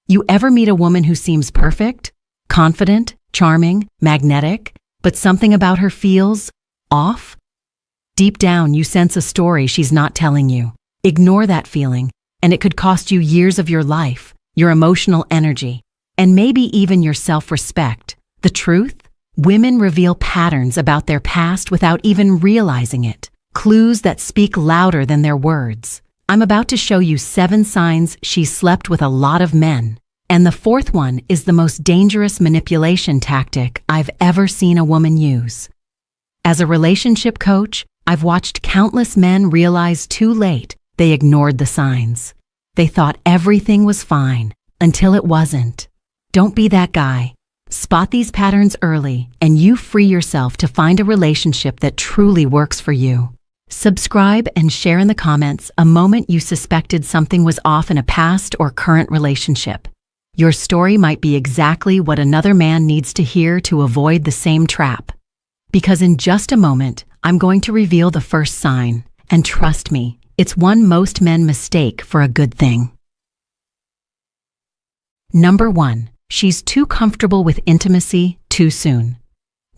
You ever meet a woman who seems perfect, confident, charming, magnetic, but something about her feels off? Deep down, you sense a story she's not telling you. Ignore that feeling, and it could cost you years of your life, your emotional energy, and maybe even your self-respect. The truth? Women reveal patterns about their past without even realizing it, clues that speak louder than their words. I'm about to show you 7 signs she slept with a lot of men. And the 4th one is the most dangerous manipulation tactic I've ever seen a woman use. As a relationship coach, I've watched countless men realize too late they ignored the signs. They thought everything was fine until it wasn't. Don't be that guy. Spot these patterns early, and you free yourself to find a relationship that truly works for you. Subscribe and share in the comments a moment you suspected something was off in a past or current relationship. Your story might be exactly what another man needs to hear to avoid the same trap. Because in just a moment, I'm going to reveal the first sign, and trust me, it's one most men mistake for a good thing. Number 1. She's too comfortable with intimacy too soon.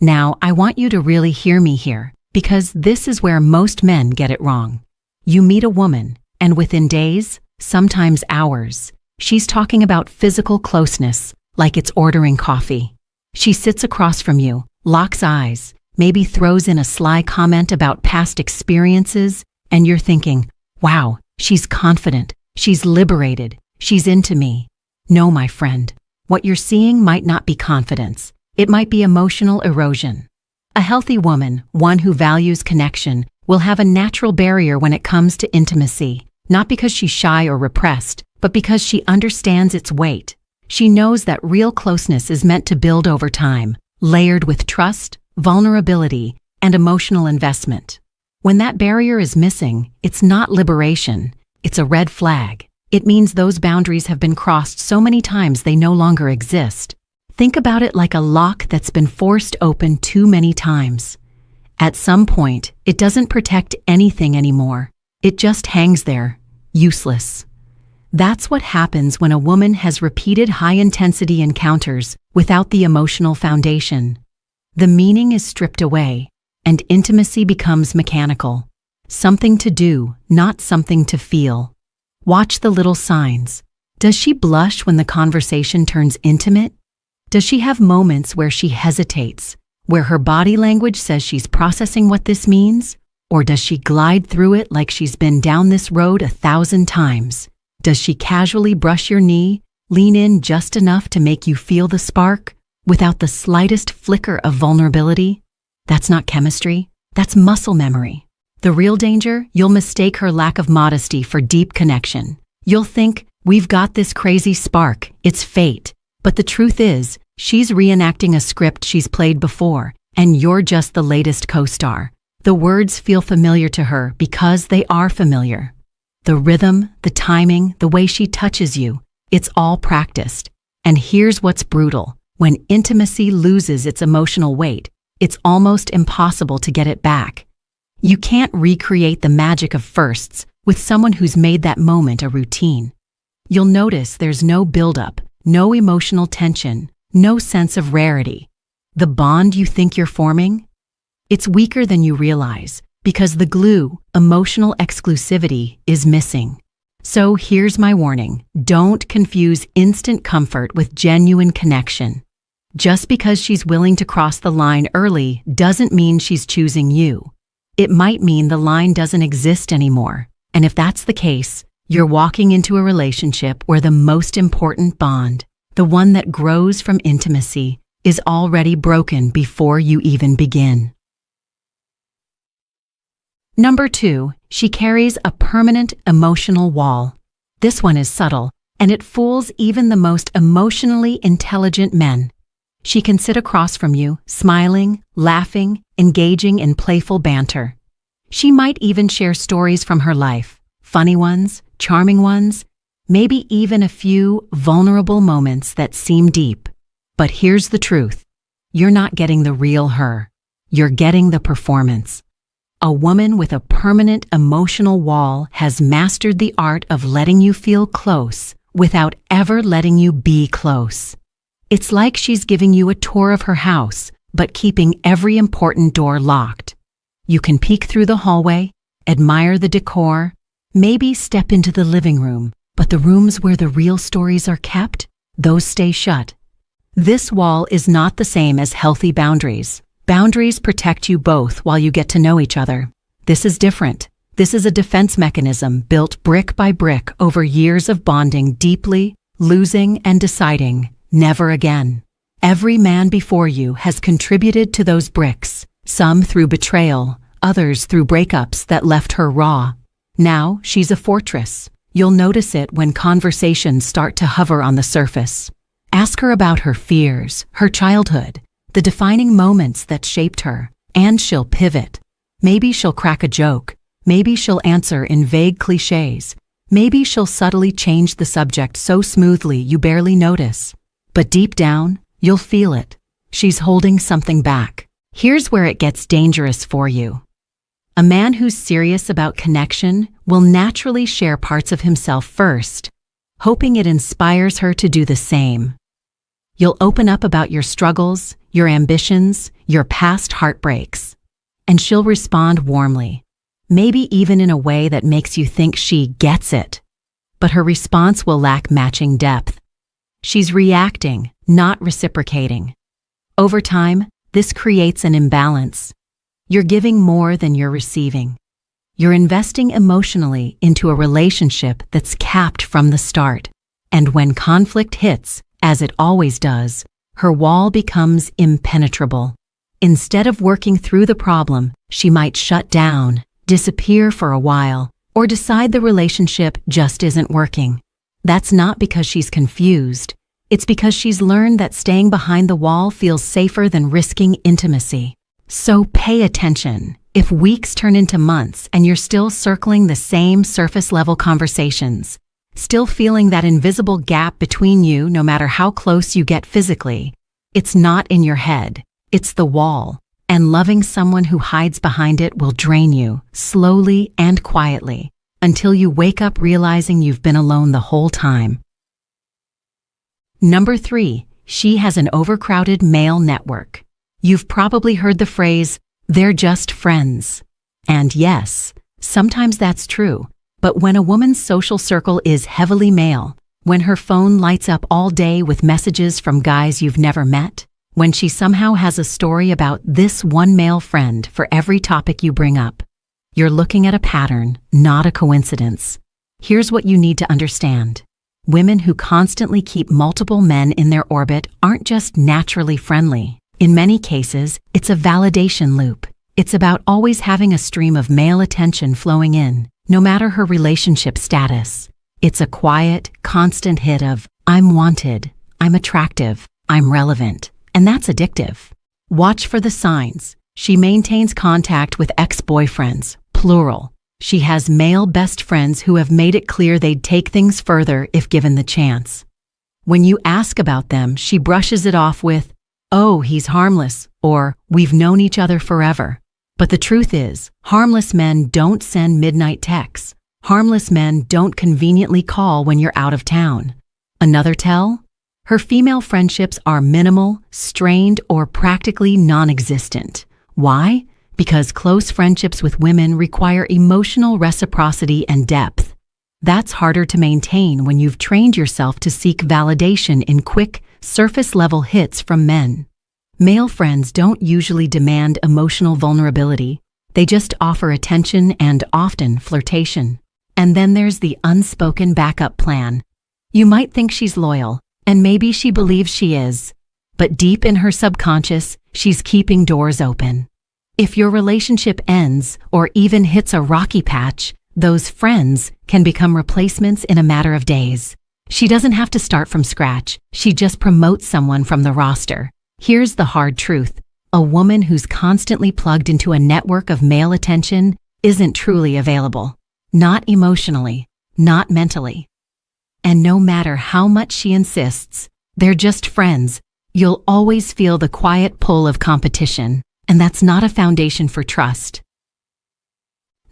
Now, I want you to really hear me here, because this is where most men get it wrong. You meet a woman, and within days, sometimes hours, she's talking about physical closeness like it's ordering coffee. She sits across from you, locks eyes, maybe throws in a sly comment about past experiences, and you're thinking, wow, she's confident, she's liberated, she's into me. No, my friend. What you're seeing might not be confidence. It might be emotional erosion. A healthy woman, one who values connection, will have a natural barrier when it comes to intimacy, not because she's shy or repressed, but because she understands its weight. She knows that real closeness is meant to build over time, layered with trust, vulnerability, and emotional investment. When that barrier is missing, it's not liberation, it's a red flag. It means those boundaries have been crossed so many times they no longer exist. Think about it like a lock that's been forced open too many times. At some point, it doesn't protect anything anymore. It just hangs there, useless. That's what happens when a woman has repeated high-intensity encounters without the emotional foundation. The meaning is stripped away, and intimacy becomes mechanical. Something to do, not something to feel. Watch the little signs. Does she blush when the conversation turns intimate? Does she have moments where she hesitates, where her body language says she's processing what this means? Or does she glide through it like she's been down this road 1,000 times? Does she casually brush your knee, lean in just enough to make you feel the spark, without the slightest flicker of vulnerability? That's not chemistry, that's muscle memory. The real danger? You'll mistake her lack of modesty for deep connection. You'll think, we've got this crazy spark, it's fate. But the truth is, she's reenacting a script she's played before, and you're just the latest co-star. The words feel familiar to her because they are familiar. The rhythm, the timing, the way she touches you, it's all practiced. And here's what's brutal. When intimacy loses its emotional weight, it's almost impossible to get it back. You can't recreate the magic of firsts with someone who's made that moment a routine. You'll notice there's no buildup, no emotional tension, no sense of rarity. The bond you think you're forming? It's weaker than you realize because the glue, emotional exclusivity, is missing. So here's my warning. Don't confuse instant comfort with genuine connection. Just because she's willing to cross the line early doesn't mean she's choosing you. It might mean the line doesn't exist anymore. And if that's the case, you're walking into a relationship where the most important bond, the one that grows from intimacy, is already broken before you even begin. Number 2, she carries a permanent emotional wall. This one is subtle, and it fools even the most emotionally intelligent men. She can sit across from you, smiling, laughing, engaging in playful banter. She might even share stories from her life, funny ones, charming ones, maybe even a few vulnerable moments that seem deep. But here's the truth. You're not getting the real her. You're getting the performance. A woman with a permanent emotional wall has mastered the art of letting you feel close without ever letting you be close. It's like she's giving you a tour of her house, but keeping every important door locked. You can peek through the hallway, admire the decor, maybe step into the living room, but the rooms where the real stories are kept, those stay shut. This wall is not the same as healthy boundaries. Boundaries protect you both while you get to know each other. This is different. This is a defense mechanism built brick by brick over years of bonding deeply, losing, and deciding, never again. Every man before you has contributed to those bricks, some through betrayal, others through breakups that left her raw. Now she's a fortress. You'll notice it when conversations start to hover on the surface. Ask her about her fears, her childhood, the defining moments that shaped her, and she'll pivot. Maybe she'll crack a joke. Maybe she'll answer in vague cliches. Maybe she'll subtly change the subject so smoothly you barely notice. But deep down, you'll feel it. She's holding something back. Here's where it gets dangerous for you. A man who's serious about connection will naturally share parts of himself first, hoping it inspires her to do the same. You'll open up about your struggles, your ambitions, your past heartbreaks, and she'll respond warmly, maybe even in a way that makes you think she gets it. But her response will lack matching depth. She's reacting, not reciprocating. Over time, this creates an imbalance. You're giving more than you're receiving. You're investing emotionally into a relationship that's capped from the start. And when conflict hits, as it always does, her wall becomes impenetrable. Instead of working through the problem, she might shut down, disappear for a while, or decide the relationship just isn't working. That's not because she's confused. It's because she's learned that staying behind the wall feels safer than risking intimacy. So pay attention. If weeks turn into months and you're still circling the same surface-level conversations, still feeling that invisible gap between you no matter how close you get physically, it's not in your head, it's the wall, and loving someone who hides behind it will drain you, slowly and quietly, until you wake up realizing you've been alone the whole time. Number 3, she has an overcrowded male network. You've probably heard the phrase, "they're just friends." And yes, sometimes that's true. But when a woman's social circle is heavily male, when her phone lights up all day with messages from guys you've never met, when she somehow has a story about this one male friend for every topic you bring up, you're looking at a pattern, not a coincidence. Here's what you need to understand. Women who constantly keep multiple men in their orbit aren't just naturally friendly. In many cases, it's a validation loop. It's about always having a stream of male attention flowing in, no matter her relationship status. It's a quiet, constant hit of, "I'm wanted, I'm attractive, I'm relevant," and that's addictive. Watch for the signs. She maintains contact with ex-boyfriends, plural. She has male best friends who have made it clear they'd take things further if given the chance. When you ask about them, she brushes it off with, "Oh, he's harmless," or "We've known each other forever." But the truth is, harmless men don't send midnight texts. Harmless men don't conveniently call when you're out of town. Another tell? Her female friendships are minimal, strained, or practically non-existent. Why? Because close friendships with women require emotional reciprocity and depth. That's harder to maintain when you've trained yourself to seek validation in quick, surface-level hits from men. Male friends don't usually demand emotional vulnerability. They just offer attention and often flirtation. And then there's the unspoken backup plan. You might think she's loyal, and maybe she believes she is, but deep in her subconscious, she's keeping doors open. If your relationship ends or even hits a rocky patch, those friends can become replacements in a matter of days. She doesn't have to start from scratch. She just promotes someone from the roster. Here's the hard truth. A woman who's constantly plugged into a network of male attention isn't truly available. Not emotionally, not mentally. And no matter how much she insists, they're just friends, you'll always feel the quiet pull of competition, and that's not a foundation for trust.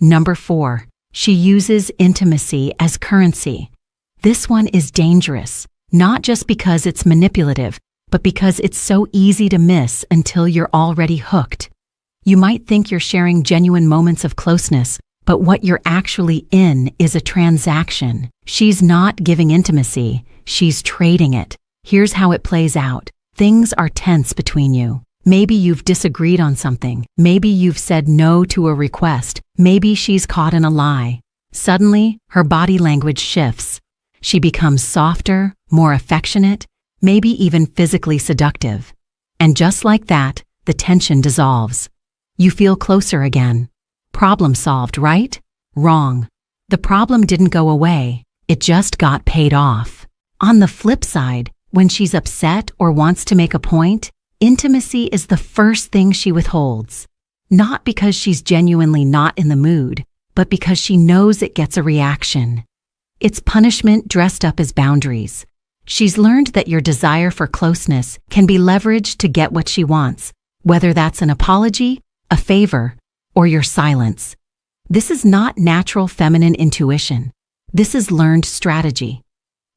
Number 4, she uses intimacy as currency. This one is dangerous, not just because it's manipulative, but because it's so easy to miss until you're already hooked. You might think you're sharing genuine moments of closeness, but what you're actually in is a transaction. She's not giving intimacy, she's trading it. Here's how it plays out. Things are tense between you. Maybe you've disagreed on something. Maybe you've said no to a request. Maybe she's caught in a lie. Suddenly, her body language shifts. She becomes softer, more affectionate, maybe even physically seductive. And just like that, the tension dissolves. You feel closer again. Problem solved, right? Wrong. The problem didn't go away. It just got paid off. On the flip side, when she's upset or wants to make a point, intimacy is the first thing she withholds. Not because she's genuinely not in the mood, but because she knows it gets a reaction. It's punishment dressed up as boundaries. She's learned that your desire for closeness can be leveraged to get what she wants, whether that's an apology, a favor, or your silence. This is not natural feminine intuition. This is learned strategy.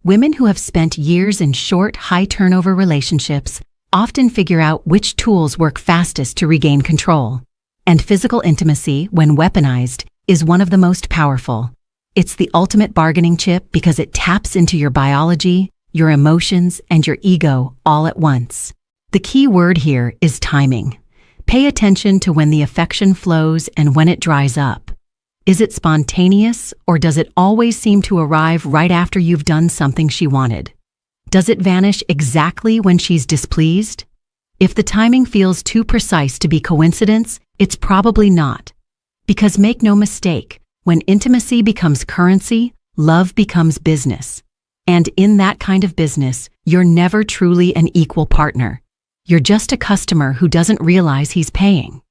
Women who have spent years in short, high-turnover relationships often figure out which tools work fastest to regain control. And physical intimacy, when weaponized, is one of the most powerful. It's the ultimate bargaining chip because it taps into your biology, your emotions, and your ego all at once. The key word here is timing. Pay attention to when the affection flows and when it dries up. Is it spontaneous, or does it always seem to arrive right after you've done something she wanted? Does it vanish exactly when she's displeased? If the timing feels too precise to be coincidence, it's probably not. Because make no mistake, when intimacy becomes currency, love becomes business. And in that kind of business, you're never truly an equal partner. You're just a customer who doesn't realize he's paying.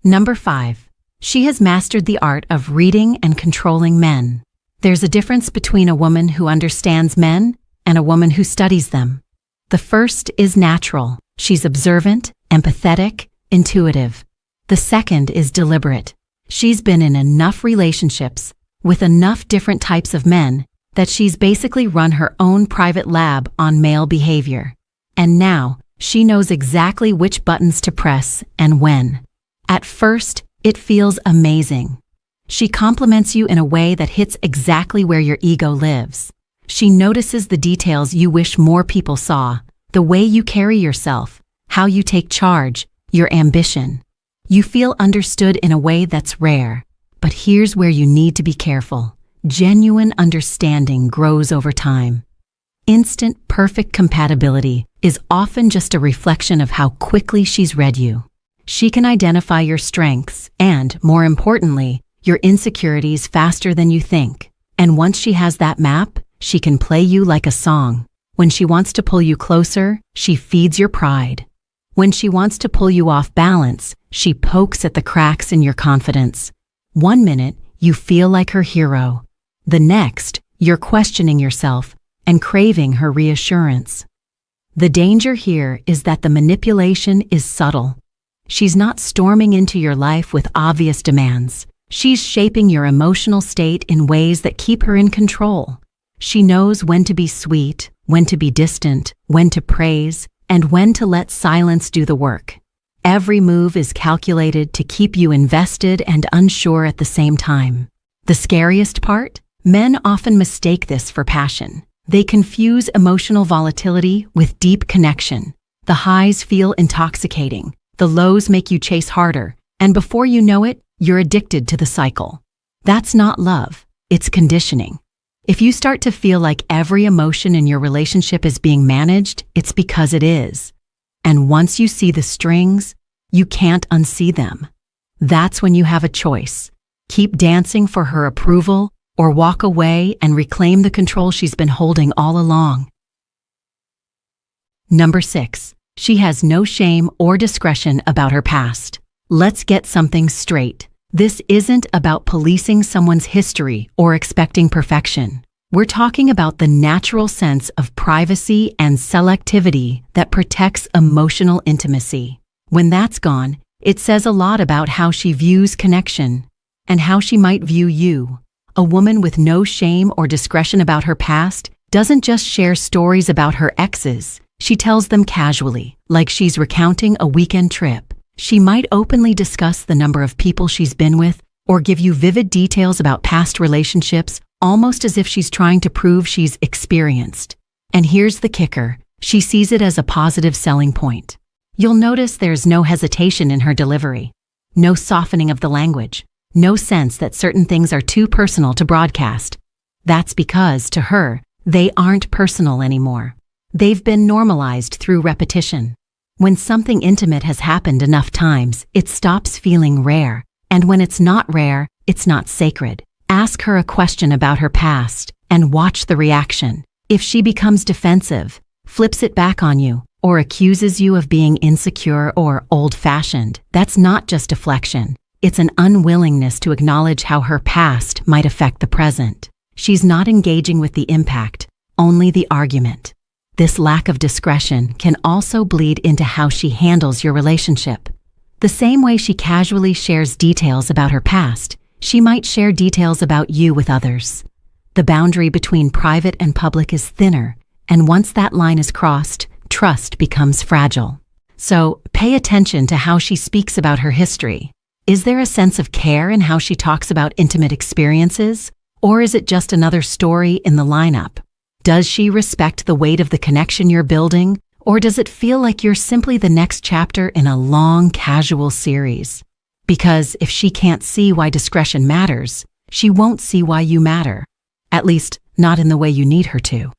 Number 5. She has mastered the art of reading and controlling men. There's a difference between a woman who understands men and a woman who studies them. The first is natural. She's observant, empathetic, intuitive. The second is deliberate. She's been in enough relationships with enough different types of men that she's basically run her own private lab on male behavior. And now, she knows exactly which buttons to press and when. At first, it feels amazing. She compliments you in a way that hits exactly where your ego lives. She notices the details you wish more people saw, the way you carry yourself, how you take charge, your ambition. You feel understood in a way that's rare. But here's where you need to be careful. Genuine understanding grows over time. Instant, perfect compatibility is often just a reflection of how quickly she's read you. She can identify your strengths and, more importantly, your insecurities faster than you think. And once she has that map, she can play you like a song. When she wants to pull you closer, she feeds your pride. When she wants to pull you off balance, she pokes at the cracks in your confidence. One minute, you feel like her hero. The next, you're questioning yourself and craving her reassurance. The danger here is that the manipulation is subtle. She's not storming into your life with obvious demands. She's shaping your emotional state in ways that keep her in control. She knows when to be sweet, when to be distant, when to praise, and when to let silence do the work. Every move is calculated to keep you invested and unsure at the same time. The scariest part? Men often mistake this for passion. They confuse emotional volatility with deep connection. The highs feel intoxicating. The lows make you chase harder, and before you know it, you're addicted to the cycle. That's not love, it's conditioning. If you start to feel like every emotion in your relationship is being managed, it's because it is. And once you see the strings, you can't unsee them. That's when you have a choice. Keep dancing for her approval, or walk away and reclaim the control she's been holding all along. Number 6. She has no shame or discretion about her past. Let's get something straight. This isn't about policing someone's history or expecting perfection. We're talking about the natural sense of privacy and selectivity that protects emotional intimacy. When that's gone, it says a lot about how she views connection and how she might view you. A woman with no shame or discretion about her past doesn't just share stories about her exes. She tells them casually, like she's recounting a weekend trip. She might openly discuss the number of people she's been with or give you vivid details about past relationships, almost as if she's trying to prove she's experienced. And here's the kicker. She sees it as a positive selling point. You'll notice there's no hesitation in her delivery, no softening of the language, no sense that certain things are too personal to broadcast. That's because, to her, they aren't personal anymore. They've been normalized through repetition. When something intimate has happened enough times, it stops feeling rare. And when it's not rare, it's not sacred. Ask her a question about her past and watch the reaction. If she becomes defensive, flips it back on you, or accuses you of being insecure or old-fashioned, that's not just deflection. It's an unwillingness to acknowledge how her past might affect the present. She's not engaging with the impact, only the argument. This lack of discretion can also bleed into how she handles your relationship. The same way she casually shares details about her past, she might share details about you with others. The boundary between private and public is thinner, and once that line is crossed, trust becomes fragile. So, pay attention to how she speaks about her history. Is there a sense of care in how she talks about intimate experiences, or is it just another story in the lineup? Does she respect the weight of the connection you're building, or does it feel like you're simply the next chapter in a long, casual series? Because if she can't see why discretion matters, she won't see why you matter. At least, not in the way you need her to.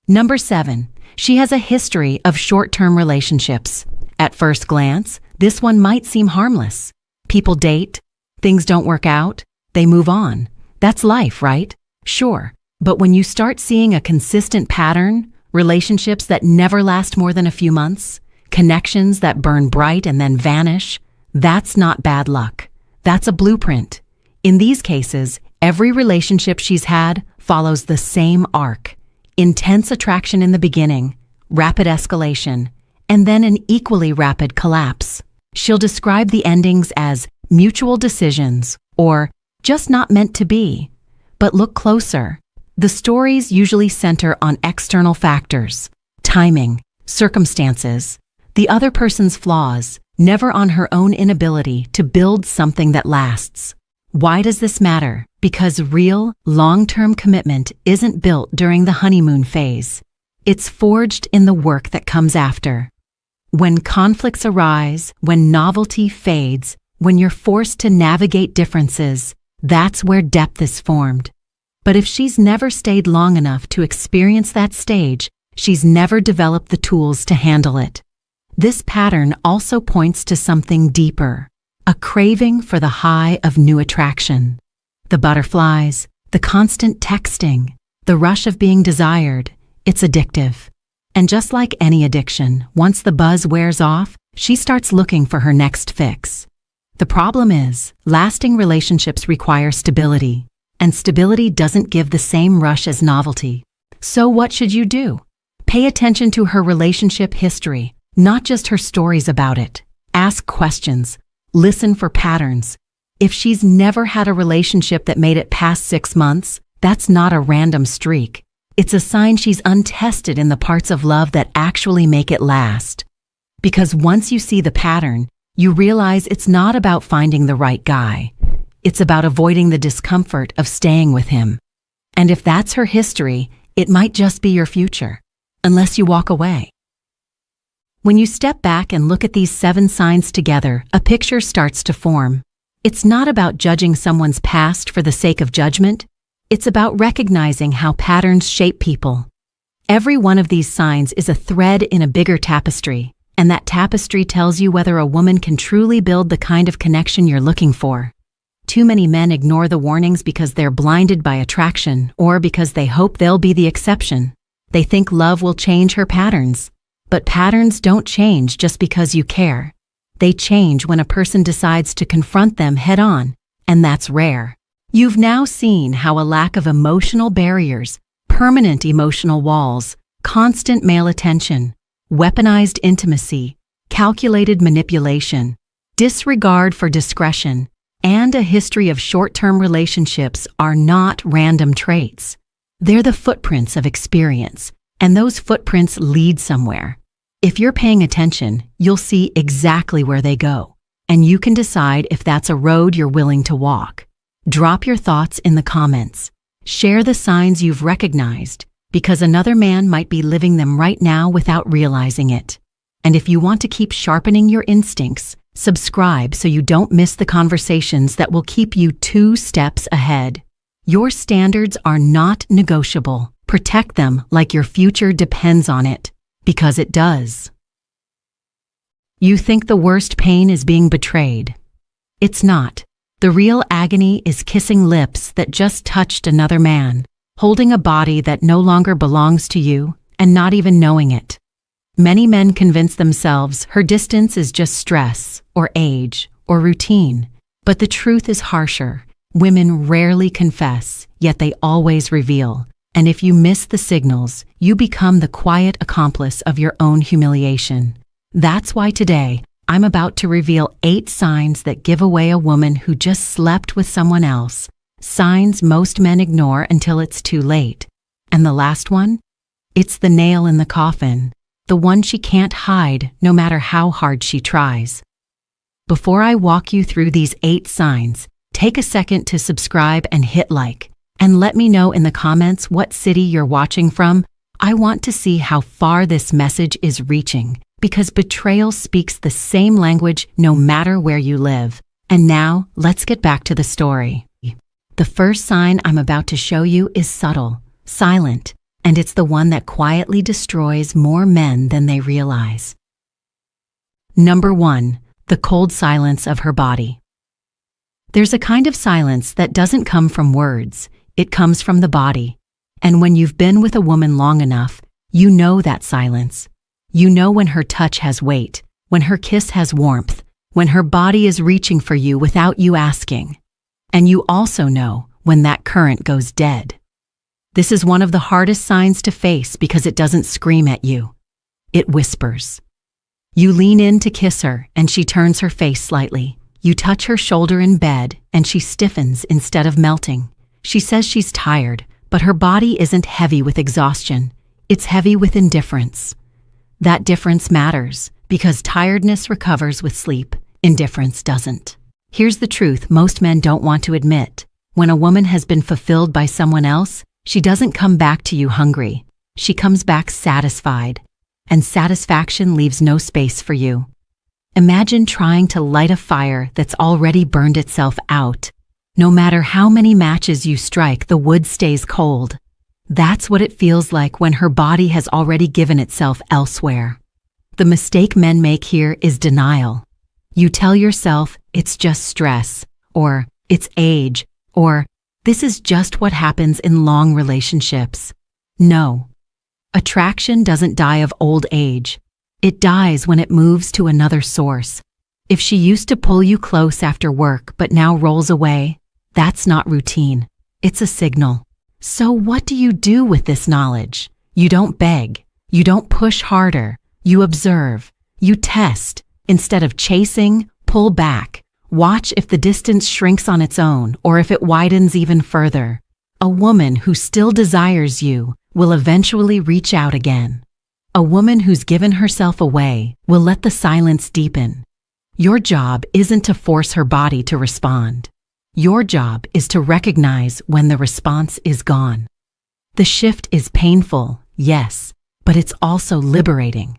Number 7. She has a history of short-term relationships. At first glance, this one might seem harmless. People date, things don't work out, they move on. That's life, right? Sure. But when you start seeing a consistent pattern, relationships that never last more than a few months, connections that burn bright and then vanish, that's not bad luck. That's a blueprint. In these cases, every relationship she's had follows the same arc. Intense attraction in the beginning, rapid escalation, and then an equally rapid collapse. She'll describe the endings as mutual decisions or just not meant to be. But look closer. The stories usually center on external factors, timing, circumstances, the other person's flaws, never on her own inability to build something that lasts. Why does this matter? Because real, long-term commitment isn't built during the honeymoon phase. It's forged in the work that comes after. When conflicts arise, when novelty fades, when you're forced to navigate differences, that's where depth is formed. But if she's never stayed long enough to experience that stage, she's never developed the tools to handle it. This pattern also points to something deeper, a craving for the high of new attraction. The butterflies, the constant texting, the rush of being desired, it's addictive. And just like any addiction, once the buzz wears off, she starts looking for her next fix. The problem is, lasting relationships require stability, and stability doesn't give the same rush as novelty. So what should you do? Pay attention to her relationship history, not just her stories about it. Ask questions. Listen for patterns. If she's never had a relationship that made it past 6 months, that's not a random streak. It's a sign she's untested in the parts of love that actually make it last. Because once you see the pattern, you realize it's not about finding the right guy. It's about avoiding the discomfort of staying with him. And if that's her history, it might just be your future, unless you walk away. When you step back and look at these 7 signs together, a picture starts to form. It's not about judging someone's past for the sake of judgment. It's about recognizing how patterns shape people. Every one of these signs is a thread in a bigger tapestry, and that tapestry tells you whether a woman can truly build the kind of connection you're looking for. Too many men ignore the warnings because they're blinded by attraction or because they hope they'll be the exception. They think love will change her patterns. But patterns don't change just because you care. They change when a person decides to confront them head-on, and that's rare. You've now seen how a lack of emotional barriers, permanent emotional walls, constant male attention, weaponized intimacy, calculated manipulation, disregard for discretion, and a history of short-term relationships are not random traits. They're the footprints of experience, and those footprints lead somewhere. If you're paying attention, you'll see exactly where they go, and you can decide if that's a road you're willing to walk. Drop your thoughts in the comments. Share the signs you've recognized, because another man might be living them right now without realizing it. And if you want to keep sharpening your instincts, subscribe so you don't miss the conversations that will keep you 2 steps ahead. Your standards are not negotiable. Protect them like your future depends on it, because it does. You think the worst pain is being betrayed. It's not. The real agony is kissing lips that just touched another man, holding a body that no longer belongs to you, and not even knowing it. Many men convince themselves her distance is just stress, or age, or routine. But the truth is harsher. Women rarely confess, yet they always reveal. And if you miss the signals, you become the quiet accomplice of your own humiliation. That's why today, I'm about to reveal 8 signs that give away a woman who just slept with someone else. Signs most men ignore until it's too late. And the last one? It's the nail in the coffin. The one she can't hide, no matter how hard she tries. Before I walk you through these 8 signs, take a second to subscribe and hit like. And let me know in the comments what city you're watching from. I want to see how far this message is reaching, because betrayal speaks the same language no matter where you live. And now, let's get back to the story. The first sign I'm about to show you is subtle, silent, and it's the one that quietly destroys more men than they realize. Number 1, the cold silence of her body. There's a kind of silence that doesn't come from words, it comes from the body. And when you've been with a woman long enough, you know that silence. You know when her touch has weight, when her kiss has warmth, when her body is reaching for you without you asking. And you also know when that current goes dead. This is one of the hardest signs to face because it doesn't scream at you. It whispers. You lean in to kiss her and she turns her face slightly. You touch her shoulder in bed and she stiffens instead of melting. She says she's tired, but her body isn't heavy with exhaustion. It's heavy with indifference. That difference matters because tiredness recovers with sleep. Indifference doesn't. Here's the truth most men don't want to admit. When a woman has been fulfilled by someone else, she doesn't come back to you hungry. She comes back satisfied. And satisfaction leaves no space for you. Imagine trying to light a fire that's already burned itself out. No matter how many matches you strike, the wood stays cold. That's what it feels like when her body has already given itself elsewhere. The mistake men make here is denial. You tell yourself it's just stress, or it's age, or this is just what happens in long relationships. No. Attraction doesn't die of old age. It dies when it moves to another source. If she used to pull you close after work but now rolls away, that's not routine. It's a signal. So what do you do with this knowledge? You don't beg. You don't push harder. You observe. You test. Instead of chasing, pull back. Watch if the distance shrinks on its own or if it widens even further. A woman who still desires you will eventually reach out again. A woman who's given herself away will let the silence deepen. Your job isn't to force her body to respond. Your job is to recognize when the response is gone. The shift is painful, yes, but it's also liberating.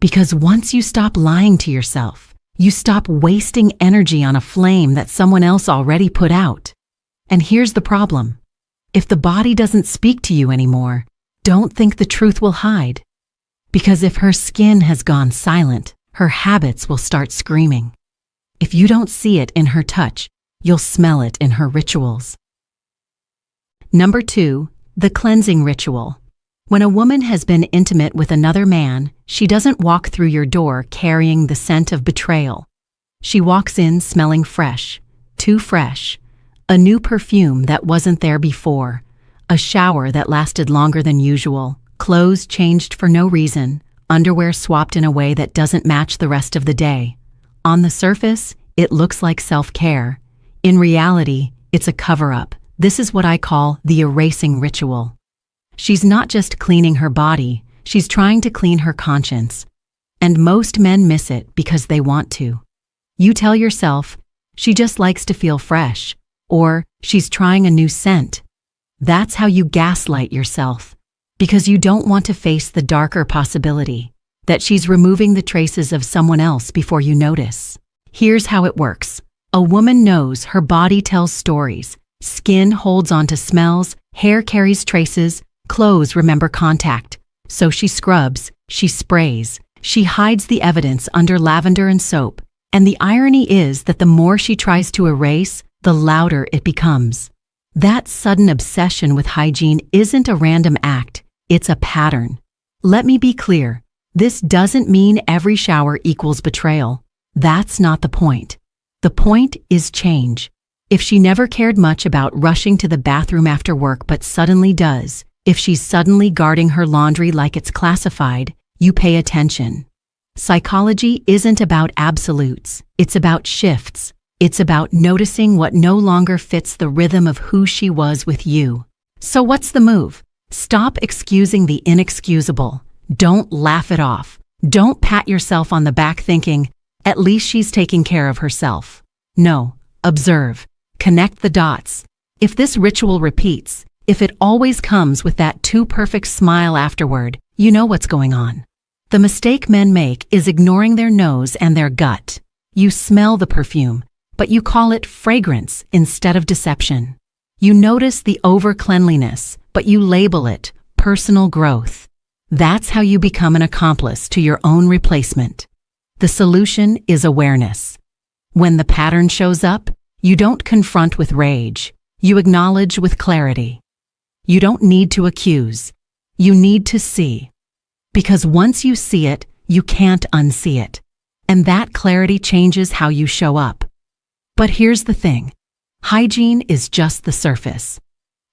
Because once you stop lying to yourself, you stop wasting energy on a flame that someone else already put out. And here's the problem. If the body doesn't speak to you anymore, don't think the truth will hide. Because if her skin has gone silent, her habits will start screaming. If you don't see it in her touch, you'll smell it in her rituals. Number 2, the cleansing ritual. When a woman has been intimate with another man, she doesn't walk through your door carrying the scent of betrayal. She walks in smelling fresh, too fresh, a new perfume that wasn't there before, a shower that lasted longer than usual, clothes changed for no reason, underwear swapped in a way that doesn't match the rest of the day. On the surface, it looks like self-care. In reality, it's a cover-up. This is what I call the erasing ritual. She's not just cleaning her body, she's trying to clean her conscience. And most men miss it because they want to. You tell yourself, she just likes to feel fresh, or she's trying a new scent. That's how you gaslight yourself, because you don't want to face the darker possibility that she's removing the traces of someone else before you notice. Here's how it works. A woman knows her body tells stories. Skin holds onto smells, hair carries traces, clothes remember contact. So she scrubs, she sprays, she hides the evidence under lavender and soap. And the irony is that the more she tries to erase, the louder it becomes. That sudden obsession with hygiene isn't a random act, it's a pattern. Let me be clear, this doesn't mean every shower equals betrayal. That's not the point. The point is change. If she never cared much about rushing to the bathroom after work but suddenly does, if she's suddenly guarding her laundry like it's classified, you pay attention. Psychology isn't about absolutes, it's about shifts. It's about noticing what no longer fits the rhythm of who she was with you. So what's the move? Stop excusing the inexcusable. Don't laugh it off. Don't pat yourself on the back thinking, at least she's taking care of herself. No, observe. Connect the dots. If this ritual repeats, if it always comes with that too perfect smile afterward, you know what's going on. The mistake men make is ignoring their nose and their gut. You smell the perfume, but you call it fragrance instead of deception. You notice the over-cleanliness, but you label it personal growth. That's how you become an accomplice to your own replacement. The solution is awareness. When the pattern shows up, you don't confront with rage. You acknowledge with clarity. You don't need to accuse. You need to see. Because once you see it, you can't unsee it. And that clarity changes how you show up. But here's the thing. Hygiene is just the surface.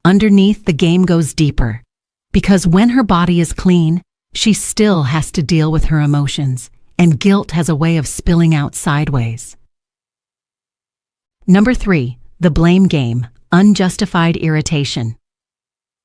Underneath, the game goes deeper. Because when her body is clean, she still has to deal with her emotions, and guilt has a way of spilling out sideways. Number 3, the blame game, unjustified irritation.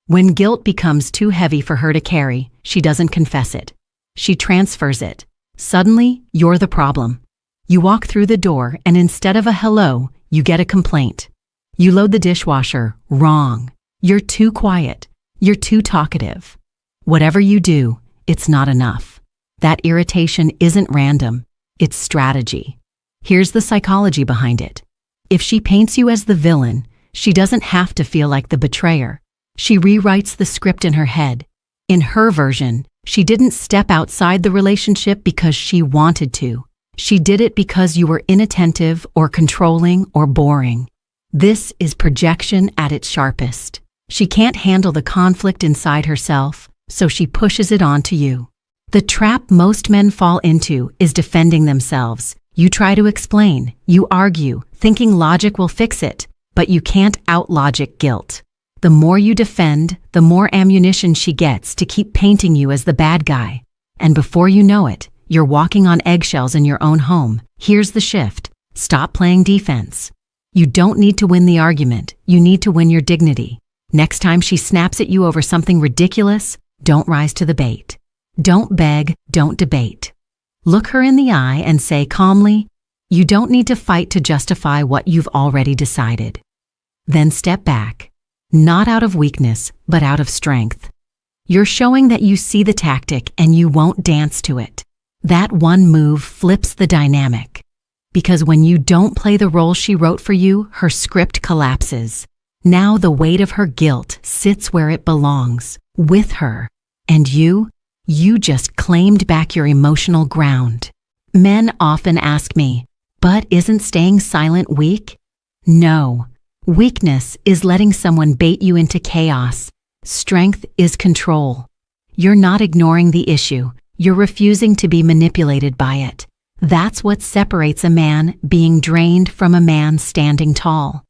When guilt becomes too heavy for her to carry, she doesn't confess it. She transfers it. Suddenly, you're the problem. You walk through the door and instead of a hello, you get a complaint. You load the dishwasher, wrong. You're too quiet. You're too talkative. Whatever you do, it's not enough. That irritation isn't random. It's strategy. Here's the psychology behind it. If she paints you as the villain, she doesn't have to feel like the betrayer. She rewrites the script in her head. In her version, she didn't step outside the relationship because she wanted to. She did it because you were inattentive or controlling or boring. This is projection at its sharpest. She can't handle the conflict inside herself, so she pushes it onto you. The trap most men fall into is defending themselves. You try to explain, you argue, thinking logic will fix it, but you can't out-logic guilt. The more you defend, the more ammunition she gets to keep painting you as the bad guy. And before you know it, you're walking on eggshells in your own home. Here's the shift. Stop playing defense. You don't need to win the argument. You need to win your dignity. Next time she snaps at you over something ridiculous, don't rise to the bait. Don't beg, don't debate. Look her in the eye and say calmly, you don't need to fight to justify what you've already decided. Then step back. Not out of weakness, but out of strength. You're showing that you see the tactic and you won't dance to it. That one move flips the dynamic. Because when you don't play the role she wrote for you, her script collapses. Now the weight of her guilt sits where it belongs, with her. And you just claimed back your emotional ground. Men often ask me, but isn't staying silent weak? No. Weakness is letting someone bait you into chaos. Strength is control. You're not ignoring the issue. You're refusing to be manipulated by it. That's what separates a man being drained from a man standing tall.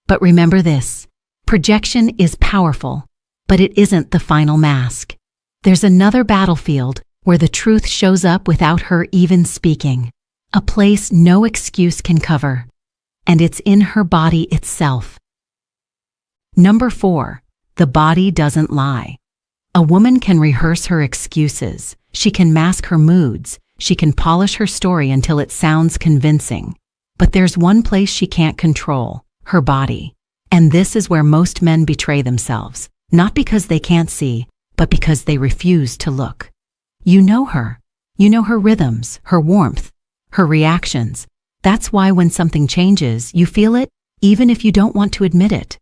But remember this, projection is powerful, but it isn't the final mask. There's another battlefield where the truth shows up without her even speaking. A place no excuse can cover. and it's in her body itself. Number 4, the body doesn't lie. A woman can rehearse her excuses. She can mask her moods. She can polish her story until it sounds convincing. But there's one place she can't control, her body. And this is where most men betray themselves, not because they can't see, but because they refuse to look. You know her. You know her rhythms, her warmth, her reactions. That's why when something changes, you feel it, even if you don't want to admit it.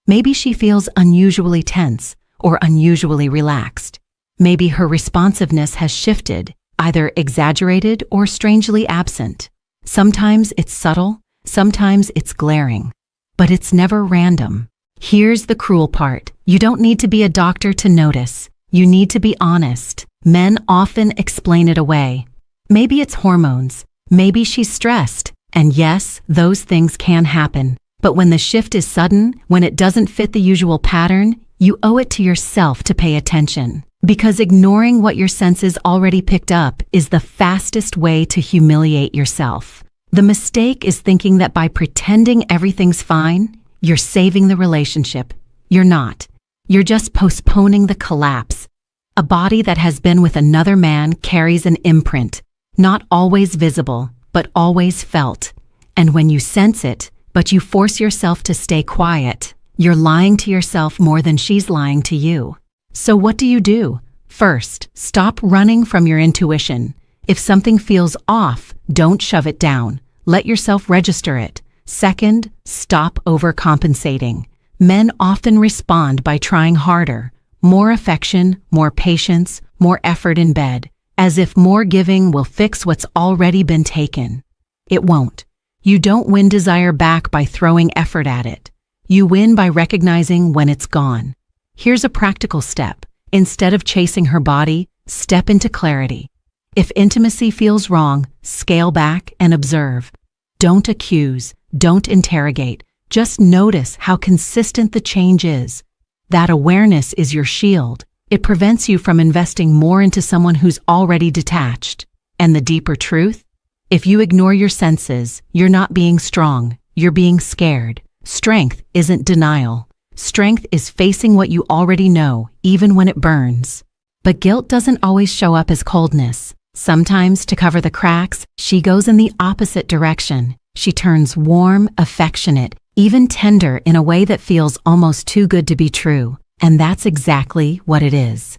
Maybe she feels unusually tense or unusually relaxed. Maybe her responsiveness has shifted, either exaggerated or strangely absent. Sometimes it's subtle, sometimes it's glaring. But it's never random. Here's the cruel part. You don't need to be a doctor to notice. You need to be honest. Men often explain it away. Maybe it's hormones. Maybe she's stressed. And yes, those things can happen. But when the shift is sudden, when it doesn't fit the usual pattern, you owe it to yourself to pay attention. Because ignoring what your senses already picked up is the fastest way to humiliate yourself. The mistake is thinking that by pretending everything's fine, you're saving the relationship. You're not. You're just postponing the collapse. A body that has been with another man carries an imprint, not always visible, but always felt. And when you sense it, but you force yourself to stay quiet, you're lying to yourself more than she's lying to you. So what do? First, stop running from your intuition. If something feels off, don't shove it down. Let yourself register it. Second, stop overcompensating. Men often respond by trying harder. More affection, more patience, more effort in bed, as if more giving will fix what's already been taken. It won't. You don't win desire back by throwing effort at it. You win by recognizing when it's gone. Here's a practical step. Instead of chasing her body, step into clarity. If intimacy feels wrong, scale back and observe. Don't accuse, don't interrogate. Just notice how consistent the change is. That awareness is your shield. It prevents you from investing more into someone who's already detached. And the deeper truth? If you ignore your senses, you're not being strong, you're being scared. Strength isn't denial. Strength is facing what you already know, even when it burns. But guilt doesn't always show up as coldness. Sometimes, to cover the cracks, she goes in the opposite direction. She turns warm, affectionate, even tender in a way that feels almost too good to be true. And that's exactly what it is.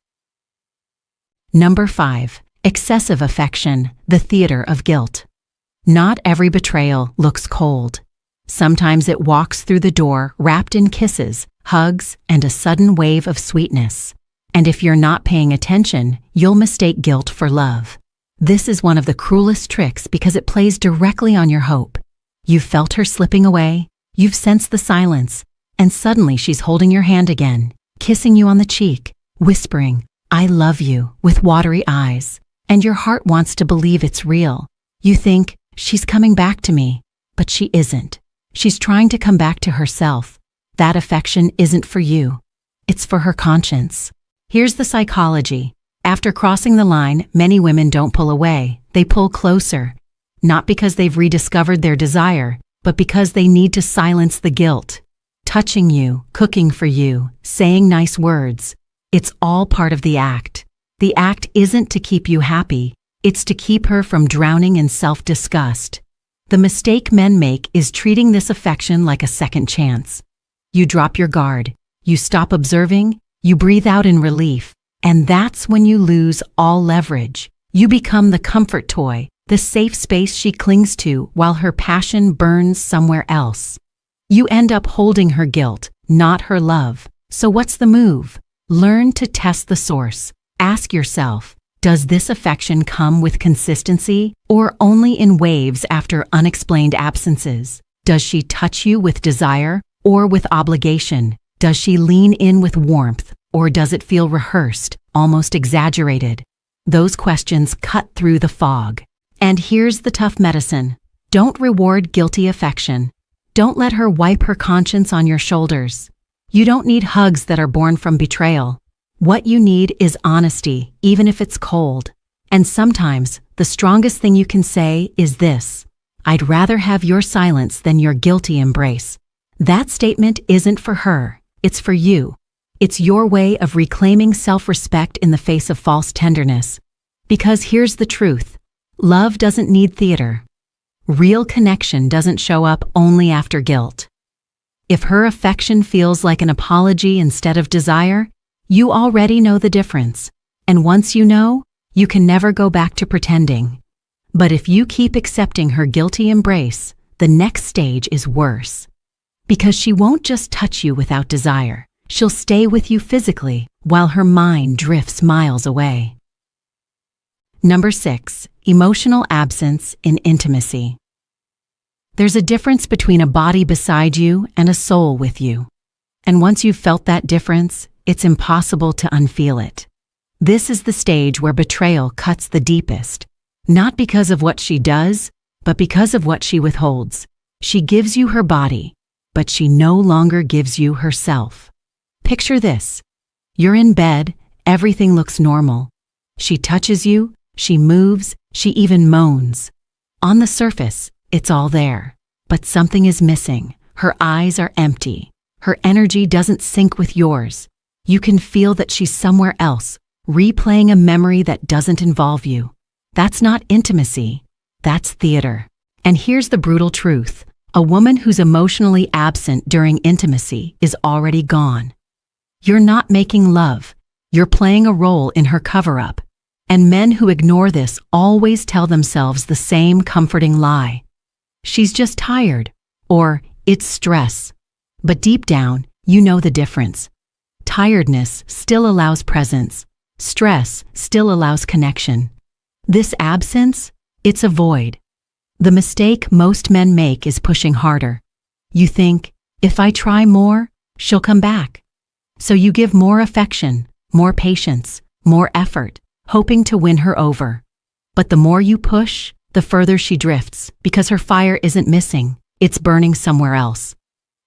Number 5. Excessive affection, the theater of guilt. Not every betrayal looks cold. Sometimes it walks through the door wrapped in kisses, hugs, and a sudden wave of sweetness. And if you're not paying attention, you'll mistake guilt for love. This is one of the cruelest tricks because it plays directly on your hope. You've felt her slipping away, you've sensed the silence, and suddenly she's holding your hand again, kissing you on the cheek, whispering, "I love you," with watery eyes. And your heart wants to believe it's real. You think, she's coming back to me, but she isn't. She's trying to come back to herself. That affection isn't for you. It's for her conscience. Here's the psychology. After crossing the line, many women don't pull away. They pull closer. Not because they've rediscovered their desire, but because they need to silence the guilt. Touching you, cooking for you, saying nice words. It's all part of the act. The act isn't to keep you happy. It's to keep her from drowning in self-disgust. The mistake men make is treating this affection like a second chance. You drop your guard, you stop observing, you breathe out in relief, and that's when you lose all leverage. You become the comfort toy, the safe space she clings to while her passion burns somewhere else. You end up holding her guilt, not her love. So what's the move? Learn to test the source. Ask yourself, does this affection come with consistency or only in waves after unexplained absences? Does she touch you with desire or with obligation? Does she lean in with warmth or does it feel rehearsed, almost exaggerated? Those questions cut through the fog. And here's the tough medicine. Don't reward guilty affection. Don't let her wipe her conscience on your shoulders. You don't need hugs that are born from betrayal. What you need is honesty, even if it's cold. And sometimes, the strongest thing you can say is this: "I'd rather have your silence than your guilty embrace." That statement isn't for her, it's for you. It's your way of reclaiming self-respect in the face of false tenderness. Because here's the truth: love doesn't need theater. Real connection doesn't show up only after guilt. If her affection feels like an apology instead of desire, you already know the difference. And once you know, you can never go back to pretending. But if you keep accepting her guilty embrace, the next stage is worse. Because she won't just touch you without desire. She'll stay with you physically while her mind drifts miles away. Number 6, emotional absence in intimacy. There's a difference between a body beside you and a soul with you. And once you've felt that difference, it's impossible to unfeel it. This is the stage where betrayal cuts the deepest, not because of what she does, but because of what she withholds. She gives you her body, but she no longer gives you herself. Picture this. You're in bed, everything looks normal. She touches you, she moves, she even moans. On the surface, it's all there. But something is missing. Her eyes are empty. Her energy doesn't sync with yours. You can feel that she's somewhere else, replaying a memory that doesn't involve you. That's not intimacy. That's theater. And here's the brutal truth. A woman who's emotionally absent during intimacy is already gone. You're not making love. You're playing a role in her cover-up. And men who ignore this always tell themselves the same comforting lie. She's just tired, or it's stress. But deep down, you know the difference. Tiredness still allows presence. Stress still allows connection. This absence, it's a void. The mistake most men make is pushing harder. You think, if I try more, she'll come back. So you give more affection, more patience, more effort, hoping to win her over. But the more you push, the further she drifts, because her fire isn't missing, it's burning somewhere else.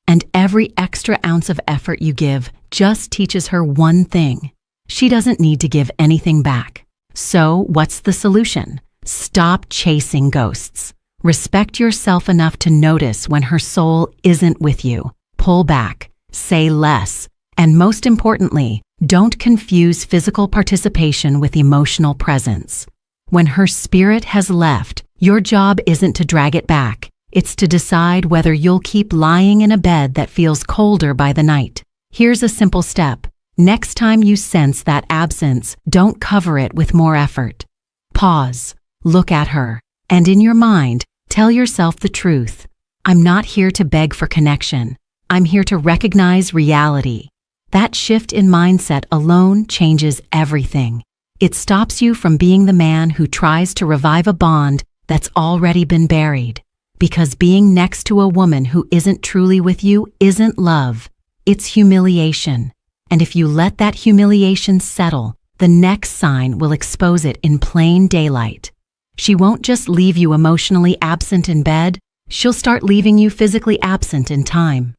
And every extra ounce of effort you give just teaches her one thing. She doesn't need to give anything back. So what's the solution? Stop chasing ghosts. Respect yourself enough to notice when her soul isn't with you. Pull back, say less, and most importantly, don't confuse physical participation with emotional presence. When her spirit has left, your job isn't to drag it back. It's to decide whether you'll keep lying in a bed that feels colder by the night. Here's a simple step. Next time you sense that absence, don't cover it with more effort. Pause, look at her, and in your mind, tell yourself the truth. I'm not here to beg for connection. I'm here to recognize reality. That shift in mindset alone changes everything. It stops you from being the man who tries to revive a bond that's already been buried. Because being next to a woman who isn't truly with you isn't love, it's humiliation. And if you let that humiliation settle, the next sign will expose it in plain daylight. She won't just leave you emotionally absent in bed, she'll start leaving you physically absent in time.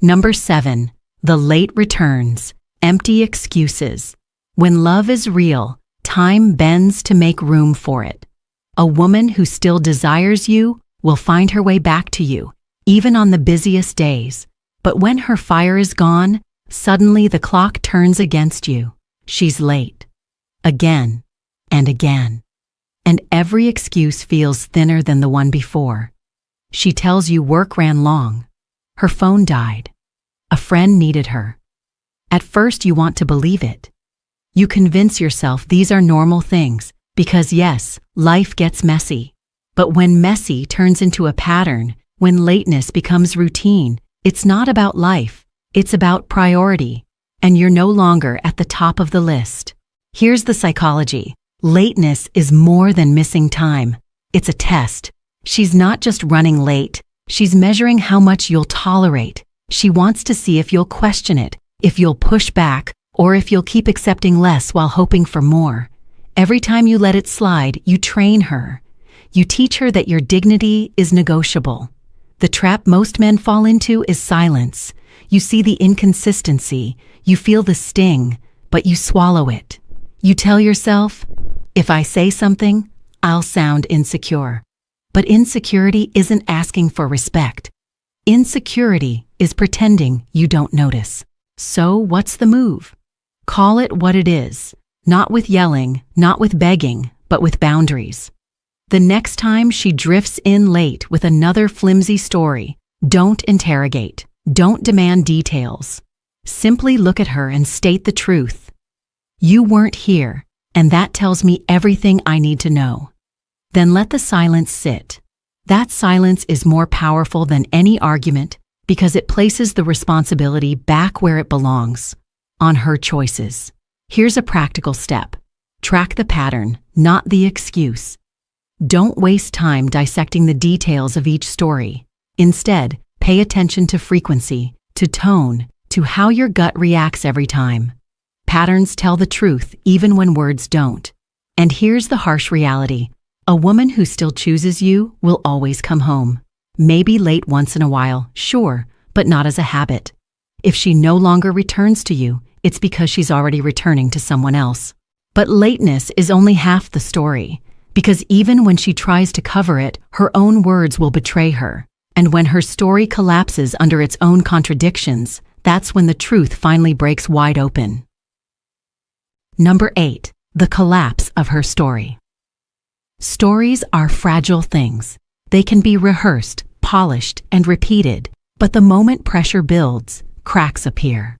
Number 7. The late returns, empty excuses. When love is real, time bends to make room for it. A woman who still desires you will find her way back to you, even on the busiest days. But when her fire is gone, suddenly the clock turns against you. She's late. Again and again. And every excuse feels thinner than the one before. She tells you work ran long. Her phone died. A friend needed her. At first you want to believe it. You convince yourself these are normal things, because yes, life gets messy. But when messy turns into a pattern, when lateness becomes routine, it's not about life, it's about priority. And you're no longer at the top of the list. Here's the psychology. Lateness is more than missing time. It's a test. She's not just running late. She's measuring how much you'll tolerate. She wants to see if you'll question it, if you'll push back, or if you'll keep accepting less while hoping for more. Every time you let it slide, you train her. You teach her that your dignity is negotiable. The trap most men fall into is silence. You see the inconsistency, you feel the sting, but you swallow it. You tell yourself, if I say something, I'll sound insecure. But insecurity isn't asking for respect. Insecurity is pretending you don't notice. So what's the move? Call it what it is, not with yelling, not with begging, but with boundaries. The next time she drifts in late with another flimsy story, don't interrogate, don't demand details. Simply look at her and state the truth. You weren't here, and that tells me everything I need to know. Then let the silence sit. That silence is more powerful than any argument because it places the responsibility back where it belongs, on her choices. Here's a practical step. Track the pattern, not the excuse. Don't waste time dissecting the details of each story. Instead, pay attention to frequency, to tone, to how your gut reacts every time. Patterns tell the truth even when words don't. And here's the harsh reality. A woman who still chooses you will always come home. Maybe late once in a while, sure, but not as a habit. If she no longer returns to you, it's because she's already returning to someone else. But lateness is only half the story, because even when she tries to cover it, her own words will betray her. And when her story collapses under its own contradictions, that's when the truth finally breaks wide open. Number 8. The collapse of her story. Stories are fragile things. They can be rehearsed, polished, and repeated, but the moment pressure builds, cracks appear.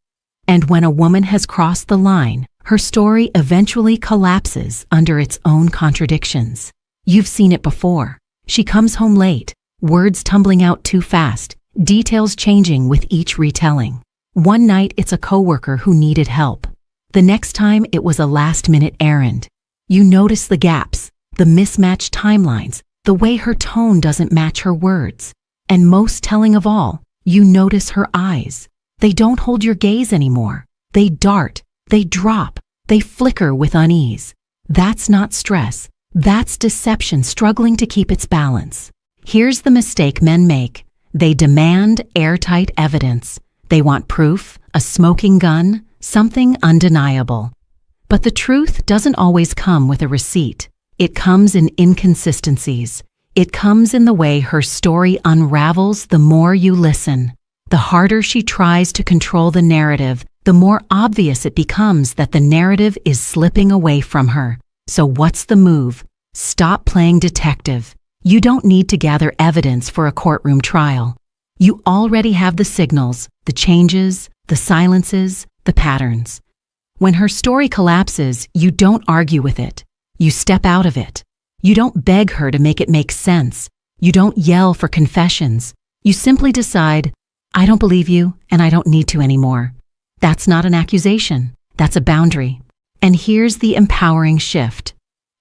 And when a woman has crossed the line, her story eventually collapses under its own contradictions. You've seen it before. She comes home late, words tumbling out too fast, details changing with each retelling. One night it's a coworker who needed help. The next time it was a last-minute errand. You notice the gaps, the mismatched timelines, the way her tone doesn't match her words. And most telling of all, you notice her eyes. They don't hold your gaze anymore. They dart, they drop, they flicker with unease. That's not stress. That's deception struggling to keep its balance. Here's the mistake men make. They demand airtight evidence. They want proof, a smoking gun, something undeniable. But the truth doesn't always come with a receipt. It comes in inconsistencies. It comes in the way her story unravels the more you listen. The harder she tries to control the narrative, the more obvious it becomes that the narrative is slipping away from her. So what's the move? Stop playing detective. You don't need to gather evidence for a courtroom trial. You already have the signals, the changes, the silences, the patterns. When her story collapses, you don't argue with it. You step out of it. You don't beg her to make it make sense. You don't yell for confessions. You simply decide, I don't believe you and I don't need to anymore. That's not an accusation. That's a boundary. And here's the empowering shift.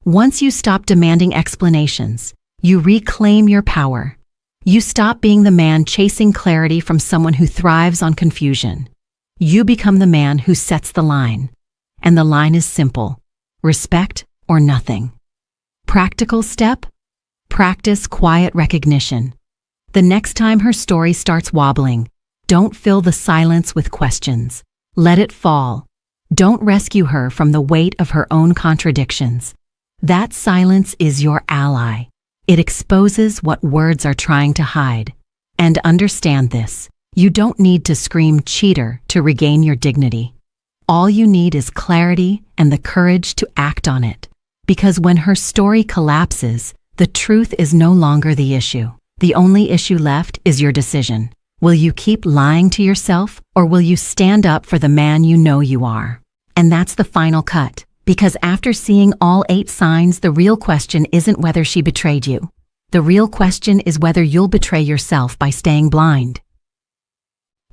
Once you stop demanding explanations, you reclaim your power. You stop being the man chasing clarity from someone who thrives on confusion. You become the man who sets the line. And the line is simple: respect or nothing. Practical step? Practice quiet recognition. The next time her story starts wobbling, don't fill the silence with questions. Let it fall. Don't rescue her from the weight of her own contradictions. That silence is your ally. It exposes what words are trying to hide. And understand this, you don't need to scream cheater to regain your dignity. All you need is clarity and the courage to act on it. Because when her story collapses, the truth is no longer the issue. The only issue left is your decision. Will you keep lying to yourself, or will you stand up for the man you know you are? And that's the final cut. Because after seeing all 8 signs, the real question isn't whether she betrayed you. The real question is whether you'll betray yourself by staying blind.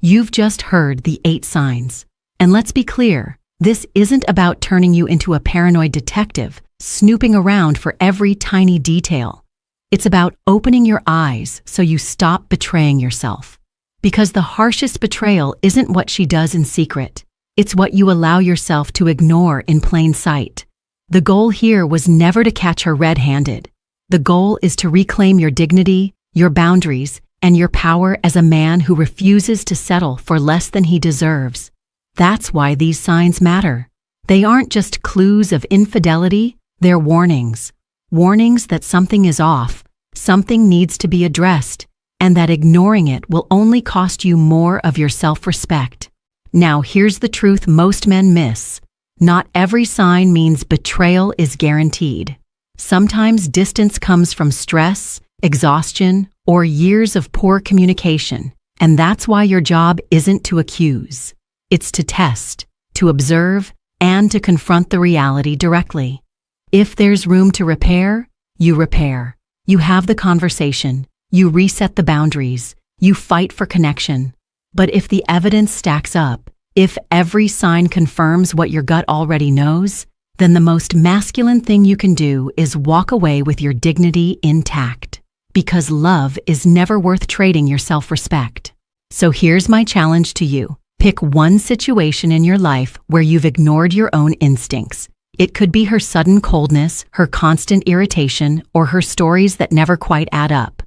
You've just heard the 8 signs. And let's be clear, this isn't about turning you into a paranoid detective, snooping around for every tiny detail. It's about opening your eyes so you stop betraying yourself. Because the harshest betrayal isn't what she does in secret. It's what you allow yourself to ignore in plain sight. The goal here was never to catch her red-handed. The goal is to reclaim your dignity, your boundaries, and your power as a man who refuses to settle for less than he deserves. That's why these signs matter. They aren't just clues of infidelity, they're warnings. Warnings that something is off, something needs to be addressed, and that ignoring it will only cost you more of your self-respect. Now, here's the truth most men miss. Not every sign means betrayal is guaranteed. Sometimes distance comes from stress, exhaustion, or years of poor communication, and that's why your job isn't to accuse. It's to test, to observe, and to confront the reality directly. If there's room to repair, you repair. You have the conversation. You reset the boundaries. You fight for connection. But if the evidence stacks up, if every sign confirms what your gut already knows, then the most masculine thing you can do is walk away with your dignity intact. Because love is never worth trading your self-respect. So here's my challenge to you. Pick one situation in your life where you've ignored your own instincts. It could be her sudden coldness, her constant irritation, or her stories that never quite add up.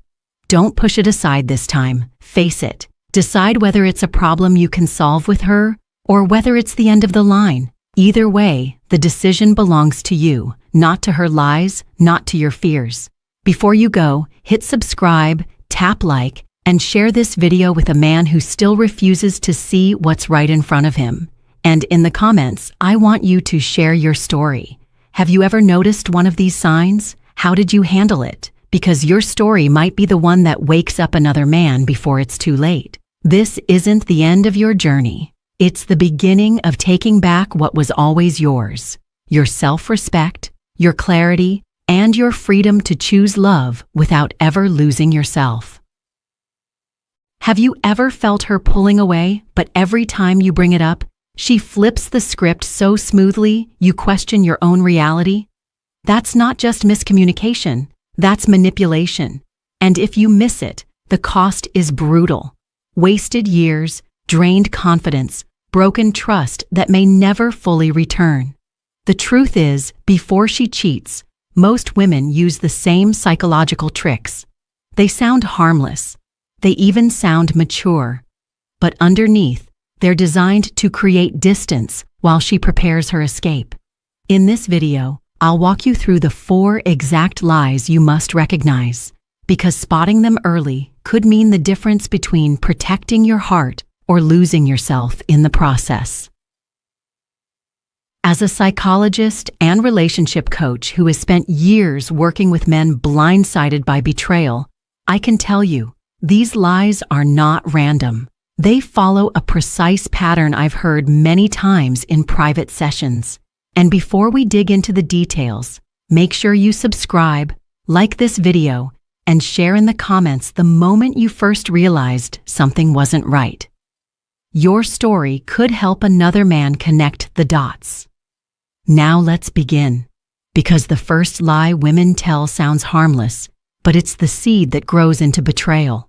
Don't push it aside this time. Face it. Decide whether it's a problem you can solve with her, or whether it's the end of the line. Either way, the decision belongs to you, not to her lies, not to your fears. Before you go, hit subscribe, tap like, and share this video with a man who still refuses to see what's right in front of him. And in the comments, I want you to share your story. Have you ever noticed one of these signs? How did you handle it? Because your story might be the one that wakes up another man before it's too late. This isn't the end of your journey. It's the beginning of taking back what was always yours. Your self-respect, your clarity, and your freedom to choose love without ever losing yourself. Have you ever felt her pulling away, but every time you bring it up, she flips the script so smoothly you question your own reality? That's not just miscommunication, that's manipulation. And if you miss it, the cost is brutal. Wasted years, drained confidence, broken trust that may never fully return. The truth is, before she cheats, most women use the same psychological tricks. They sound harmless. They even sound mature. But underneath, they're designed to create distance while she prepares her escape. In this video, I'll walk you through the 4 exact lies you must recognize, because spotting them early could mean the difference between protecting your heart or losing yourself in the process. As a psychologist and relationship coach who has spent years working with men blindsided by betrayal, I can tell you, these lies are not random. They follow a precise pattern I've heard many times in private sessions. And before we dig into the details, make sure you subscribe, like this video, and share in the comments the moment you first realized something wasn't right. Your story could help another man connect the dots. Now let's begin. Because the first lie women tell sounds harmless, but it's the seed that grows into betrayal.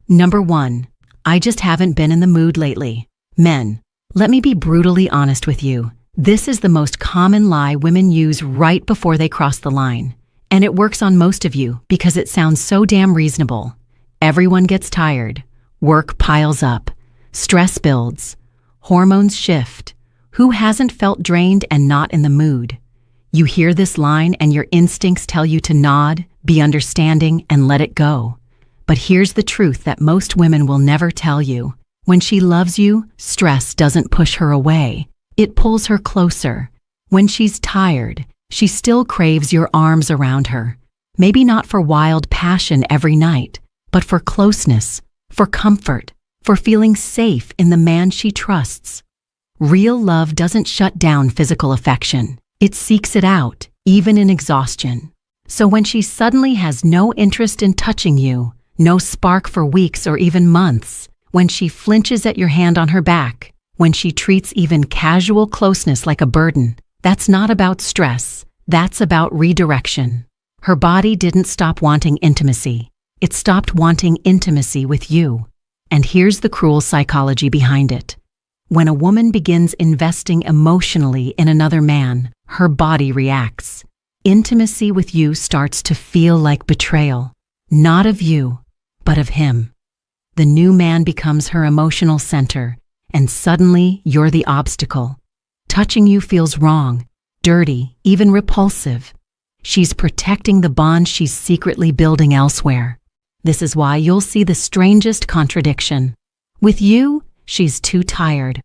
Number 1. I just haven't been in the mood lately. Men, let me be brutally honest with you. This is the most common lie women use right before they cross the line. And it works on most of you because it sounds so damn reasonable. Everyone gets tired. Work piles up. Stress builds. Hormones shift. Who hasn't felt drained and not in the mood? You hear this line and your instincts tell you to nod, be understanding, and let it go. But here's the truth that most women will never tell you. When she loves you, stress doesn't push her away. It pulls her closer. When she's tired, she still craves your arms around her. Maybe not for wild passion every night, but for closeness, for comfort, for feeling safe in the man she trusts. Real love doesn't shut down physical affection. It seeks it out, even in exhaustion. So when she suddenly has no interest in touching you, no spark for weeks or even months, when she flinches at your hand on her back, when she treats even casual closeness like a burden, that's not about stress, that's about redirection. Her body didn't stop wanting intimacy. It stopped wanting intimacy with you. And here's the cruel psychology behind it. When a woman begins investing emotionally in another man, her body reacts. Intimacy with you starts to feel like betrayal, not of you, but of him. The new man becomes her emotional center, and suddenly you're the obstacle. Touching you feels wrong, dirty, even repulsive. she's protecting the bond she's secretly building elsewhere. This is why you'll see the strangest contradiction. With you, she's too tired.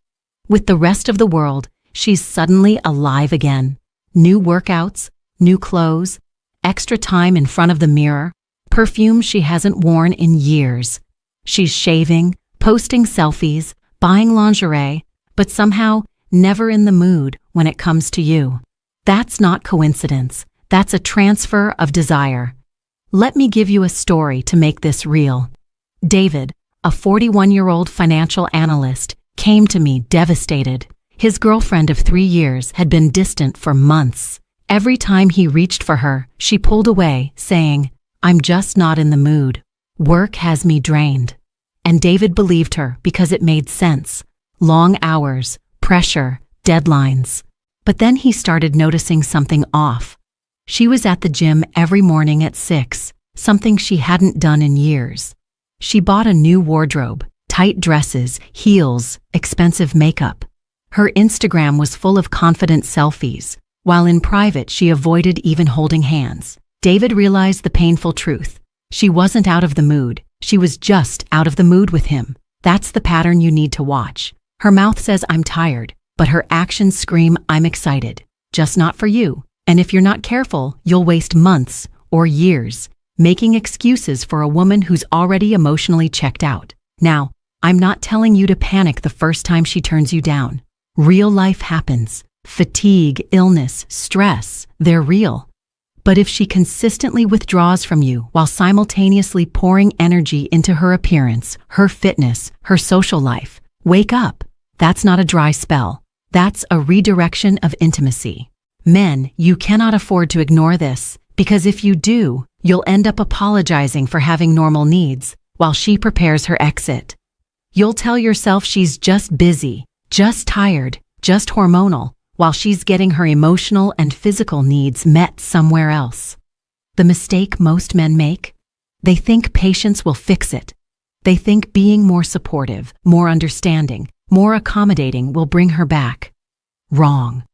With the rest of the world, she's suddenly alive again. New workouts, new clothes, extra time in front of the mirror, perfume she hasn't worn in years. She's shaving, posting selfies, buying lingerie, but somehow never in the mood when it comes to you. That's not coincidence. That's a transfer of desire. Let me give you a story to make this real. David, a 41-year-old financial analyst, came to me devastated. His girlfriend of 3 years had been distant for months. Every time he reached for her, she pulled away, saying, "I'm just not in the mood. Work has me drained." And David believed her because it made sense. Long hours, pressure, deadlines. But then he started noticing something off. She was at the gym every morning at 6, something she hadn't done in years. She bought a new wardrobe, tight dresses, heels, expensive makeup. Her Instagram was full of confident selfies, while in private she avoided even holding hands. David realized the painful truth. She wasn't out of the mood, she was just out of the mood with him. That's the pattern you need to watch. Her mouth says, "I'm tired," but her actions scream, "I'm excited." Just not for you. And if you're not careful, you'll waste months or years making excuses for a woman who's already emotionally checked out. Now, I'm not telling you to panic the first time she turns you down. Real life happens. Fatigue, illness, stress, they're real. But if she consistently withdraws from you while simultaneously pouring energy into her appearance, her fitness, her social life, wake up. That's not a dry spell. That's a redirection of intimacy. Men, you cannot afford to ignore this, because if you do, you'll end up apologizing for having normal needs while she prepares her exit. You'll tell yourself she's just busy, just tired, just hormonal, while she's getting her emotional and physical needs met somewhere else. The mistake most men make? They think patience will fix it. They think being more supportive, more understanding, more accommodating will bring her back. Wrong.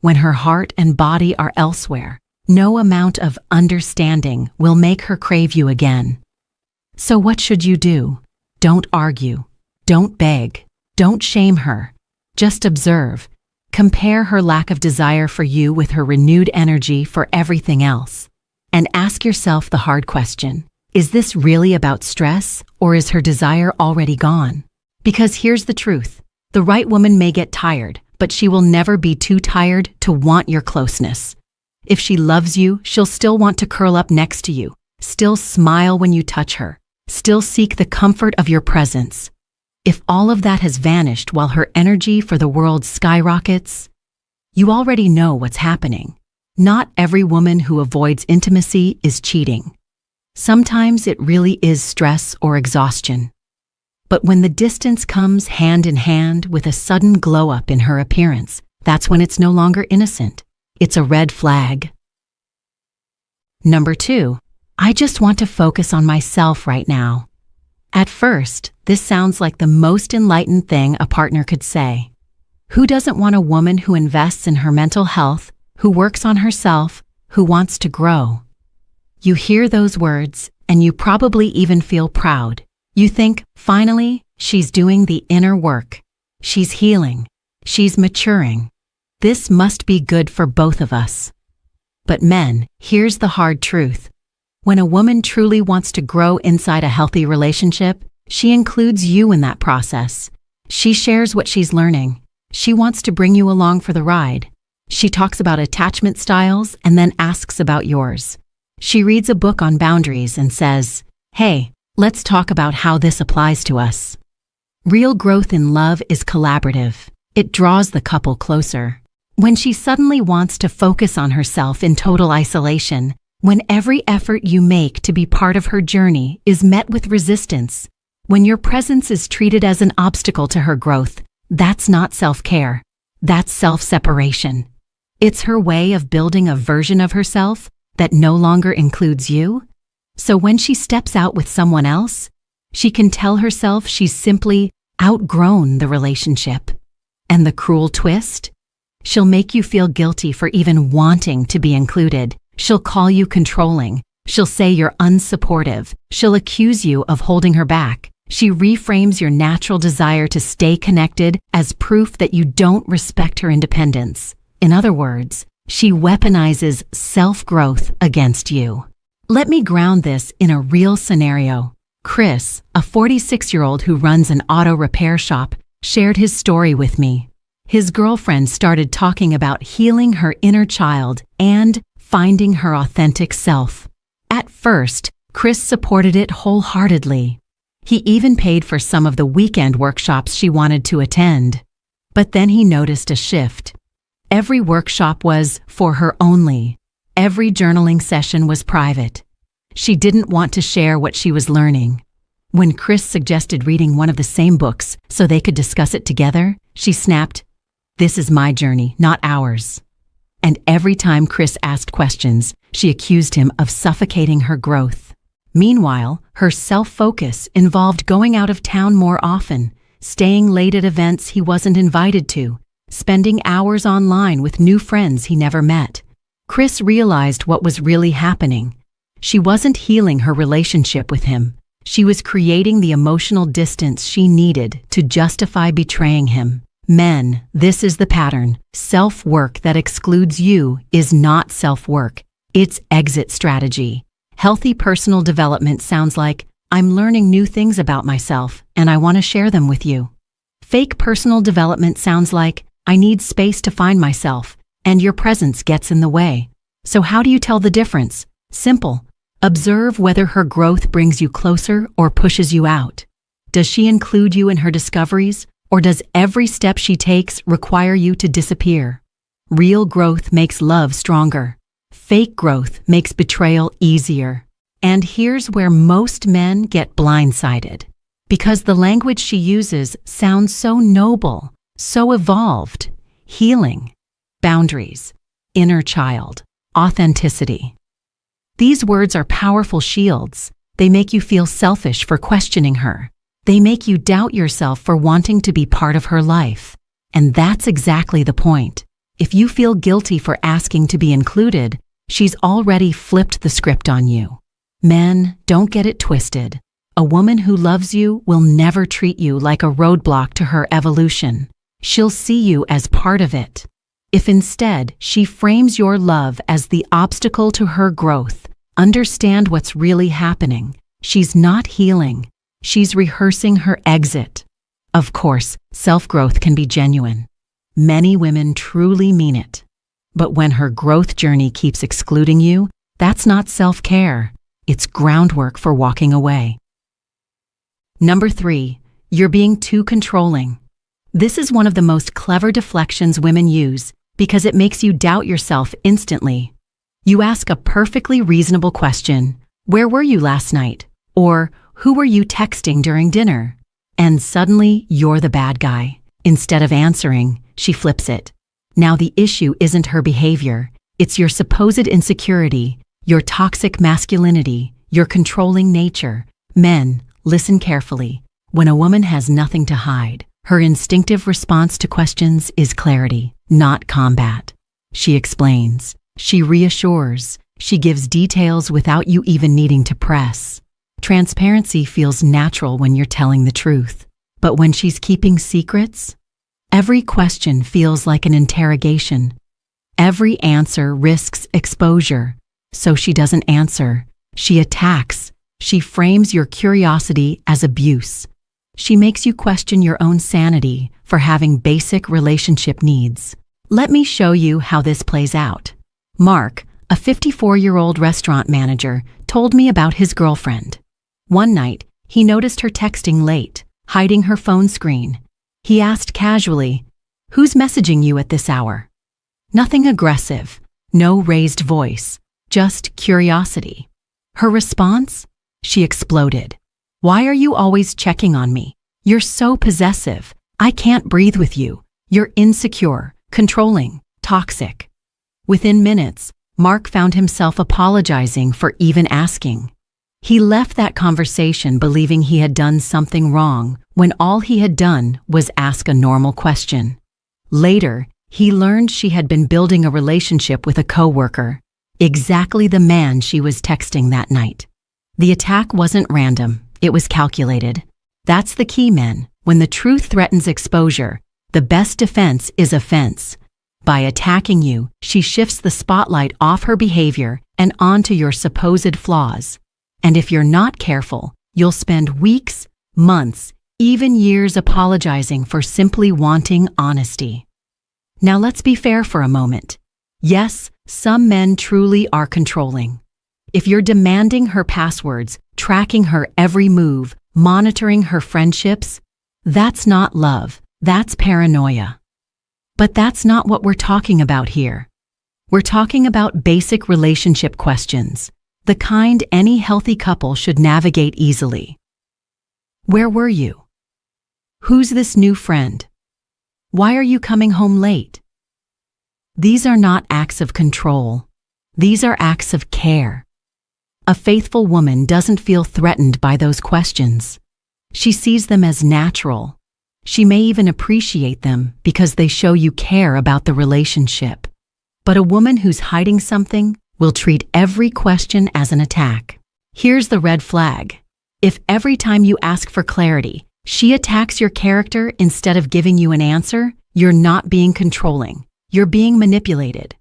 When her heart and body are elsewhere, no amount of understanding will make her crave you again. So what should you do? Don't argue. Don't beg. Don't shame her. Just observe. Compare her lack of desire for you with her renewed energy for everything else. And ask yourself the hard question. Is this really about stress, or is her desire already gone? Because here's the truth. The right woman may get tired, but she will never be too tired to want your closeness. If she loves you, she'll still want to curl up next to you, still smile when you touch her, still seek the comfort of your presence. If all of that has vanished while her energy for the world skyrockets, you already know what's happening. Not every woman who avoids intimacy is cheating. Sometimes it really is stress or exhaustion. But when the distance comes hand in hand with a sudden glow-up in her appearance, that's when it's no longer innocent. It's a red flag. Number 2, I just want to focus on myself right now. At first, this sounds like the most enlightened thing a partner could say. Who doesn't want a woman who invests in her mental health, who works on herself, who wants to grow? You hear those words, and you probably even feel proud. You think, finally, she's doing the inner work. She's healing. She's maturing. This must be good for both of us. But men, here's the hard truth. When a woman truly wants to grow inside a healthy relationship, she includes you in that process. She shares what she's learning. She wants to bring you along for the ride. She talks about attachment styles and then asks about yours. She reads a book on boundaries and says, "Hey, let's talk about how this applies to us." Real growth in love is collaborative. It draws the couple closer. When she suddenly wants to focus on herself in total isolation, when every effort you make to be part of her journey is met with resistance, when your presence is treated as an obstacle to her growth, that's not self-care. That's self-separation. It's her way of building a version of herself that no longer includes you. So when she steps out with someone else, she can tell herself she's simply outgrown the relationship. And the cruel twist? She'll make you feel guilty for even wanting to be included, She'll call you controlling. She'll say you're unsupportive. She'll accuse you of holding her back. She reframes your natural desire to stay connected as proof that you don't respect her independence. In other words, she weaponizes self-growth against you. Let me ground this in a real scenario. Chris, a 46-year-old who runs an auto repair shop, shared his story with me. His girlfriend started talking about healing her inner child and finding her authentic self. At first, Chris supported it wholeheartedly. He even paid for some of the weekend workshops she wanted to attend. But then he noticed a shift. Every workshop was for her only. Every journaling session was private. She didn't want to share what she was learning. When Chris suggested reading one of the same books so they could discuss it together, she snapped, "This is my journey, not ours." And every time Chris asked questions, she accused him of suffocating her growth. Meanwhile, her self-focus involved going out of town more often, staying late at events he wasn't invited to, spending hours online with new friends he never met. Chris realized what was really happening. She wasn't healing her relationship with him. She was creating the emotional distance she needed to justify betraying him. Men, this is the pattern. Self-work that excludes you is not self-work. It's exit strategy. Healthy personal development sounds like, "I'm learning new things about myself, and I want to share them with you." Fake personal development sounds like, "I need space to find myself, and your presence gets in the way." So how do you tell the difference? Simple. Observe whether her growth brings you closer or pushes you out. Does she include you in her discoveries, or does every step she takes require you to disappear? Real growth makes love stronger. Fake growth makes betrayal easier. And here's where most men get blindsided. Because the language she uses sounds so noble, so evolved. Healing, boundaries, inner child, authenticity. These words are powerful shields. They make you feel selfish for questioning her. They make you doubt yourself for wanting to be part of her life. And that's exactly the point. If you feel guilty for asking to be included, she's already flipped the script on you. Men, don't get it twisted. A woman who loves you will never treat you like a roadblock to her evolution. She'll see you as part of it. If instead she frames your love as the obstacle to her growth, understand what's really happening. She's not healing. She's rehearsing her exit. Of course, self-growth can be genuine. Many women truly mean it. But when her growth journey keeps excluding you, that's not self-care. It's groundwork for walking away. Number 3, you're being too controlling. This is one of the most clever deflections women use because it makes you doubt yourself instantly. You ask a perfectly reasonable question, "Where were you last night?" Or, "Who were you texting during dinner?" And suddenly you're the bad guy. Instead of answering, she flips it. Now the issue isn't her behavior. It's your supposed insecurity, your toxic masculinity, your controlling nature. Men, listen carefully. When a woman has nothing to hide, her instinctive response to questions is clarity, not combat. She explains. She reassures. She gives details without you even needing to press. Transparency feels natural when you're telling the truth. But when she's keeping secrets, every question feels like an interrogation. Every answer risks exposure. So she doesn't answer. She attacks. She frames your curiosity as abuse. She makes you question your own sanity for having basic relationship needs. Let me show you how this plays out. Mark, a 54-year-old restaurant manager, told me about his girlfriend. One night, he noticed her texting late, hiding her phone screen. He asked casually, "Who's messaging you at this hour?" Nothing aggressive, no raised voice, just curiosity. Her response? She exploded. "Why are you always checking on me? You're so possessive. I can't breathe with you. You're insecure, controlling, toxic." Within minutes, Mark found himself apologizing for even asking. He left that conversation believing he had done something wrong when all he had done was ask a normal question. Later, he learned she had been building a relationship with a coworker. exactly the man she was texting that night. The attack wasn't random, it was calculated. That's the key, men. When the truth threatens exposure, the best defense is offense. By attacking you, she shifts the spotlight off her behavior and onto your supposed flaws. And if you're not careful, you'll spend weeks, months, even years apologizing for simply wanting honesty. Now let's be fair for a moment. Yes, some men truly are controlling. If you're demanding her passwords, tracking her every move, monitoring her friendships, that's not love, that's paranoia. But that's not what we're talking about here. We're talking about basic relationship questions, the kind any healthy couple should navigate easily. Where were you? Who's this new friend? Why are you coming home late? These are not acts of control. These are acts of care. A faithful woman doesn't feel threatened by those questions. She sees them as natural. She may even appreciate them because they show you care about the relationship. But a woman who's hiding something will treat every question as an attack. Here's the red flag. If every time you ask for clarity, she attacks your character instead of giving you an answer, you're not being controlling. You're being manipulated.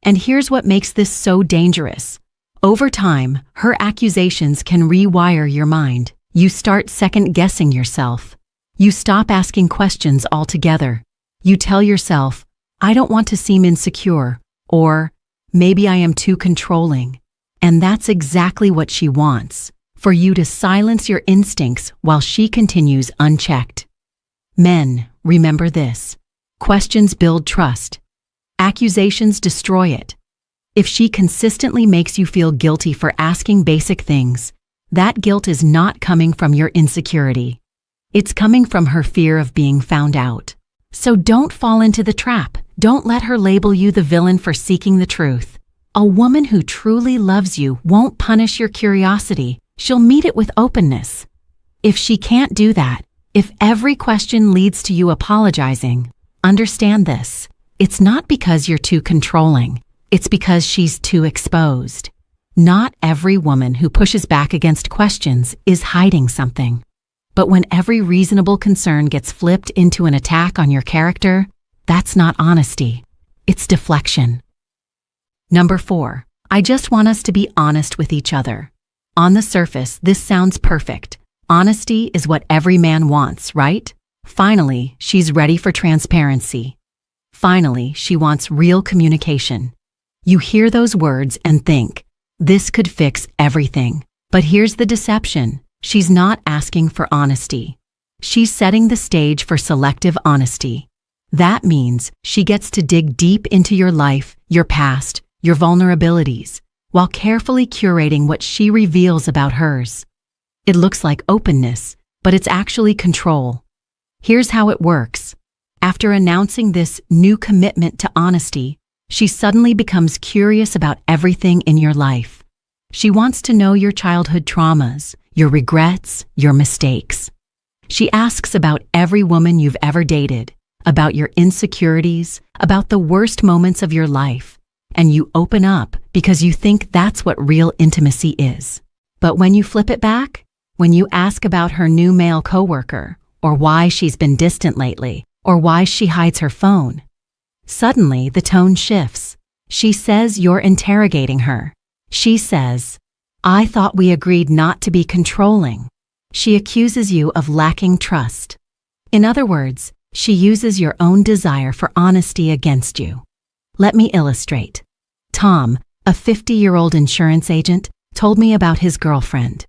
And here's what makes this so dangerous. Over time, her accusations can rewire your mind. You start second-guessing yourself. You stop asking questions altogether. You tell yourself, I don't want to seem insecure, or maybe I am too controlling. And that's exactly what she wants, for you to silence your instincts while she continues unchecked. Men, remember this. Questions build trust. Accusations destroy it. If she consistently makes you feel guilty for asking basic things, that guilt is not coming from your insecurity. It's coming from her fear of being found out. So don't fall into the trap. Don't let her label you the villain for seeking the truth. A woman who truly loves you won't punish your curiosity. She'll meet it with openness. If she can't do that, if every question leads to you apologizing, understand this. It's not because you're too controlling. It's because she's too exposed. Not every woman who pushes back against questions is hiding something. But when every reasonable concern gets flipped into an attack on your character, that's not honesty. It's deflection. Number 4, I just want us to be honest with each other. On the surface, this sounds perfect. Honesty is what every man wants, right? Finally, she's ready for transparency. Finally, she wants real communication. You hear those words and think, this could fix everything. But here's the deception. She's not asking for honesty. She's setting the stage for selective honesty. That means she gets to dig deep into your life, your past, your vulnerabilities, while carefully curating what she reveals about hers. It looks like openness, but it's actually control. Here's how it works. After announcing this new commitment to honesty, she suddenly becomes curious about everything in your life. She wants to know your childhood traumas, your regrets, your mistakes. She asks about every woman you've ever dated, about your insecurities, about the worst moments of your life, and you open up because you think that's what real intimacy is. But when you flip it back, when you ask about her new male coworker, or why she's been distant lately, or why she hides her phone, suddenly the tone shifts. She says you're interrogating her. She says, I thought we agreed not to be controlling. She accuses you of lacking trust. In other words, she uses your own desire for honesty against you. Let me illustrate. Tom, a 50-year-old insurance agent, told me about his girlfriend.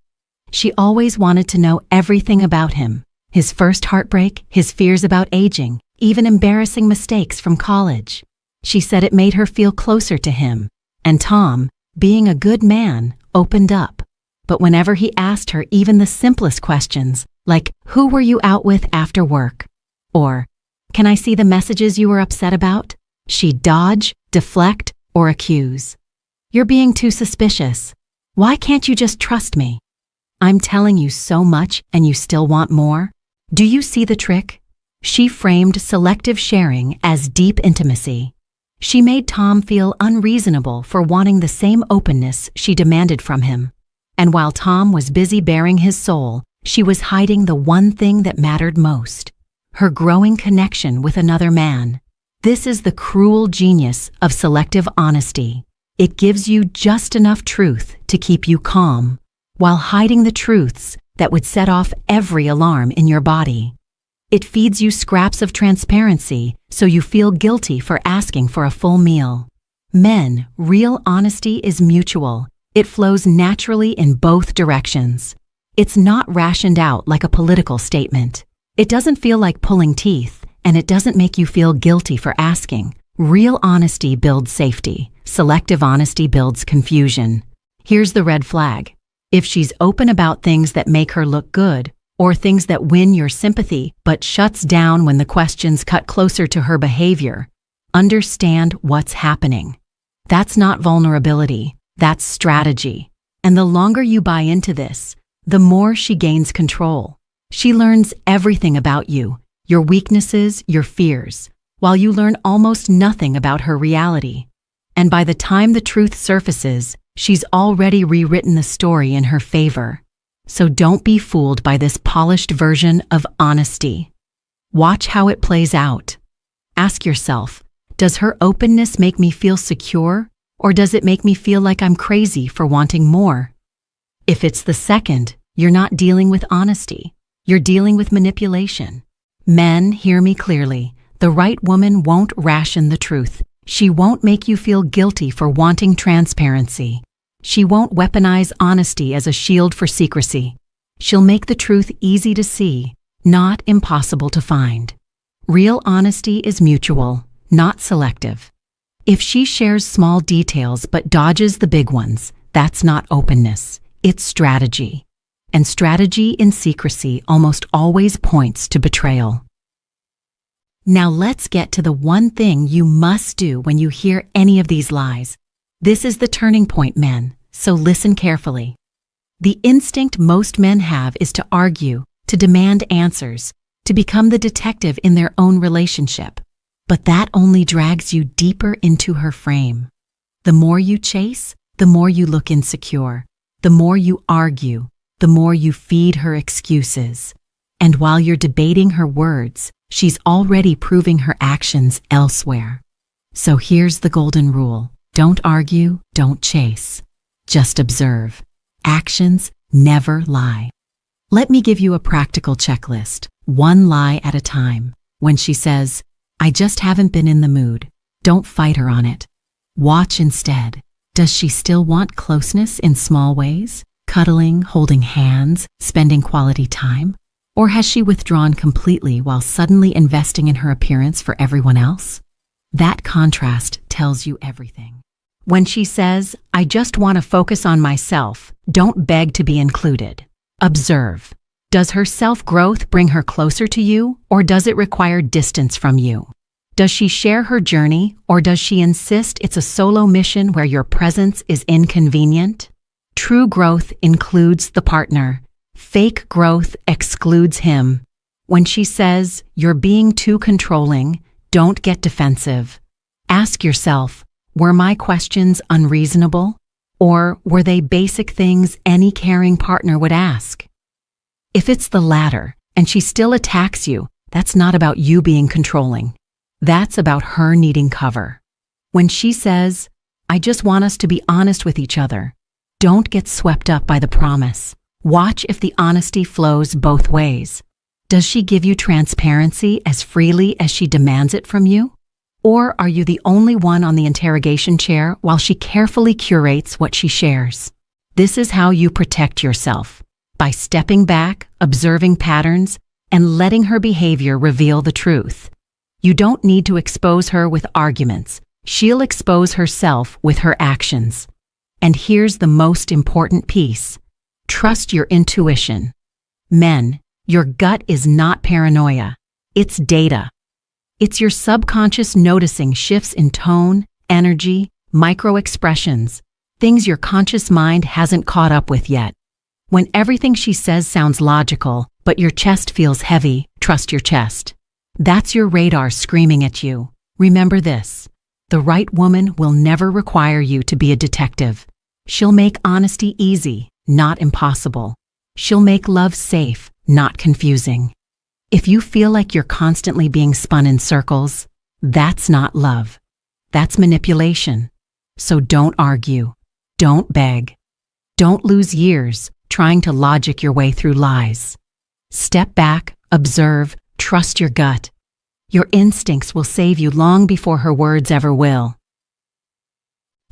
She always wanted to know everything about him. His first heartbreak, his fears about aging, even embarrassing mistakes from college. She said it made her feel closer to him. And Tom, being a good man, opened up. But whenever he asked her even the simplest questions, like, who were you out with after work? Or, can I see the messages you were upset about? She'd dodge, deflect, or accuse. You're being too suspicious. Why can't you just trust me? I'm telling you so much and you still want more? Do you see the trick? She framed selective sharing as deep intimacy. She made Tom feel unreasonable for wanting the same openness she demanded from him. And while Tom was busy bearing his soul, she was hiding the one thing that mattered most: her growing connection with another man. This is the cruel genius of selective honesty. It gives you just enough truth to keep you calm, while hiding the truths that would set off every alarm in your body. It feeds you scraps of transparency so you feel guilty for asking for a full meal. Men, real honesty is mutual. It flows naturally in both directions. It's not rationed out like a political statement. It doesn't feel like pulling teeth, and it doesn't make you feel guilty for asking. Real honesty builds safety. Selective honesty builds confusion. Here's the red flag. If she's open about things that make her look good, or things that win your sympathy but shuts down when the questions cut closer to her behavior, understand what's happening. That's not vulnerability, that's strategy. And the longer you buy into this, the more she gains control. She learns everything about you, your weaknesses, your fears, while you learn almost nothing about her reality. And by the time the truth surfaces, she's already rewritten the story in her favor. So don't be fooled by this polished version of honesty. Watch how it plays out. Ask yourself, does her openness make me feel secure, or does it make me feel like I'm crazy for wanting more? If it's the second, you're not dealing with honesty. You're dealing with manipulation. Men, hear me clearly. The right woman won't ration the truth. She won't make you feel guilty for wanting transparency. She won't weaponize honesty as a shield for secrecy. She'll make the truth easy to see, not impossible to find. Real honesty is mutual, not selective. If she shares small details but dodges the big ones, that's not openness, it's strategy. And strategy in secrecy almost always points to betrayal. Now let's get to the one thing you must do when you hear any of these lies. This is the turning point, men, so listen carefully. The instinct most men have is to argue, to demand answers, to become the detective in their own relationship. But that only drags you deeper into her frame. The more you chase, the more you look insecure. The more you argue, the more you feed her excuses. And while you're debating her words, she's already proving her actions elsewhere. So here's the golden rule. Don't argue, don't chase. Just observe. Actions never lie. Let me give you a practical checklist, one lie at a time. When she says, "I just haven't been in the mood," don't fight her on it. Watch instead. Does she still want closeness in small ways? Cuddling, holding hands, spending quality time? Or has she withdrawn completely while suddenly investing in her appearance for everyone else? That contrast tells you everything. When she says, "I just want to focus on myself," don't beg to be included. Observe. Does her self-growth bring her closer to you, or does it require distance from you? Does she share her journey, or does she insist it's a solo mission where your presence is inconvenient? True growth includes the partner. Fake growth excludes him. When she says, "You're being too controlling," don't get defensive. Ask yourself, were my questions unreasonable? Or were they basic things any caring partner would ask? If it's the latter, and she still attacks you, that's not about you being controlling. That's about her needing cover. When she says, "I just want us to be honest with each other," don't get swept up by the promise. Watch if the honesty flows both ways. Does she give you transparency as freely as she demands it from you? Or are you the only one on the interrogation chair while she carefully curates what she shares? This is how you protect yourself, by stepping back, observing patterns, and letting her behavior reveal the truth. You don't need to expose her with arguments. She'll expose herself with her actions. And here's the most important piece. Trust your intuition. Men, your gut is not paranoia. It's data. It's your subconscious noticing shifts in tone, energy, micro-expressions, things your conscious mind hasn't caught up with yet. When everything she says sounds logical, but your chest feels heavy, trust your chest. That's your radar screaming at you. Remember this. The right woman will never require you to be a detective. She'll make honesty easy, not impossible. She'll make love safe, not confusing. If you feel like you're constantly being spun in circles, that's not love. That's manipulation. So don't argue. Don't beg. Don't lose years trying to logic your way through lies. Step back, observe, trust your gut. Your instincts will save you long before her words ever will.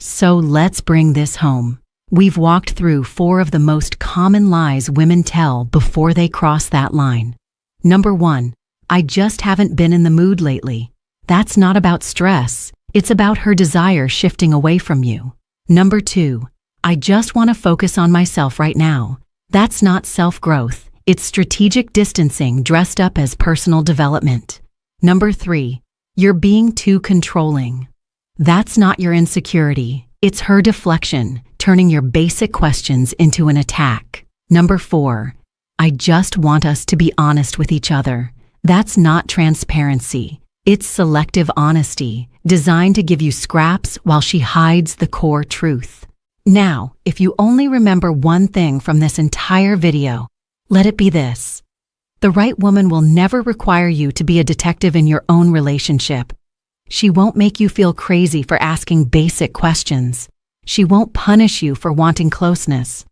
So let's bring this home. We've walked through 4 of the most common lies women tell before they cross that line. Number 1, I just haven't been in the mood lately. That's not about stress. It's about her desire shifting away from you. Number 2, I just want to focus on myself right now. That's not self-growth. It's strategic distancing dressed up as personal development. Number 3, you're being too controlling. That's not your insecurity. It's her deflection, turning your basic questions into an attack. Number 4, I just want us to be honest with each other. That's not transparency. It's selective honesty, designed to give you scraps while she hides the core truth. Now, if you only remember one thing from this entire video, let it be this. The right woman will never require you to be a detective in your own relationship. She won't make you feel crazy for asking basic questions. She won't punish you for wanting closeness.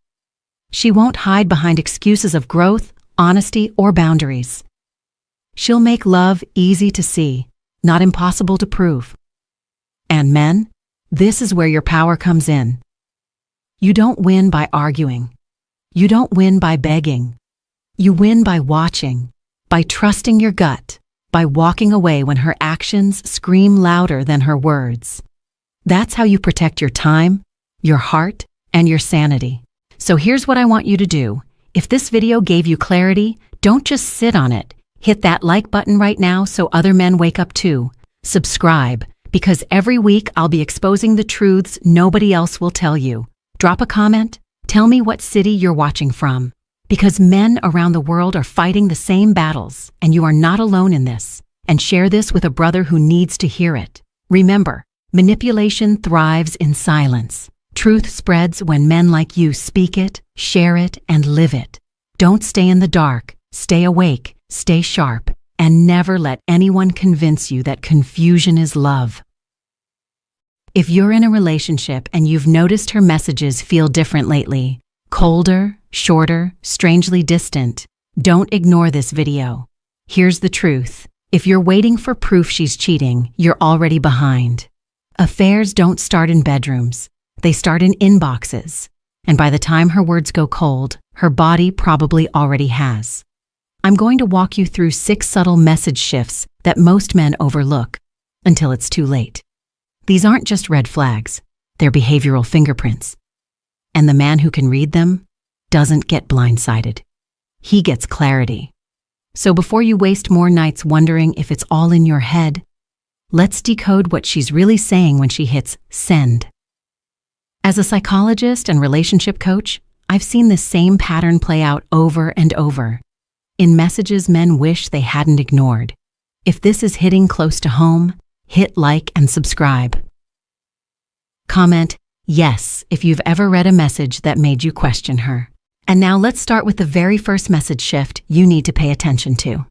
She won't hide behind excuses of growth, honesty, or boundaries. She'll make love easy to see, not impossible to prove. And men, this is where your power comes in. You don't win by arguing. You don't win by begging. You win by watching, by trusting your gut, by walking away when her actions scream louder than her words. That's how you protect your time, your heart, and your sanity. So here's what I want you to do. If this video gave you clarity, don't just sit on it. Hit that like button right now so other men wake up too. Subscribe, because every week I'll be exposing the truths nobody else will tell you. Drop a comment. Tell me what city you're watching from. Because men around the world are fighting the same battles, and you are not alone in this. And share this with a brother who needs to hear it. Remember, manipulation thrives in silence. Truth spreads when men like you speak it, share it, and live it. Don't stay in the dark. Stay awake, stay sharp, and never let anyone convince you that confusion is love. If you're in a relationship and you've noticed her messages feel different lately, colder, shorter, strangely distant, don't ignore this video. Here's the truth. If you're waiting for proof she's cheating, you're already behind. Affairs don't start in bedrooms. They start in inboxes. And by the time her words go cold, her body probably already has. I'm going to walk you through 6 subtle message shifts that most men overlook until it's too late. These aren't just red flags. They're behavioral fingerprints. And the man who can read them doesn't get blindsided. He gets clarity. So before you waste more nights wondering if it's all in your head, let's decode what she's really saying when she hits send. As a psychologist and relationship coach, I've seen this same pattern play out over and over. In messages men wish they hadn't ignored. If this is hitting close to home, hit like and subscribe. Comment yes if you've ever read a message that made you question her. And now let's start with the very first message shift you need to pay attention to.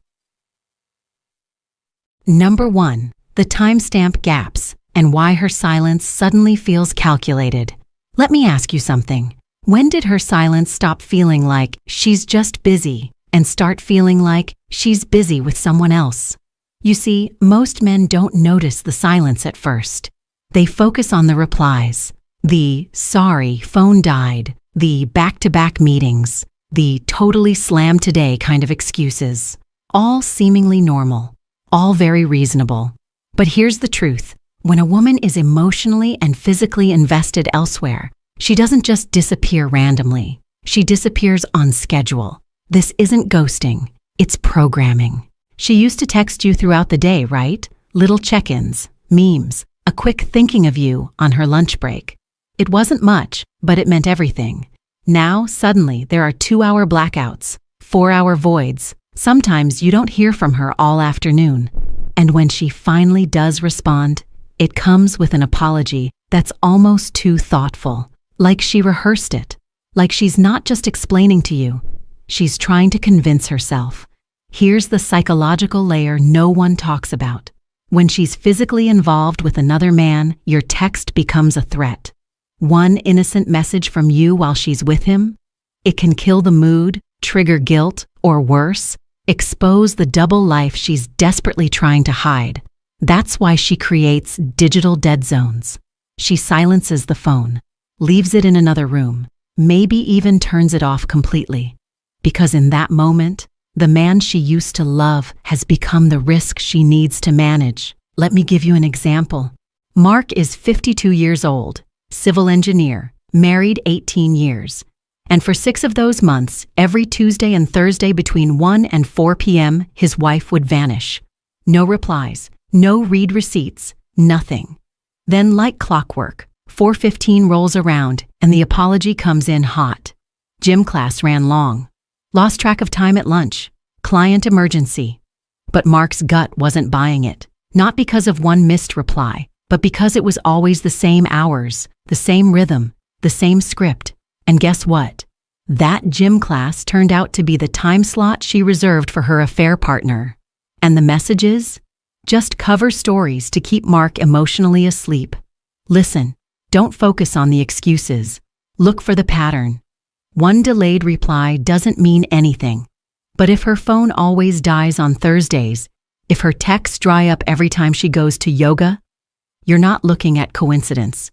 Number 1, the timestamp gaps and why her silence suddenly feels calculated. Let me ask you something. When did her silence stop feeling like she's just busy and start feeling like she's busy with someone else? You see, most men don't notice the silence at first. They focus on the replies, the sorry, phone died, the back-to-back meetings, the totally slammed today kind of excuses. All seemingly normal, all very reasonable. But here's the truth. When a woman is emotionally and physically invested elsewhere, she doesn't just disappear randomly. She disappears on schedule. This isn't ghosting, it's programming. She used to text you throughout the day, right? Little check-ins, memes, a quick thinking of you on her lunch break. It wasn't much, but it meant everything. Now, suddenly, there are 2-hour blackouts, 4-hour voids. Sometimes you don't hear from her all afternoon. And when she finally does respond, It comes with an apology that's almost too thoughtful, like she rehearsed it, like she's not just explaining to you, she's trying to convince herself. Here's the psychological layer no one talks about. When she's physically involved with another man, your text becomes a threat. One innocent message from you while she's with him, it can kill the mood, trigger guilt, or worse, expose the double life she's desperately trying to hide. That's why she creates digital dead zones. She silences the phone, leaves it in another room, maybe even turns it off completely. Because in that moment, the man she used to love has become the risk she needs to manage. Let me give you an example. Mark is 52 years old, civil engineer, married 18 years. And for 6 of those months, every Tuesday and Thursday between 1 and 4 p.m., his wife would vanish. No replies, no read receipts, nothing. Then, like clockwork, 4:15 rolls around and the apology comes in hot. Gym class ran long. Lost track of time at lunch. Client emergency. But Mark's gut wasn't buying it. Not because of one missed reply, but because it was always the same hours, the same rhythm, the same script. And guess what? That gym class turned out to be the time slot she reserved for her affair partner. And the messages? Just cover stories to keep Mark emotionally asleep. Listen, don't focus on the excuses. Look for the pattern. One delayed reply doesn't mean anything. But if her phone always dies on Thursdays, if her texts dry up every time she goes to yoga, you're not looking at coincidence.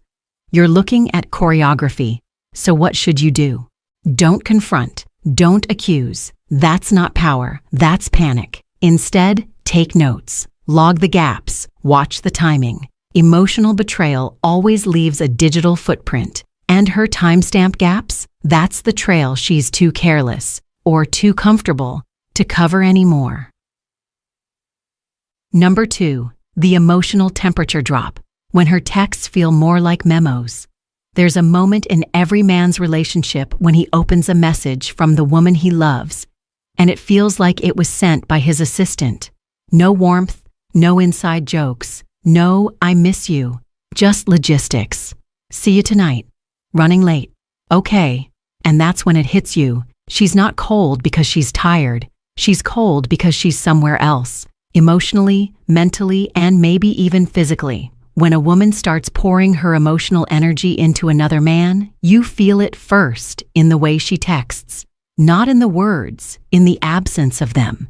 You're looking at choreography. So what should you do? Don't confront. Don't accuse. That's not power. That's panic. Instead, take notes. Log the gaps. Watch the timing. Emotional betrayal always leaves a digital footprint. And her timestamp gaps? That's the trail she's too careless or too comfortable to cover anymore. Number 2, the emotional temperature drop. When her texts feel more like memos. There's a moment in every man's relationship when he opens a message from the woman he loves, and it feels like it was sent by his assistant. No warmth, no inside jokes, no "I miss you," just logistics. "See you tonight. Running late. Okay." And that's when it hits you. She's not cold because she's tired. She's cold because she's somewhere else. Emotionally, mentally, and maybe even physically. When a woman starts pouring her emotional energy into another man, you feel it first in the way she texts. Not in the words, in the absence of them.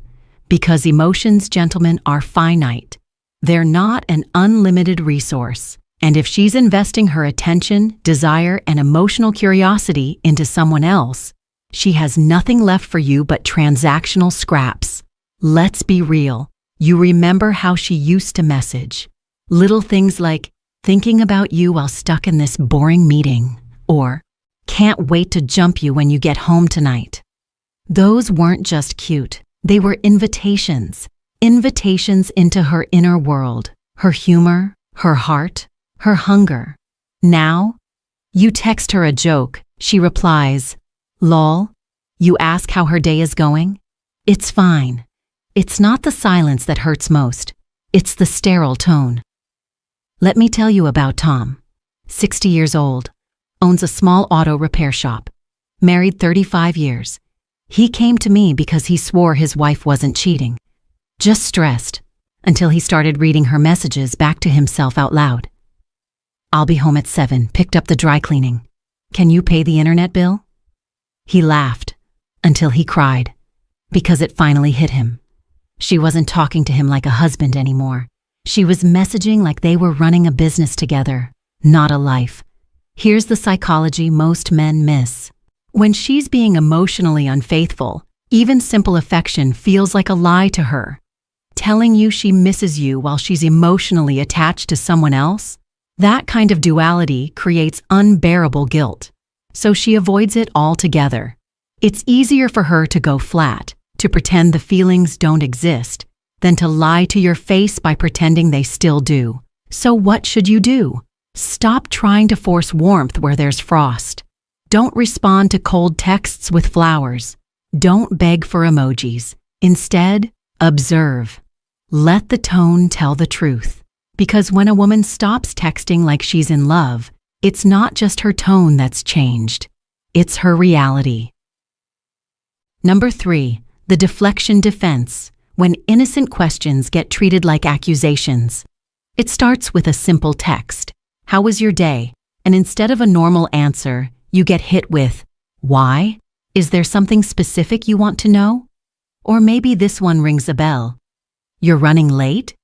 Because emotions, gentlemen, are finite. They're not an unlimited resource. And if she's investing her attention, desire, and emotional curiosity into someone else, she has nothing left for you but transactional scraps. Let's be real. You remember how she used to message. Little things like, "Thinking about you while stuck in this boring meeting," or "Can't wait to jump you when you get home tonight." Those weren't just cute. They were invitations. Invitations into her inner world, her humor, her heart, her hunger. Now, you text her a joke, she replies, "Lol." You ask how her day is going? It's fine. It's not the silence that hurts most. It's the sterile tone. Let me tell you about Tom. 60 years old, owns a small auto repair shop, married 35 years. He came to me because he swore his wife wasn't cheating. Just stressed, until he started reading her messages back to himself out loud. "I'll be home at 7, picked up the dry cleaning. Can you pay the internet bill?" He laughed, until he cried, because it finally hit him. She wasn't talking to him like a husband anymore. She was messaging like they were running a business together, not a life. Here's the psychology most men miss. When she's being emotionally unfaithful, even simple affection feels like a lie to her. Telling you she misses you while she's emotionally attached to someone else? That kind of duality creates unbearable guilt. So she avoids it altogether. It's easier for her to go flat, to pretend the feelings don't exist, than to lie to your face by pretending they still do. So what should you do? Stop trying to force warmth where there's frost. Don't respond to cold texts with flowers. Don't beg for emojis. Instead, observe. Let the tone tell the truth. Because when a woman stops texting like she's in love, it's not just her tone that's changed. It's her reality. Number 3, the deflection defense, when innocent questions get treated like accusations. It starts with a simple text, "How was your day?" And instead of a normal answer, you get hit with, "Why? Is there something specific you want to know?" Or maybe this one rings a bell. "You're running late?"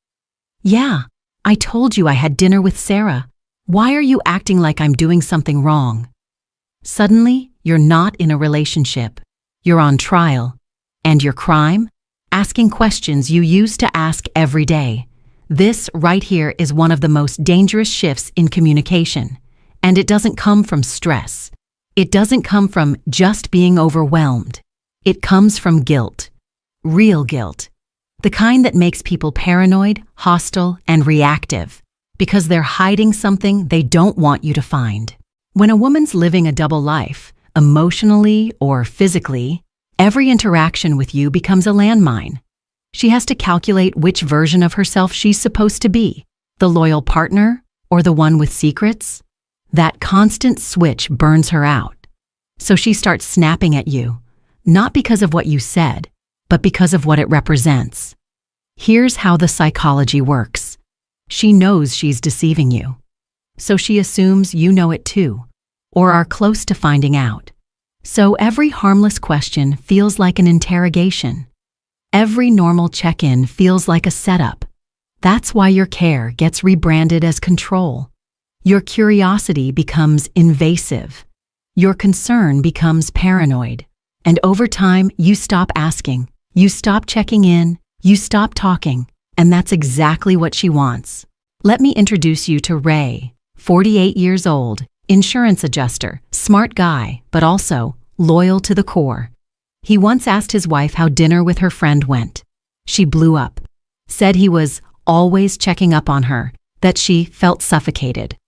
"Yeah, I told you I had dinner with Sarah. Why are you acting like I'm doing something wrong?" Suddenly, you're not in a relationship. You're on trial. And your crime? Asking questions you used to ask every day. This right here is one of the most dangerous shifts in communication. And it doesn't come from stress. It doesn't come from just being overwhelmed. It comes from guilt. Real guilt. The kind that makes people paranoid, hostile, and reactive. Because they're hiding something they don't want you to find. When a woman's living a double life, emotionally or physically, every interaction with you becomes a landmine. She has to calculate which version of herself she's supposed to be, the loyal partner or the one with secrets. That constant switch burns her out. So she starts snapping at you, not because of what you said, but because of what it represents. Here's how the psychology works. She knows she's deceiving you. So she assumes you know it too, or are close to finding out. So every harmless question feels like an interrogation. Every normal check-in feels like a setup. That's why your care gets rebranded as control. Your curiosity becomes invasive. Your concern becomes paranoid. And over time, you stop asking. You stop checking in. You stop talking. And that's exactly what she wants. Let me introduce you to Ray, 48 years old, insurance adjuster, smart guy, but also loyal to the core. He once asked his wife how dinner with her friend went. She blew up, said he was always checking up on her, that she felt suffocated.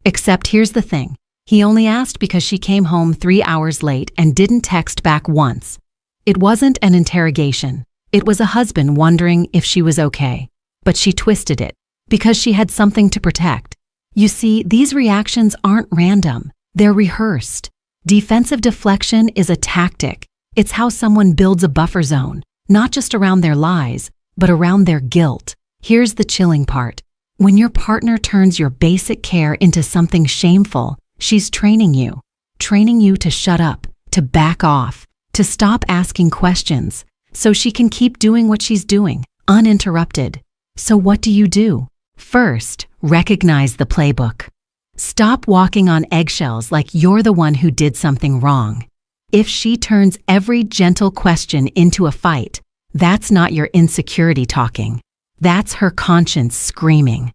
Except here's the thing. He only asked because she came home 3 hours late and didn't text back once. It wasn't an interrogation. It was a husband wondering if she was okay. But she twisted it, because she had something to protect. You see, these reactions aren't random. They're rehearsed. Defensive deflection is a tactic. It's how someone builds a buffer zone, not just around their lies, but around their guilt. Here's the chilling part. When your partner turns your basic care into something shameful, she's training you to shut up, to back off, to stop asking questions, so she can keep doing what she's doing, uninterrupted. So what do? First, recognize the playbook. Stop walking on eggshells like you're the one who did something wrong. If she turns every gentle question into a fight, that's not your insecurity talking. That's her conscience screaming.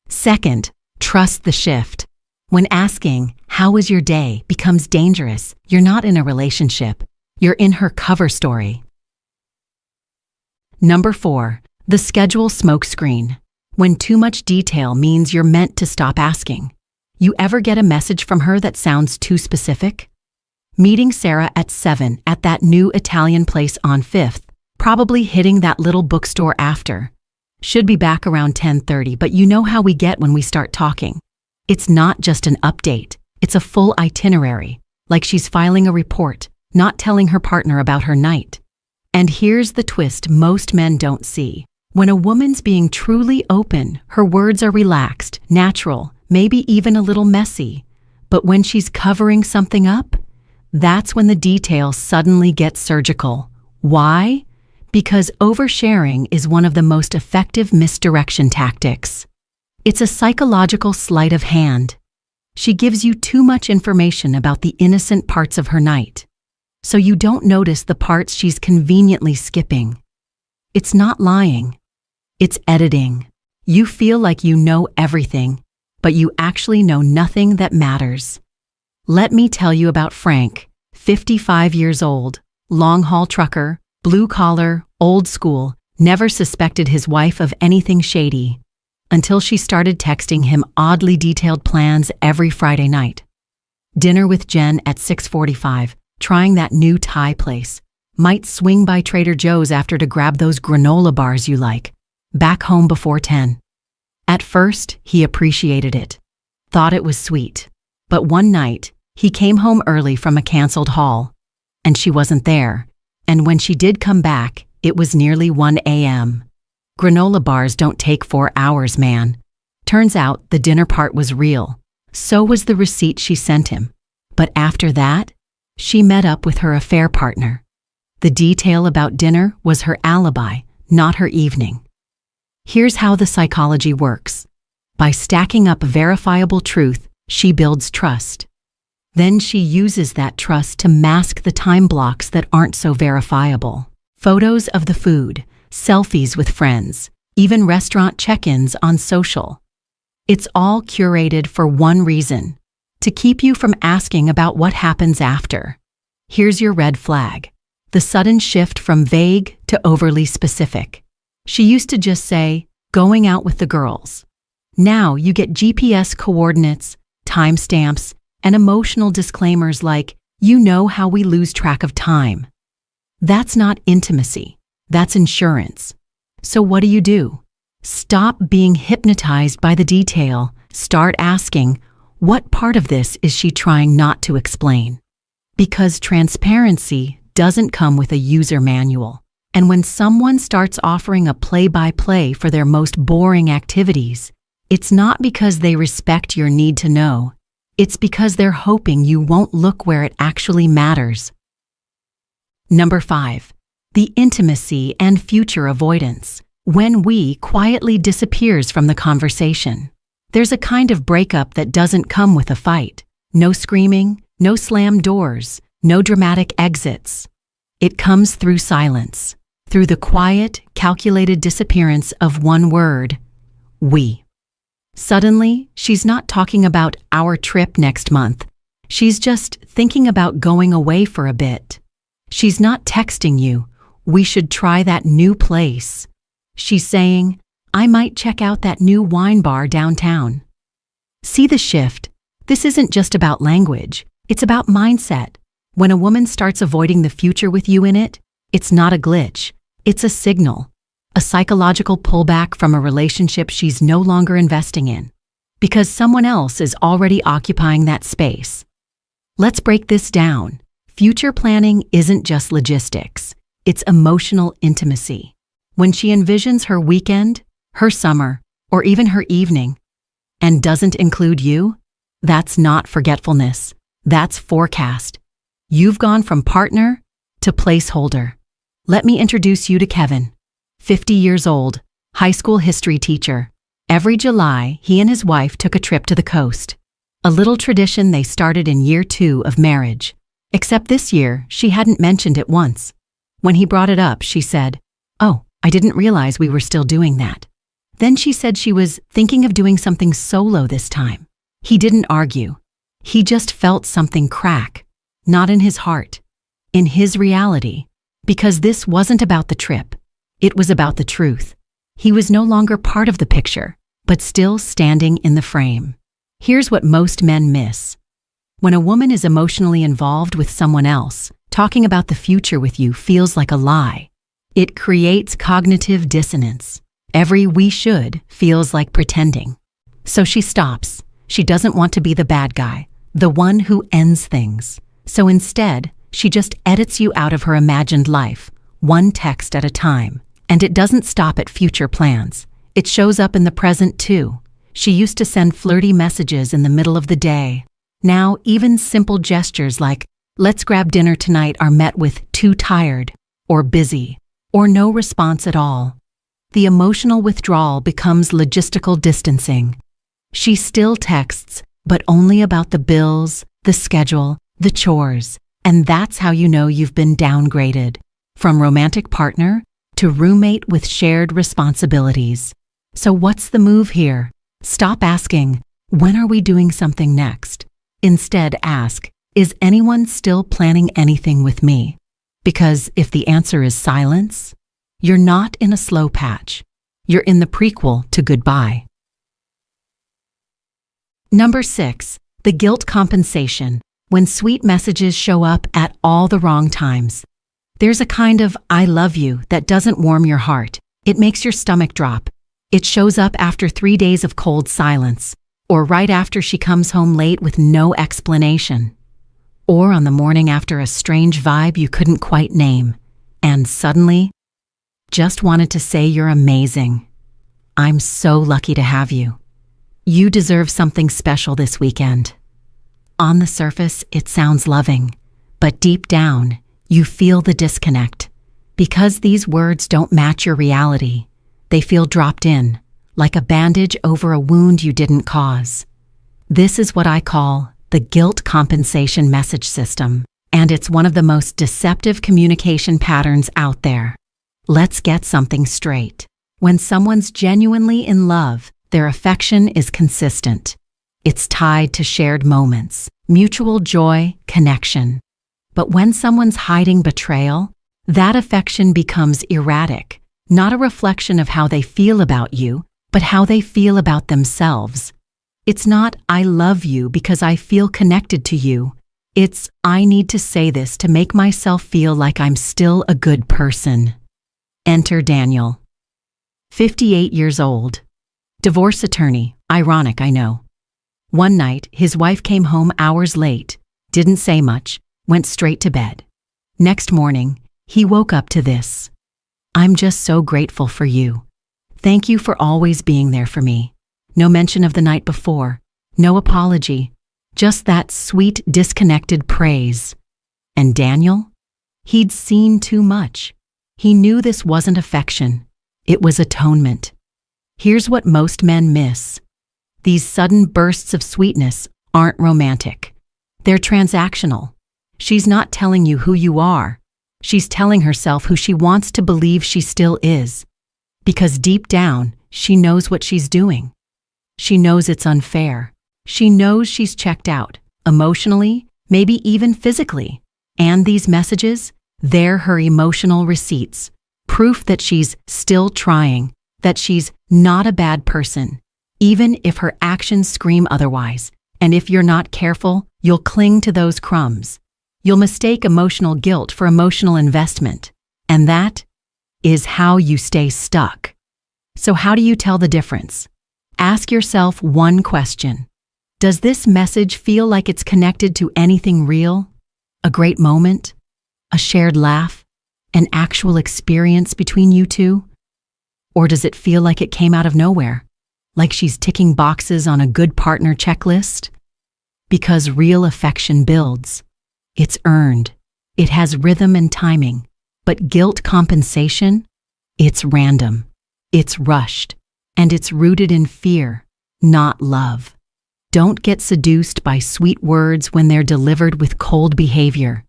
Second, trust the shift. When asking, "How was your day?" becomes dangerous, you're not in a relationship. You're in her cover story. Number 4, the schedule smokescreen. When too much detail means you're meant to stop asking. You ever get a message from her that sounds too specific? Meeting Sarah at 7 at that new Italian place on 5th, probably hitting that little bookstore after. Should be back around 10:30, but you know how we get when we start talking. It's not just an update, it's a full itinerary, like she's filing a report, not telling her partner about her night. And here's the twist most men don't see. When a woman's being truly open, her words are relaxed, natural, maybe even a little messy. But when she's covering something up, that's when the details suddenly get surgical. Why? Because oversharing is one of the most effective misdirection tactics. It's a psychological sleight of hand. She gives you too much information about the innocent parts of her night, so you don't notice the parts she's conveniently skipping. It's not lying. It's editing. You feel like you know everything, but you actually know nothing that matters. Let me tell you about Frank, 55 years old, long-haul trucker, blue collar, old school, never suspected his wife of anything shady, until she started texting him oddly detailed plans every Friday night. Dinner with Jen at 6:45, trying that new Thai place. Might swing by Trader Joe's after to grab those granola bars you like. Back home before 10. At first, he appreciated it, thought it was sweet. But one night, he came home early from a canceled haul, and she wasn't there. And when she did come back, it was nearly 1 a.m. Granola bars don't take 4 hours, man. Turns out the dinner part was real. So was the receipt she sent him. But after that, she met up with her affair partner. The detail about dinner was her alibi, not her evening. Here's how the psychology works. By stacking up verifiable truth, she builds trust. Then she uses that trust to mask the time blocks that aren't so verifiable. Photos of the food, selfies with friends, even restaurant check-ins on social. It's all curated for one reason: to keep you from asking about what happens after. Here's your red flag: the sudden shift from vague to overly specific. She used to just say, "going out with the girls." Now you get GPS coordinates, timestamps, and emotional disclaimers like, "you know how we lose track of time." That's not intimacy. That's insurance. So what do? Stop being hypnotized by the detail. Start asking, what part of this is she trying not to explain? Because transparency doesn't come with a user manual. And when someone starts offering a play-by-play for their most boring activities, it's not because they respect your need to know. It's because they're hoping you won't look where it actually matters. Number 5. The intimacy and future avoidance. When we quietly disappears from the conversation. There's a kind of breakup that doesn't come with a fight. No screaming, no slammed doors, no dramatic exits. It comes through silence, through the quiet, calculated disappearance of one word: we. Suddenly, she's not talking about our trip next month. She's just thinking about going away for a bit. She's not texting you, "we should try that new place." She's saying, "I might check out that new wine bar downtown." See the shift? This isn't just about language. It's about mindset. When a woman starts avoiding the future with you in it, it's not a glitch. It's a signal. A psychological pullback from a relationship she's no longer investing in. Because someone else is already occupying that space. Let's break this down. Future planning isn't just logistics. It's emotional intimacy. When she envisions her weekend, her summer, or even her evening, and doesn't include you, that's not forgetfulness. That's forecast. You've gone from partner to placeholder. Let me introduce you to Kevin, 50 years old, high school history teacher. Every July, he and his wife took a trip to the coast. A little tradition they started in year 2 of marriage. Except this year, she hadn't mentioned it once. When he brought it up, she said, "Oh, I didn't realize we were still doing that." Then she said she was thinking of doing something solo this time. He didn't argue. He just felt something crack, not in his heart, in his reality, because this wasn't about the trip. It was about the truth. He was no longer part of the picture, but still standing in the frame. Here's what most men miss. When a woman is emotionally involved with someone else, talking about the future with you feels like a lie. It creates cognitive dissonance. Every "we should" feels like pretending. So she stops. She doesn't want to be the bad guy, the one who ends things. So instead, she just edits you out of her imagined life, one text at a time. And it doesn't stop at future plans. It shows up in the present too. She used to send flirty messages in the middle of the day. Now, even simple gestures like, "let's grab dinner tonight," are met with "too tired," or "busy," or no response at all. The emotional withdrawal becomes logistical distancing. She still texts, but only about the bills, the schedule, the chores, and that's how you know you've been downgraded. From romantic partner to roommate with shared responsibilities. So what's the move here? Stop asking, "when are we doing something next?" Instead ask, "is anyone still planning anything with me?" Because if the answer is silence, you're not in a slow patch. You're in the prequel to goodbye. Number 6, the guilt compensation. When sweet messages show up at all the wrong times. There's a kind of "I love you" that doesn't warm your heart. It makes your stomach drop. It shows up after 3 days of cold silence, or right after she comes home late with no explanation, or on the morning after a strange vibe you couldn't quite name, and suddenly, just wanted to say you're amazing. I'm so lucky to have you. You deserve something special this weekend. On the surface, it sounds loving, but deep down, you feel the disconnect. Because these words don't match your reality, they feel dropped in, like a bandage over a wound you didn't cause. This is what I call the guilt compensation message system, and it's one of the most deceptive communication patterns out there. Let's get something straight. When someone's genuinely in love, their affection is consistent. It's tied to shared moments, mutual joy, connection. But when someone's hiding betrayal, that affection becomes erratic, not a reflection of how they feel about you, but how they feel about themselves. It's not, I love you because I feel connected to you. It's, I need to say this to make myself feel like I'm still a good person. Enter Daniel. 58 years old. Divorce attorney. Ironic, I know. One night, his wife came home hours late, didn't say much, went straight to bed. Next morning, he woke up to this. I'm just so grateful for you. Thank you for always being there for me. No mention of the night before, no apology, just that sweet, disconnected praise. And Daniel? He'd seen too much. He knew this wasn't affection. It was atonement. Here's what most men miss. These sudden bursts of sweetness aren't romantic. They're transactional. She's not telling you who you are. She's telling herself who she wants to believe she still is. Because deep down, she knows what she's doing. She knows it's unfair. She knows she's checked out, emotionally, maybe even physically. And these messages, they're her emotional receipts. Proof that she's still trying, that she's not a bad person, even if her actions scream otherwise. And if you're not careful, you'll cling to those crumbs. You'll mistake emotional guilt for emotional investment. And that is how you stay stuck. So how do you tell the difference? Ask yourself one question. Does this message feel like it's connected to anything real? A great moment? A shared laugh? An actual experience between you two? Or does it feel like it came out of nowhere? Like she's ticking boxes on a good partner checklist? Because real affection builds. It's earned. It has rhythm and timing. But guilt compensation? It's random. It's rushed. And it's rooted in fear, not love. Don't get seduced by sweet words when they're delivered with cold behavior.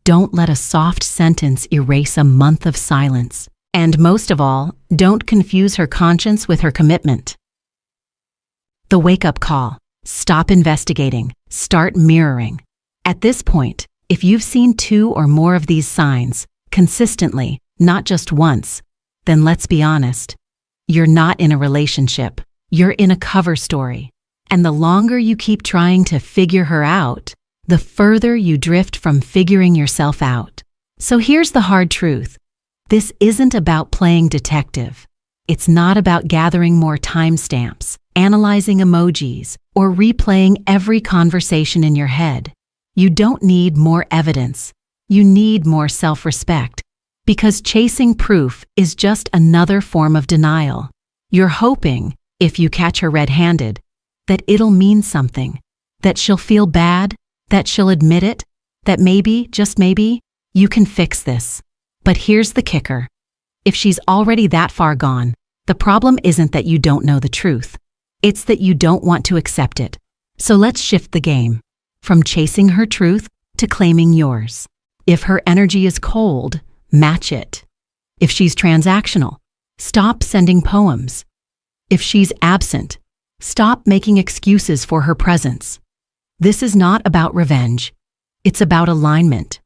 Don't let a soft sentence erase a month of silence. And most of all, don't confuse her conscience with her commitment. The wake-up call. Stop investigating. Start mirroring. At this point, if you've seen 2 or more of these signs, consistently, not just once, then let's be honest. You're not in a relationship. You're in a cover story. And the longer you keep trying to figure her out, the further you drift from figuring yourself out. So here's the hard truth. This isn't about playing detective. It's not about gathering more timestamps, analyzing emojis, or replaying every conversation in your head. You don't need more evidence. You need more self-respect. Because chasing proof is just another form of denial. You're hoping, if you catch her red-handed, that it'll mean something, that she'll feel bad, that she'll admit it, that maybe, just maybe, you can fix this. But here's the kicker. If she's already that far gone, the problem isn't that you don't know the truth. It's that you don't want to accept it. So let's shift the game. From chasing her truth to claiming yours. If her energy is cold, match it. If she's transactional, stop sending poems. If she's absent, stop making excuses for her presence. This is not about revenge. It's about alignment.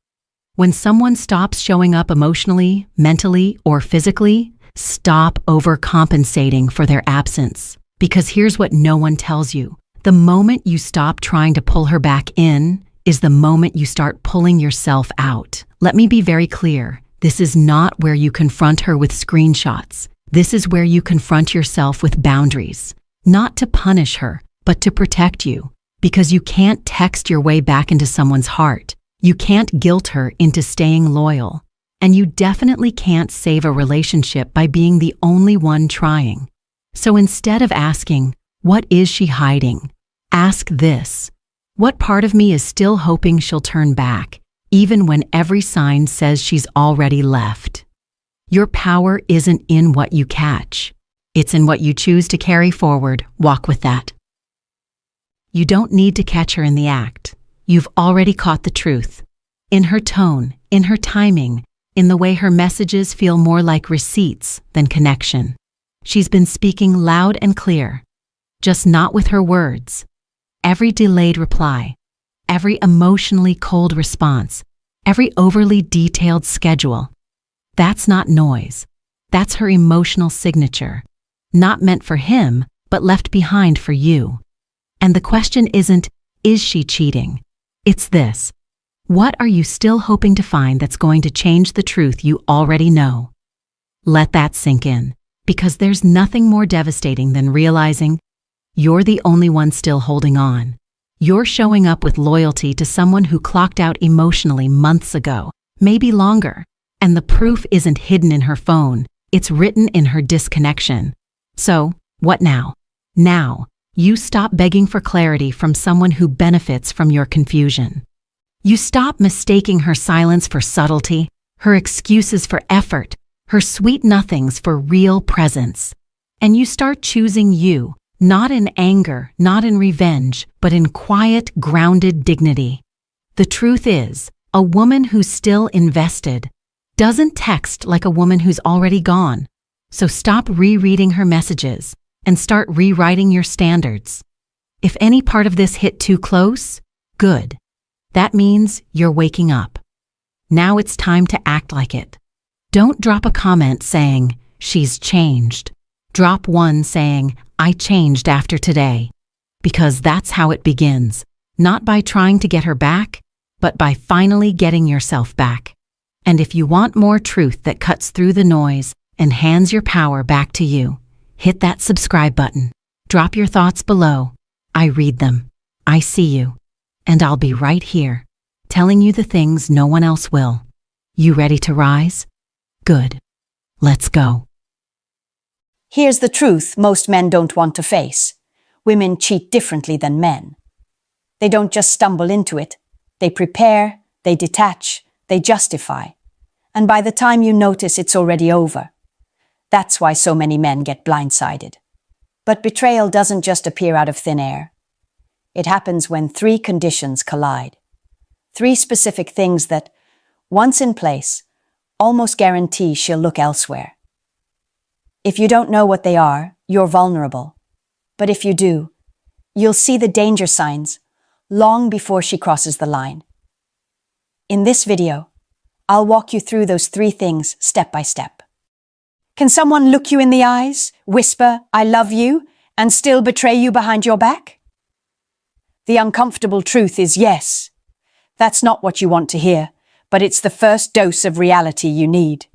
When someone stops showing up emotionally, mentally, or physically, stop overcompensating for their absence. Because here's what no one tells you. The moment you stop trying to pull her back in is the moment you start pulling yourself out. Let me be very clear. This is not where you confront her with screenshots. This is where you confront yourself with boundaries, not to punish her, but to protect you, because you can't text your way back into someone's heart. You can't guilt her into staying loyal, and you definitely can't save a relationship by being the only one trying. So instead of asking, "What is she hiding?" ask this: "What part of me is still hoping she'll turn back, even when every sign says she's already left?" Your power isn't in what you catch. It's in what you choose to carry forward. Walk with that. You don't need to catch her in the act. You've already caught the truth. In her tone, in her timing, in the way her messages feel more like receipts than connection. She's been speaking loud and clear, just not with her words. Every delayed reply, every emotionally cold response, every overly detailed schedule. That's not noise. That's her emotional signature, not meant for him, but left behind for you. And the question isn't, is she cheating? It's this: what are you still hoping to find that's going to change the truth you already know? Let that sink in, because there's nothing more devastating than realizing you're the only one still holding on. You're showing up with loyalty to someone who clocked out emotionally months ago, maybe longer. And the proof isn't hidden in her phone, it's written in her disconnection. So, what now? Now, you stop begging for clarity from someone who benefits from your confusion. You stop mistaking her silence for subtlety, her excuses for effort, her sweet nothings for real presence. And you start choosing you, not in anger, not in revenge, but in quiet, grounded dignity. The truth is, a woman who's still invested doesn't text like a woman who's already gone. So stop rereading her messages and start rewriting your standards. If any part of this hit too close, good. That means you're waking up. Now it's time to act like it. Don't drop a comment saying, "She's changed." Drop one saying, "I changed after today." Because that's how it begins, not by trying to get her back, but by finally getting yourself back. And if you want more truth that cuts through the noise and hands your power back to you, hit that subscribe button. Drop your thoughts below. I read them. I see you. And I'll be right here, telling you the things no one else will. You ready to rise? Good. Let's go. Here's the truth most men don't want to face. Women cheat differently than men. They don't just stumble into it. They prepare, they detach, they justify. And by the time you notice, it's already over. That's why so many men get blindsided. But betrayal doesn't just appear out of thin air. It happens when three conditions collide. Three specific things that, once in place, almost guarantee she'll look elsewhere. If you don't know what they are, you're vulnerable. But if you do, you'll see the danger signs long before she crosses the line. In this video, I'll walk you through those three things step by step. Can someone look you in the eyes, whisper, "I love you," and still betray you behind your back? The uncomfortable truth is yes. That's not what you want to hear, but it's the first dose of reality you need.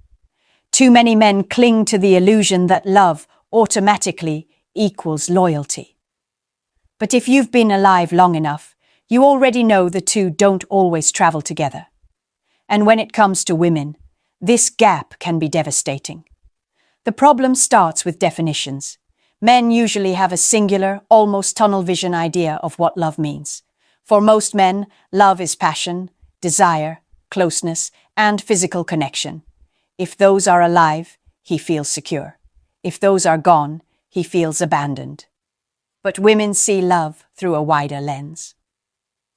Too many men cling to the illusion that love automatically equals loyalty. But if you've been alive long enough, you already know the two don't always travel together. And when it comes to women, this gap can be devastating. The problem starts with definitions. Men usually have a singular, almost tunnel vision idea of what love means. For most men, love is passion, desire, closeness, and physical connection. If those are alive, he feels secure. If those are gone, he feels abandoned. But women see love through a wider lens.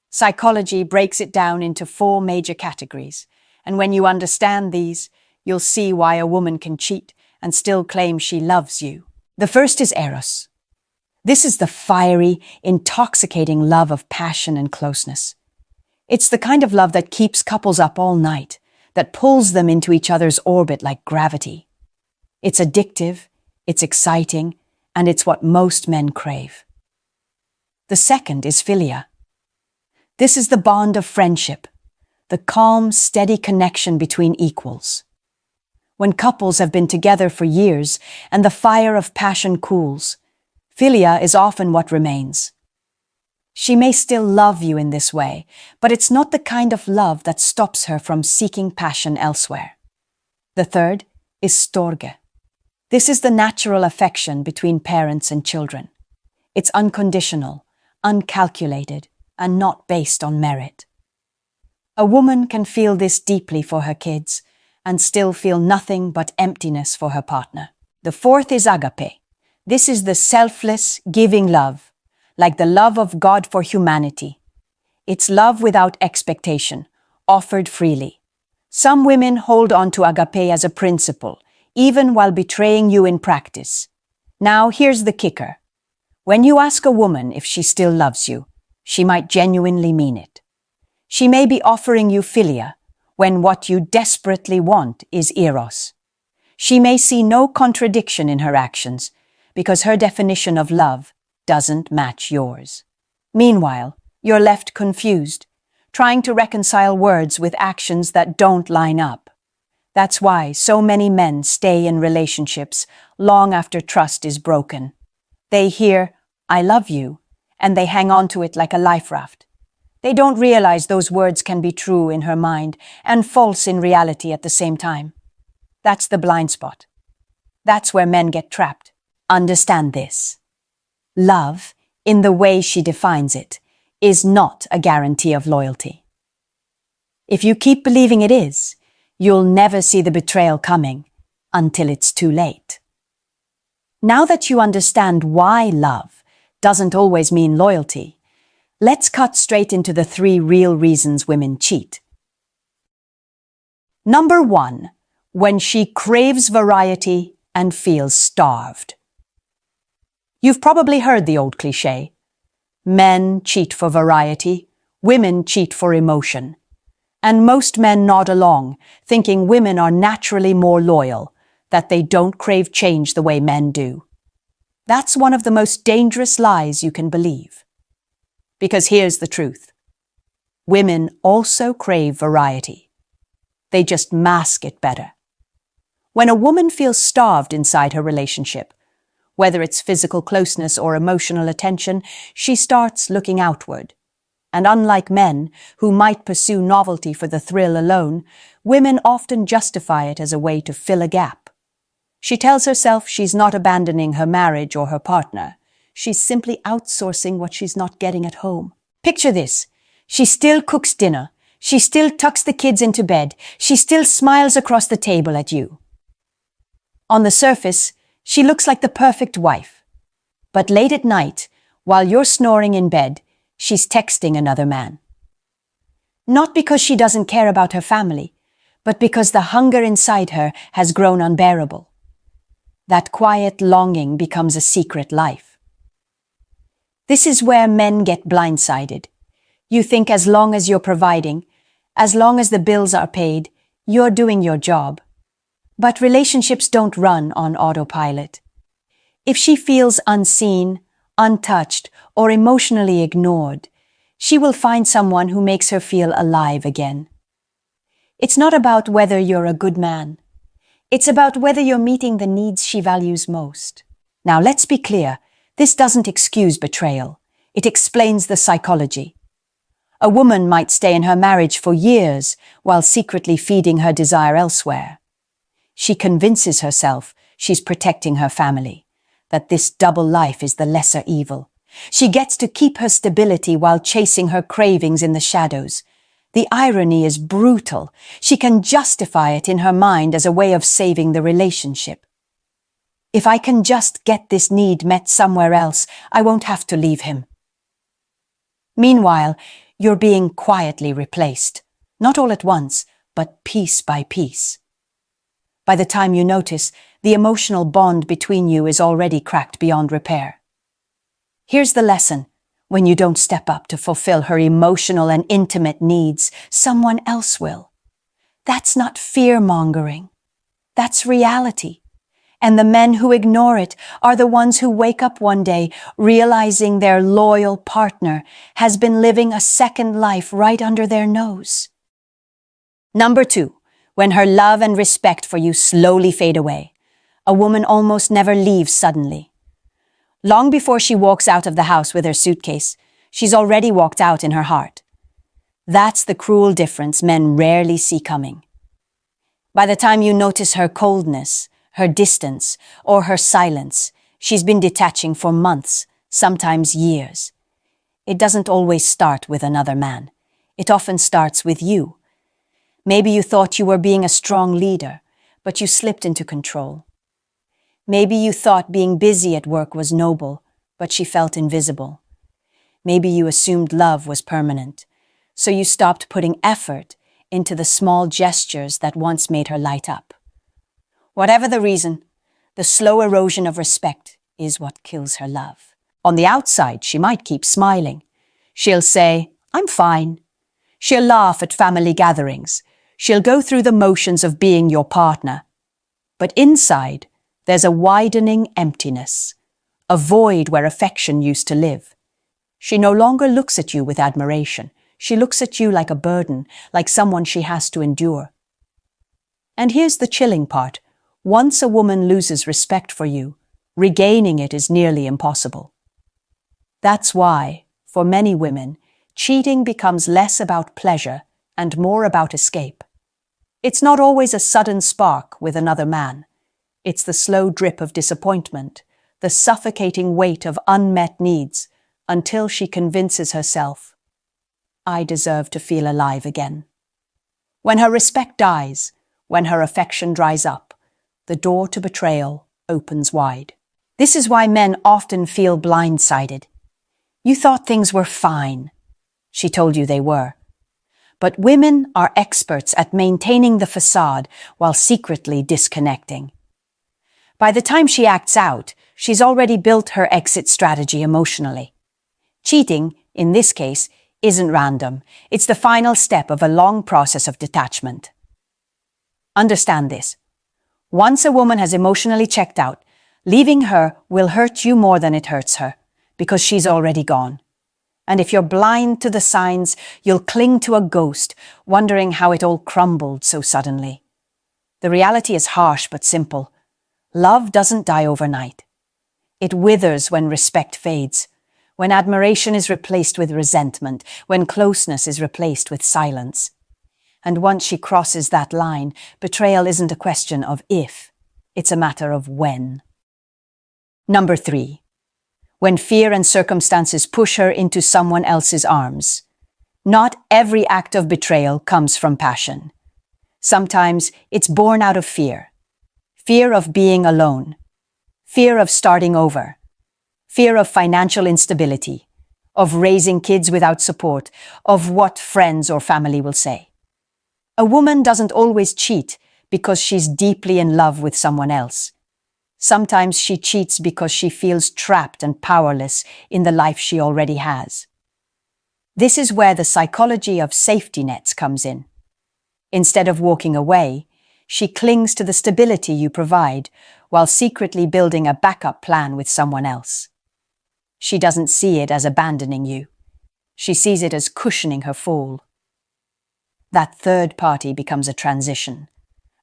Psychology breaks it down into 4 major categories, and when you understand these, you'll see why a woman can cheat and still claim she loves you. The first is eros. This is the fiery, intoxicating love of passion and closeness. It's the kind of love that keeps couples up all night, that pulls them into each other's orbit like gravity. It's addictive, it's exciting, and it's what most men crave. The second is philia. This is the bond of friendship, the calm, steady connection between equals. when couples have been together for years and the fire of passion cools, philia is often what remains. She may still love you in this way, but it's not the kind of love that stops her from seeking passion elsewhere. The third is storge. This is the natural affection between parents and children. It's unconditional, uncalculated, and not based on merit. A woman can feel this deeply for her kids and still feel nothing but emptiness for her partner. The fourth is agape. This is the selfless, giving love, like the love of God for humanity. It's love without expectation, offered freely. Some women hold on to agape as a principle, even while betraying you in practice. Now, here's the kicker. When you ask a woman if she still loves you, she might genuinely mean it. She may be offering you philia, when what you desperately want is eros. She may see no contradiction in her actions, because her definition of love doesn't match yours. Meanwhile, you're left confused, trying to reconcile words with actions that don't line up. That's why so many men stay in relationships long after trust is broken. They hear, "I love you," and they hang on to it like a life raft. They don't realize those words can be true in her mind and false in reality at the same time. That's the blind spot. That's where men get trapped. Understand this. Love, in the way she defines it, is not a guarantee of loyalty. If you keep believing it is, you'll never see the betrayal coming until it's too late. Now that you understand why love doesn't always mean loyalty, let's cut straight into the 3 real reasons women cheat. Number 1, when she craves variety and feels starved. You've probably heard the old cliché. Men cheat for variety, women cheat for emotion. And most men nod along, thinking women are naturally more loyal, that they don't crave change the way men do. That's one of the most dangerous lies you can believe. Because here's the truth. Women also crave variety. They just mask it better. When a woman feels starved inside her relationship, whether it's physical closeness or emotional attention, she starts looking outward. And unlike men, who might pursue novelty for the thrill alone, women often justify it as a way to fill a gap. She tells herself she's not abandoning her marriage or her partner. She's simply outsourcing what she's not getting at home. Picture this. She still cooks dinner. She still tucks the kids into bed. She still smiles across the table at you. On the surface, she looks like the perfect wife. But late at night, while you're snoring in bed, she's texting another man. Not because she doesn't care about her family, but because the hunger inside her has grown unbearable. That quiet longing becomes a secret life. This is where men get blindsided. You think as long as you're providing, as long as the bills are paid, you're doing your job. But relationships don't run on autopilot. If she feels unseen, untouched, or emotionally ignored, she will find someone who makes her feel alive again. It's not about whether you're a good man. It's about whether you're meeting the needs she values most. Now, let's be clear. This doesn't excuse betrayal. It explains the psychology. A woman might stay in her marriage for years while secretly feeding her desire elsewhere. She convinces herself she's protecting her family, that this double life is the lesser evil. She gets to keep her stability while chasing her cravings in the shadows. The irony is brutal. She can justify it in her mind as a way of saving the relationship. If I can just get this need met somewhere else, I won't have to leave him. Meanwhile, you're being quietly replaced, not all at once, but piece by piece. By the time you notice, the emotional bond between you is already cracked beyond repair. Here's the lesson. When you don't step up to fulfill her emotional and intimate needs, someone else will. That's not fear-mongering. That's reality. And the men who ignore it are the ones who wake up one day realizing their loyal partner has been living a second life right under their nose. Number 2. when her love and respect for you slowly fade away. A woman almost never leaves suddenly. Long before she walks out of the house with her suitcase, she's already walked out in her heart. That's the cruel difference men rarely see coming. By the time you notice her coldness, her distance, or her silence, she's been detaching for months, sometimes years. It doesn't always start with another man. It often starts with you. Maybe you thought you were being a strong leader, but you slipped into control. Maybe you thought being busy at work was noble, but she felt invisible. Maybe you assumed love was permanent, so you stopped putting effort into the small gestures that once made her light up. Whatever the reason, the slow erosion of respect is what kills her love. On the outside, she might keep smiling. She'll say, "I'm fine." She'll laugh at family gatherings. She'll go through the motions of being your partner. But inside, there's a widening emptiness, a void where affection used to live. She no longer looks at you with admiration. She looks at you like a burden, like someone she has to endure. And here's the chilling part. Once a woman loses respect for you, regaining it is nearly impossible. That's why, for many women, cheating becomes less about pleasure and more about escape. It's not always a sudden spark with another man. It's the slow drip of disappointment, the suffocating weight of unmet needs, until she convinces herself, "I deserve to feel alive again." When her respect dies, when her affection dries up, the door to betrayal opens wide. This is why men often feel blindsided. You thought things were fine. She told you they were. But women are experts at maintaining the facade while secretly disconnecting. By the time she acts out, she's already built her exit strategy emotionally. Cheating, in this case, isn't random. It's the final step of a long process of detachment. Understand this. Once a woman has emotionally checked out, leaving her will hurt you more than it hurts her, because she's already gone. And if you're blind to the signs, you'll cling to a ghost, wondering how it all crumbled so suddenly. The reality is harsh but simple. Love doesn't die overnight. It withers when respect fades, when admiration is replaced with resentment, when closeness is replaced with silence. And once she crosses that line, betrayal isn't a question of if, it's a matter of when. Number 3. When fear and circumstances push her into someone else's arms. Not every act of betrayal comes from passion. Sometimes it's born out of fear. Fear of being alone. Fear of starting over. Fear of financial instability. Of raising kids without support. Of what friends or family will say. A woman doesn't always cheat because she's deeply in love with someone else. Sometimes she cheats because she feels trapped and powerless in the life she already has. This is where the psychology of safety nets comes in. Instead of walking away, she clings to the stability you provide while secretly building a backup plan with someone else. She doesn't see it as abandoning you. She sees it as cushioning her fall. That third party becomes a transition,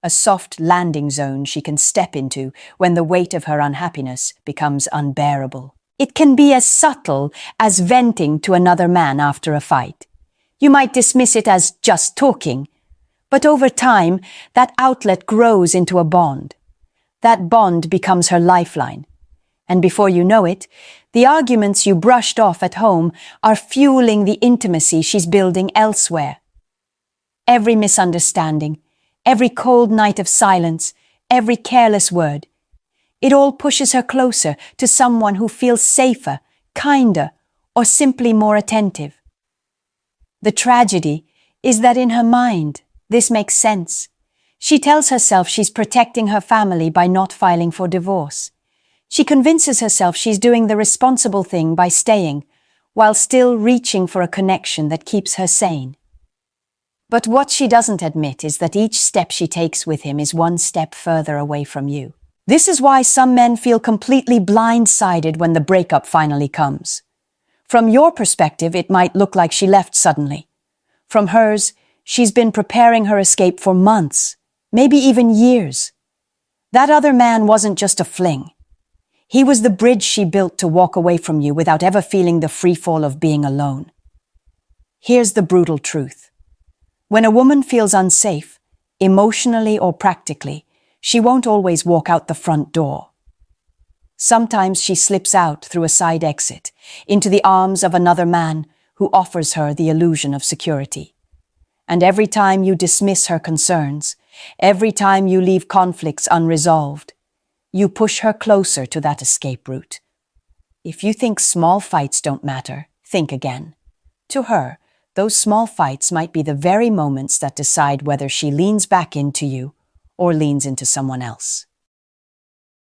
a soft landing zone she can step into when the weight of her unhappiness becomes unbearable. It can be as subtle as venting to another man after a fight. You might dismiss it as just talking, but over time, that outlet grows into a bond. That bond becomes her lifeline. And before you know it, the arguments you brushed off at home are fueling the intimacy she's building elsewhere. Every misunderstanding, every cold night of silence, every careless word, it all pushes her closer to someone who feels safer, kinder, or simply more attentive. The tragedy is that in her mind, this makes sense. She tells herself she's protecting her family by not filing for divorce. She convinces herself she's doing the responsible thing by staying, while still reaching for a connection that keeps her sane. But what she doesn't admit is that each step she takes with him is one step further away from you. This is why some men feel completely blindsided when the breakup finally comes. From your perspective, it might look like she left suddenly. From hers, she's been preparing her escape for months, maybe even years. That other man wasn't just a fling. He was the bridge she built to walk away from you without ever feeling the freefall of being alone. Here's the brutal truth. When a woman feels unsafe, emotionally or practically, she won't always walk out the front door. Sometimes she slips out through a side exit, into the arms of another man who offers her the illusion of security. And every time you dismiss her concerns, every time you leave conflicts unresolved, you push her closer to that escape route. If you think small fights don't matter, think again. To her, those small fights might be the very moments that decide whether she leans back into you or leans into someone else.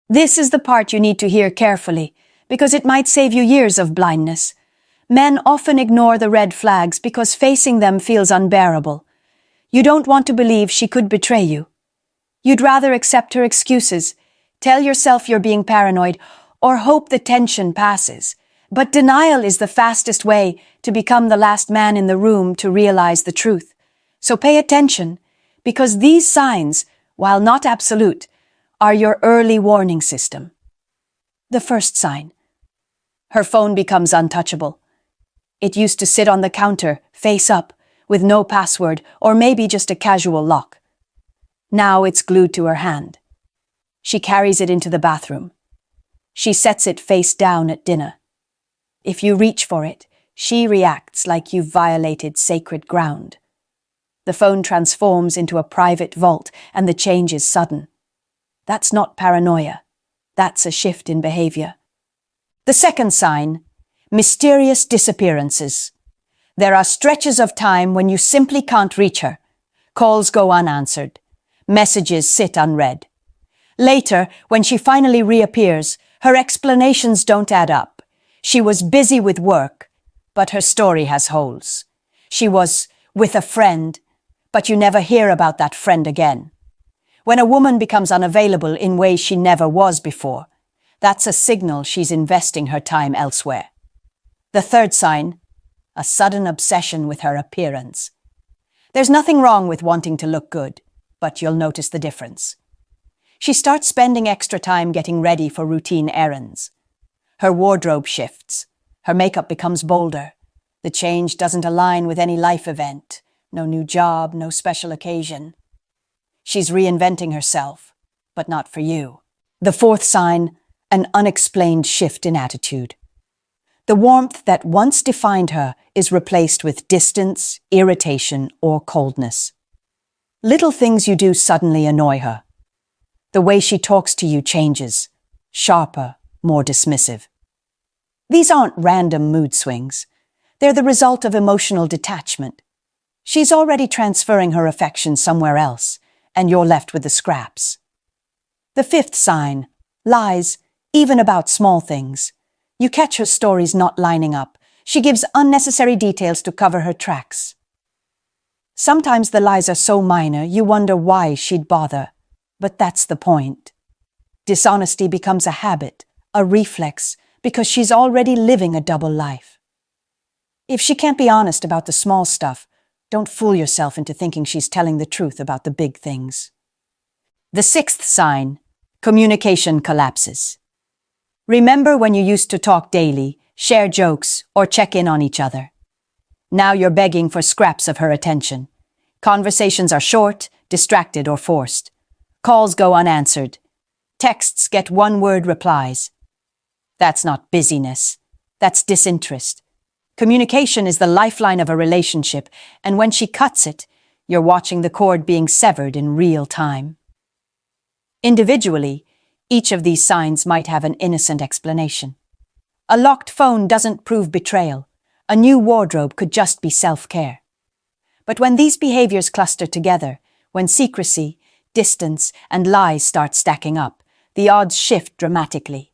This is the part you need to hear carefully, because it might save you years of blindness. Men often ignore the red flags because facing them feels unbearable. You don't want to believe she could betray you. You'd rather accept her excuses, tell yourself you're being paranoid, or hope the tension passes. But denial is the fastest way to become the last man in the room to realize the truth. So pay attention, because these signs, while not absolute, are your early warning system. The first sign. Her phone becomes untouchable. It used to sit on the counter, face up, with no password or maybe just a casual lock. Now it's glued to her hand. She carries it into the bathroom. She sets it face down at dinner. If you reach for it, she reacts like you've violated sacred ground. The phone transforms into a private vault and the change is sudden. That's not paranoia. That's a shift in behavior. The second sign, mysterious disappearances. There are stretches of time when you simply can't reach her. Calls go unanswered. Messages sit unread. Later, when she finally reappears, her explanations don't add up. She was busy with work, but her story has holes. She was with a friend, but you never hear about that friend again. When a woman becomes unavailable in ways she never was before, that's a signal she's investing her time elsewhere. The third sign, a sudden obsession with her appearance. There's nothing wrong with wanting to look good, but you'll notice the difference. She starts spending extra time getting ready for routine errands. Her wardrobe shifts. Her makeup becomes bolder. The change doesn't align with any life event. No new job, no special occasion. She's reinventing herself, but not for you. The fourth sign, an unexplained shift in attitude. The warmth that once defined her is replaced with distance, irritation, or coldness. Little things you do suddenly annoy her. The way she talks to you changes, sharper, more dismissive. These aren't random mood swings. They're the result of emotional detachment. She's already transferring her affection somewhere else, and you're left with the scraps. The fifth sign, lies, even about small things. You catch her stories not lining up. She gives unnecessary details to cover her tracks. Sometimes the lies are so minor you wonder why she'd bother, but that's the point. Dishonesty becomes a habit, a reflex, because she's already living a double life. If she can't be honest about the small stuff, don't fool yourself into thinking she's telling the truth about the big things. The sixth sign, communication collapses. Remember when you used to talk daily, share jokes, or check in on each other? Now you're begging for scraps of her attention. Conversations are short, distracted, or forced. Calls go unanswered. Texts get one-word replies. That's not busyness. That's disinterest. Communication is the lifeline of a relationship, and when she cuts it, you're watching the cord being severed in real time. Individually, each of these signs might have an innocent explanation. A locked phone doesn't prove betrayal. A new wardrobe could just be self-care. But when these behaviors cluster together, when secrecy, distance, and lies start stacking up, the odds shift dramatically.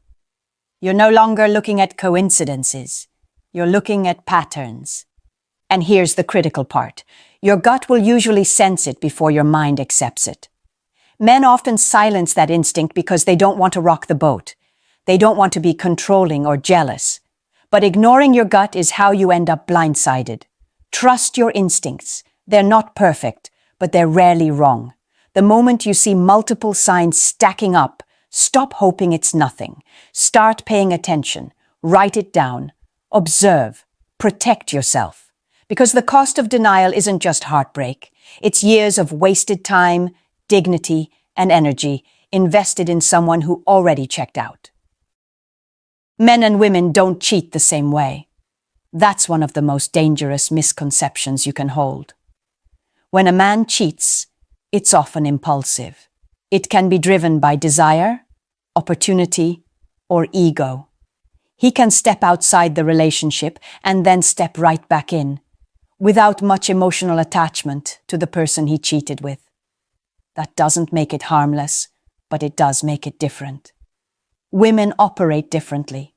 You're no longer looking at coincidences. You're looking at patterns. And here's the critical part. Your gut will usually sense it before your mind accepts it. Men often silence that instinct because they don't want to rock the boat. They don't want to be controlling or jealous. But ignoring your gut is how you end up blindsided. Trust your instincts. They're not perfect, but they're rarely wrong. The moment you see multiple signs stacking up, stop hoping it's nothing. Start paying attention. Write it down. Observe. Protect yourself. Because the cost of denial isn't just heartbreak. It's years of wasted time, dignity, and energy invested in someone who already checked out. Men and women don't cheat the same way. That's one of the most dangerous misconceptions you can hold. When a man cheats, it's often impulsive. It can be driven by desire, opportunity, or ego. He can step outside the relationship and then step right back in, without much emotional attachment to the person he cheated with. That doesn't make it harmless, but it does make it different. Women operate differently.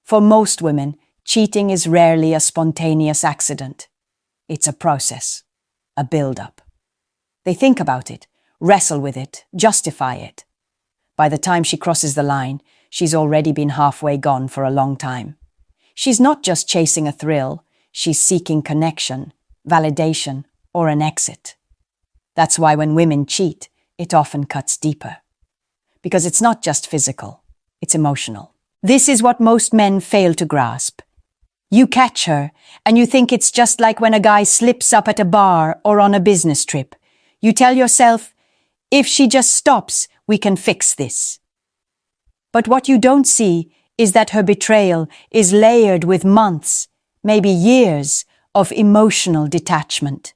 For most women, cheating is rarely a spontaneous accident. It's a process, a build-up. They think about it, wrestle with it, justify it. By the time she crosses the line, she's already been halfway gone for a long time. She's not just chasing a thrill, she's seeking connection, validation, or an exit. That's why when women cheat, it often cuts deeper. Because it's not just physical, it's emotional. This is what most men fail to grasp. You catch her, and you think it's just like when a guy slips up at a bar or on a business trip. You tell yourself, if she just stops, we can fix this. But what you don't see is that her betrayal is layered with months, maybe years, of emotional detachment.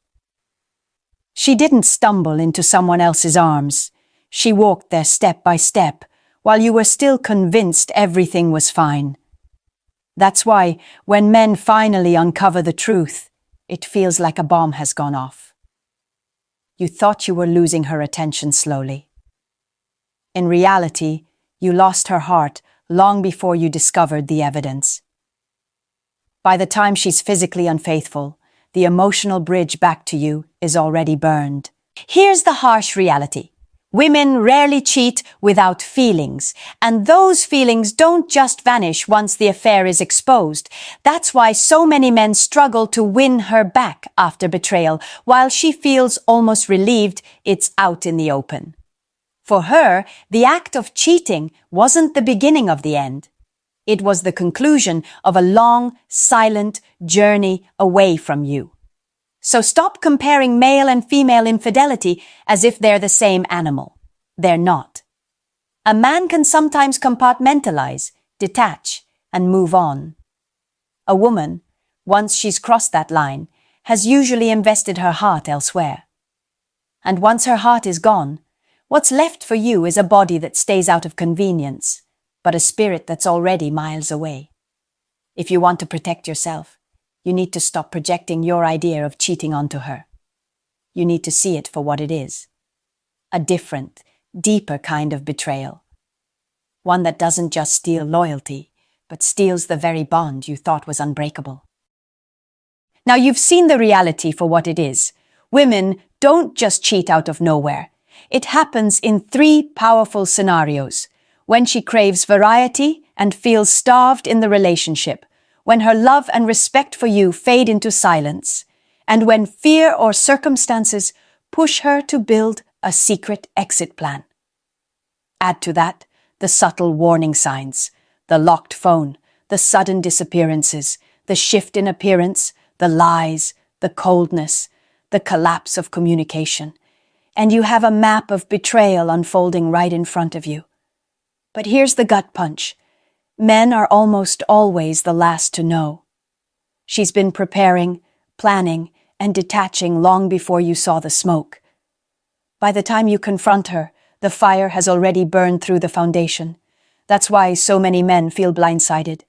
She didn't stumble into someone else's arms. She walked there step by step, while you were still convinced everything was fine. That's why, when men finally uncover the truth, it feels like a bomb has gone off. You thought you were losing her attention slowly. In reality, you lost her heart long before you discovered the evidence. By the time she's physically unfaithful, the emotional bridge back to you is already burned. Here's the harsh reality. Women rarely cheat without feelings, and those feelings don't just vanish once the affair is exposed. That's why so many men struggle to win her back after betrayal, while she feels almost relieved it's out in the open. For her, the act of cheating wasn't the beginning of the end. It was the conclusion of a long, silent journey away from you. So stop comparing male and female infidelity as if they're the same animal. They're not. A man can sometimes compartmentalize, detach, and move on. A woman, once she's crossed that line, has usually invested her heart elsewhere. And once her heart is gone, what's left for you is a body that stays out of convenience, but a spirit that's already miles away. If you want to protect yourself, you need to stop projecting your idea of cheating onto her. You need to see it for what it is. A different, deeper kind of betrayal. One that doesn't just steal loyalty, but steals the very bond you thought was unbreakable. Now you've seen the reality for what it is. Women don't just cheat out of nowhere. It happens in 3 powerful scenarios. When she craves variety and feels starved in the relationship, when her love and respect for you fade into silence, and when fear or circumstances push her to build a secret exit plan. Add to that the subtle warning signs, the locked phone, the sudden disappearances, the shift in appearance, the lies, the coldness, the collapse of communication, and you have a map of betrayal unfolding right in front of you. But here's the gut punch. Men are almost always the last to know. She's been preparing, planning, and detaching long before you saw the smoke. By the time you confront her, the fire has already burned through the foundation. That's why so many men feel blindsided,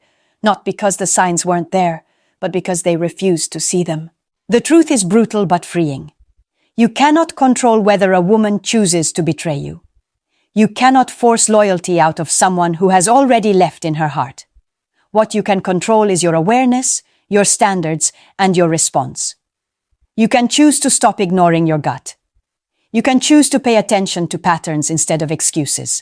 not because the signs weren't there, but because they refused to see them. The truth is brutal but freeing. You cannot control whether a woman chooses to betray you. You cannot force loyalty out of someone who has already left in her heart. What you can control is your awareness, your standards, and your response. You can choose to stop ignoring your gut. You can choose to pay attention to patterns instead of excuses.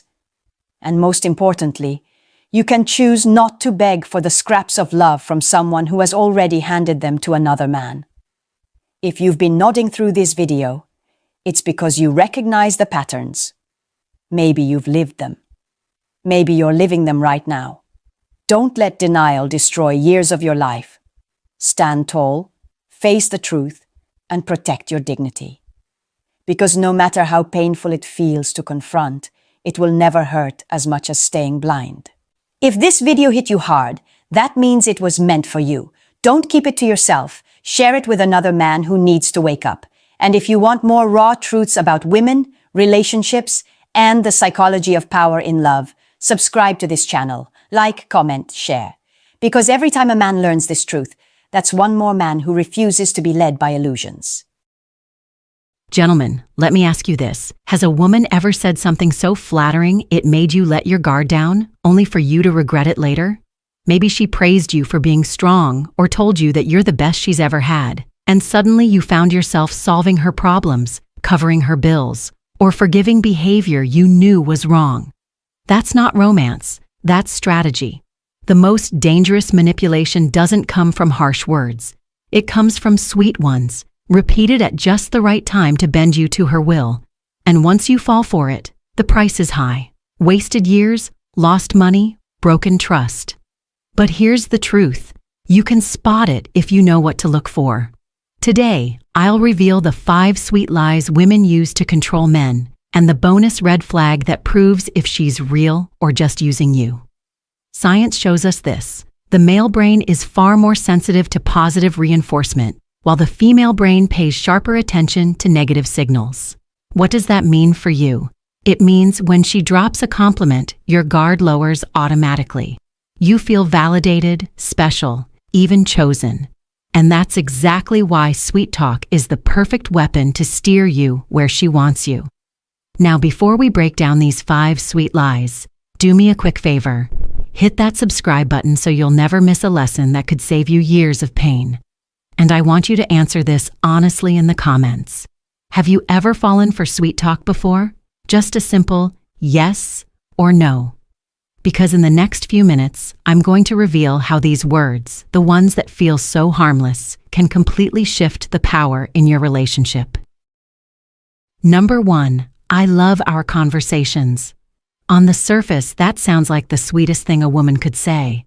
And most importantly, you can choose not to beg for the scraps of love from someone who has already handed them to another man. If you've been nodding through this video, It's because you recognize the patterns. Maybe you've lived them. Maybe you're living them right now. Don't let denial destroy years of your life. Stand tall, face the truth, and protect your dignity. Because no matter how painful it feels to confront, it will never hurt as much as staying blind. If this video hit you hard, that means it was meant for you. Don't keep it to yourself. Share it with another man who needs to wake up. And if you want more raw truths about women, relationships, and the psychology of power in love, subscribe to this channel. Like, comment, share. Because every time a man learns this truth, that's one more man who refuses to be led by illusions. Gentlemen, let me ask you this. Has a woman ever said something so flattering it made you let your guard down, only for you to regret it later? Maybe she praised you for being strong or told you that you're the best she's ever had, and suddenly you found yourself solving her problems, covering her bills, or forgiving behavior you knew was wrong. That's not romance, that's strategy. The most dangerous manipulation doesn't come from harsh words. It comes from sweet ones, repeated at just the right time to bend you to her will. And once you fall for it, the price is high. Wasted years, lost money, broken trust. But here's the truth. You can spot it if you know what to look for. Today, I'll reveal the 5 sweet lies women use to control men, and the bonus red flag that proves if she's real or just using you. Science shows us this. The male brain is far more sensitive to positive reinforcement, while the female brain pays sharper attention to negative signals. What does that mean for you? It means when she drops a compliment, your guard lowers automatically. You feel validated, special, even chosen. And that's exactly why sweet talk is the perfect weapon to steer you where she wants you. Now, before we break down these 5 sweet lies, do me a quick favor. Hit that subscribe button so you'll never miss a lesson that could save you years of pain. And I want you to answer this honestly in the comments. Have you ever fallen for sweet talk before? Just a simple yes or no. Because in the next few minutes, I'm going to reveal how these words, the ones that feel so harmless, can completely shift the power in your relationship. Number 1, I love our conversations. On the surface, that sounds like the sweetest thing a woman could say.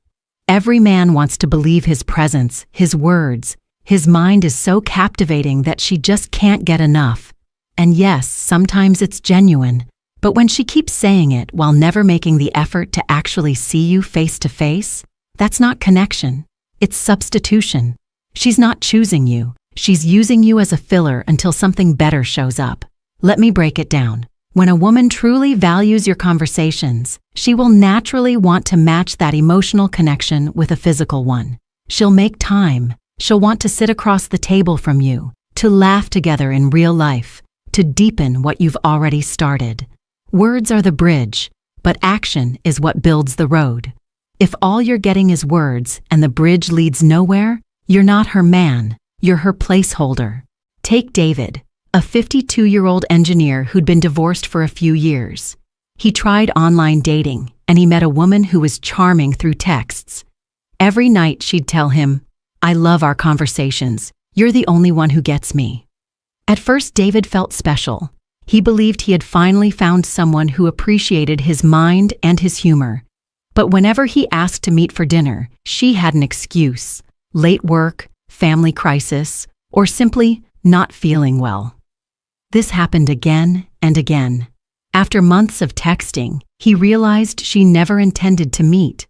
Every man wants to believe his presence, his words. His mind is so captivating that she just can't get enough. And yes, sometimes it's genuine. But when she keeps saying it while never making the effort to actually see you face to face, that's not connection. It's substitution. She's not choosing you. She's using you as a filler until something better shows up. Let me break it down. When a woman truly values your conversations, she will naturally want to match that emotional connection with a physical one. She'll make time. She'll want to sit across the table from you, to laugh together in real life, to deepen what you've already started. Words are the bridge, but action is what builds the road. If all you're getting is words and the bridge leads nowhere, you're not her man, you're her placeholder. Take David, a 52-year-old engineer who'd been divorced for a few years. He tried online dating, and he met a woman who was charming through texts. Every night she'd tell him, "I love our conversations. You're the only one who gets me." At first, David felt special. He believed he had finally found someone who appreciated his mind and his humor. But whenever he asked to meet for dinner, she had an excuse: late work, family crisis, or simply not feeling well. This happened again and again. After months of texting, he realized she never intended to meet.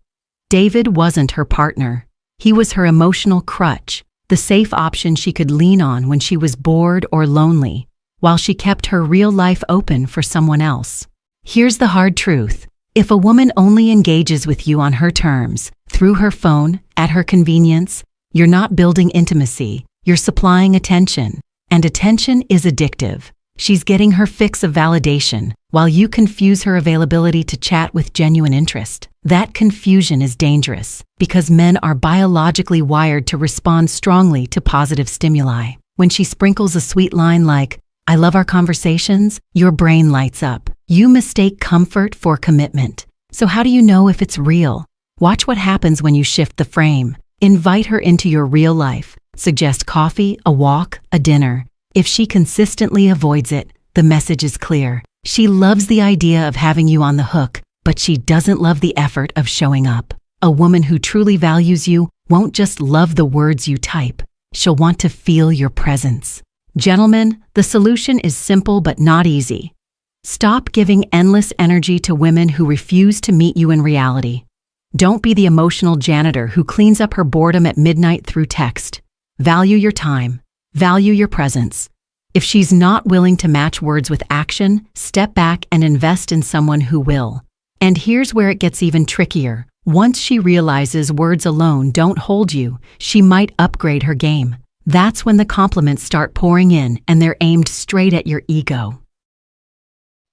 David wasn't her partner. He was her emotional crutch, the safe option she could lean on when she was bored or lonely, while she kept her real life open for someone else. Here's the hard truth. If a woman only engages with you on her terms, through her phone, at her convenience, you're not building intimacy, you're supplying attention. And attention is addictive. She's getting her fix of validation, while you confuse her availability to chat with genuine interest. That confusion is dangerous, because men are biologically wired to respond strongly to positive stimuli. When she sprinkles a sweet line like, "I love our conversations," your brain lights up. You mistake comfort for commitment. So how do you know if it's real? Watch what happens when you shift the frame. Invite her into your real life. Suggest coffee, a walk, a dinner. If she consistently avoids it, The message is clear. She loves the idea of having you on the hook, but she doesn't love the effort of showing up. A woman who truly values you won't just love the words you type. She'll want to feel your presence. Gentlemen, the solution is simple but not easy. Stop giving endless energy to women who refuse to meet you in reality. Don't be the emotional janitor who cleans up her boredom at midnight through text. Value your time. Value your presence. If she's not willing to match words with action, step back and invest in someone who will. And here's where it gets even trickier. Once she realizes words alone don't hold you, she might upgrade her game. That's when the compliments start pouring in and they're aimed straight at your ego.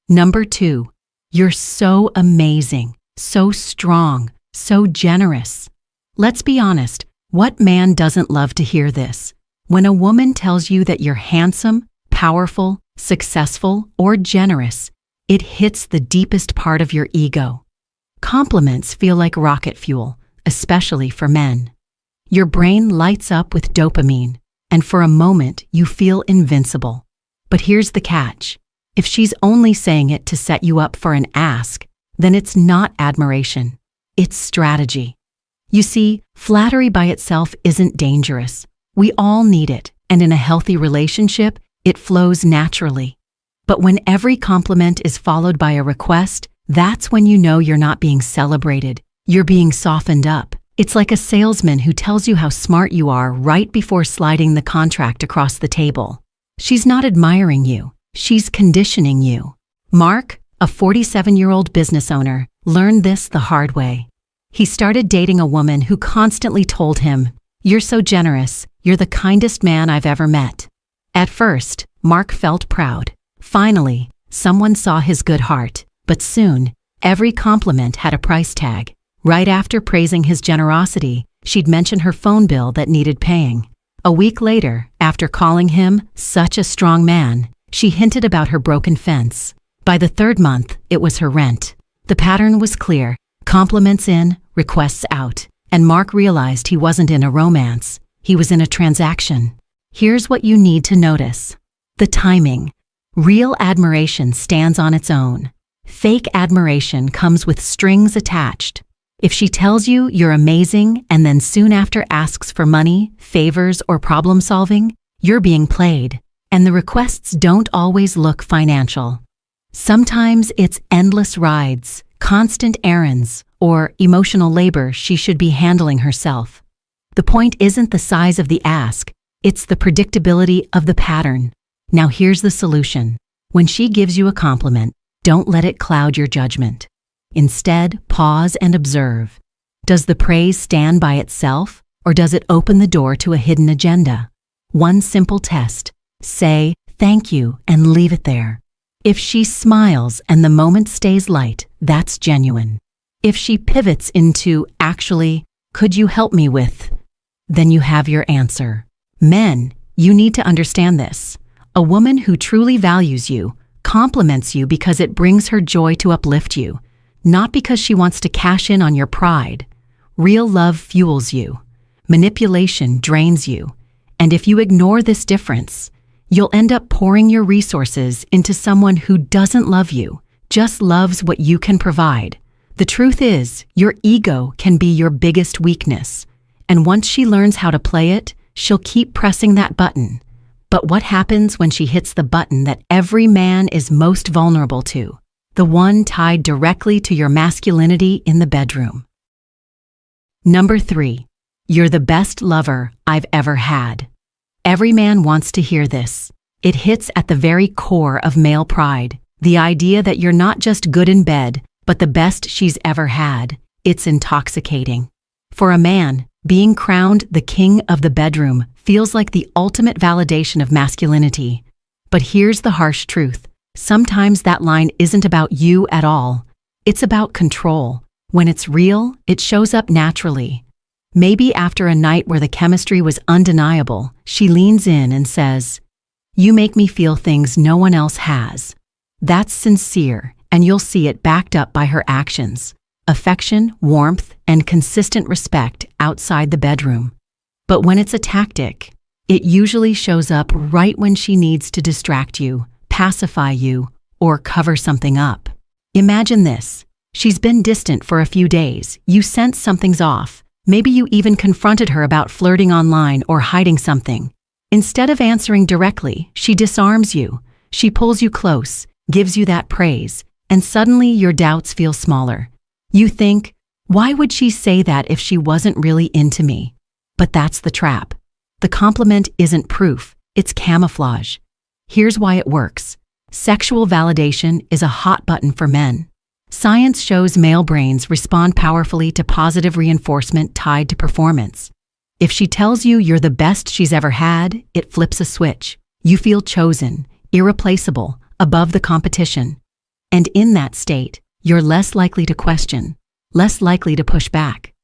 Number 2, you're so amazing, so strong, so generous. Let's be honest, what man doesn't love to hear this? When a woman tells you that you're handsome, powerful, successful, or generous, it hits the deepest part of your ego. Compliments feel like rocket fuel, especially for men. Your brain lights up with dopamine, and for a moment you feel invincible. But here's the catch. If she's only saying it to set you up for an ask, then it's not admiration. It's strategy. You see, flattery by itself isn't dangerous. We all need it, and in a healthy relationship, it flows naturally. But when every compliment is followed by a request, that's when you know you're not being celebrated. You're being softened up. It's like a salesman who tells you how smart you are right before sliding the contract across the table. She's not admiring you. She's conditioning you. Mark, a 47-year-old business owner, learned this the hard way. He started dating a woman who constantly told him, "You're so generous. You're the kindest man I've ever met." At first, Mark felt proud. Finally, someone saw his good heart. But soon, every compliment had a price tag. Right after praising his generosity, she'd mention her phone bill that needed paying. A week later, after calling him such a strong man, she hinted about her broken fence. By the 3rd month, it was her rent. The pattern was clear: compliments in, requests out. And Mark realized he wasn't in a romance. He was in a transaction. Here's what you need to notice. The timing. Real admiration stands on its own. Fake admiration comes with strings attached. If she tells you you're amazing and then soon after asks for money, favors, or problem solving, you're being played. And the requests don't always look financial. Sometimes it's endless rides, constant errands, or emotional labor she should be handling herself. The point isn't the size of the ask, it's the predictability of the pattern. Now here's the solution. When she gives you a compliment, don't let it cloud your judgment. Instead, pause and observe. Does the praise stand by itself, or does it open the door to a hidden agenda? One simple test. Say, "Thank you," and leave it there. If she smiles and the moment stays light, that's genuine. If she pivots into, "Actually, could you help me with?" then you have your answer. Men, you need to understand this. A woman who truly values you compliments you because it brings her joy to uplift you, not because she wants to cash in on your pride. Real love fuels you. Manipulation drains you. And if you ignore this difference, you'll end up pouring your resources into someone who doesn't love you, just loves what you can provide. The truth is, your ego can be your biggest weakness. And once she learns how to play it, she'll keep pressing that button. But what happens when she hits the button that every man is most vulnerable to? The one tied directly to your masculinity in the bedroom. Number 3, you're the best lover I've ever had. Every man wants to hear this. It hits at the very core of male pride. The idea that you're not just good in bed, but the best she's ever had. It's intoxicating. For a man, being crowned the king of the bedroom feels like the ultimate validation of masculinity. But here's the harsh truth. Sometimes that line isn't about you at all. It's about control. When it's real, it shows up naturally. Maybe after a night where the chemistry was undeniable, she leans in and says, "You make me feel things no one else has." That's sincere, and you'll see it backed up by her actions. Affection, warmth, and consistent respect outside the bedroom. But when it's a tactic, it usually shows up right when she needs to distract you, pacify you, or cover something up. Imagine this. She's been distant for a few days. You sense something's off. Maybe you even confronted her about flirting online or hiding something. Instead of answering directly, she disarms you. She pulls you close, gives you that praise, and suddenly your doubts feel smaller. You think, why would she say that if she wasn't really into me? But that's the trap. The compliment isn't proof, it's camouflage. Here's why it works. Sexual validation is a hot button for men. Science shows male brains respond powerfully to positive reinforcement tied to performance. If she tells you you're the best she's ever had, it flips a switch. You feel chosen, irreplaceable, above the competition. And in that state, you're less likely to question, less likely to push back.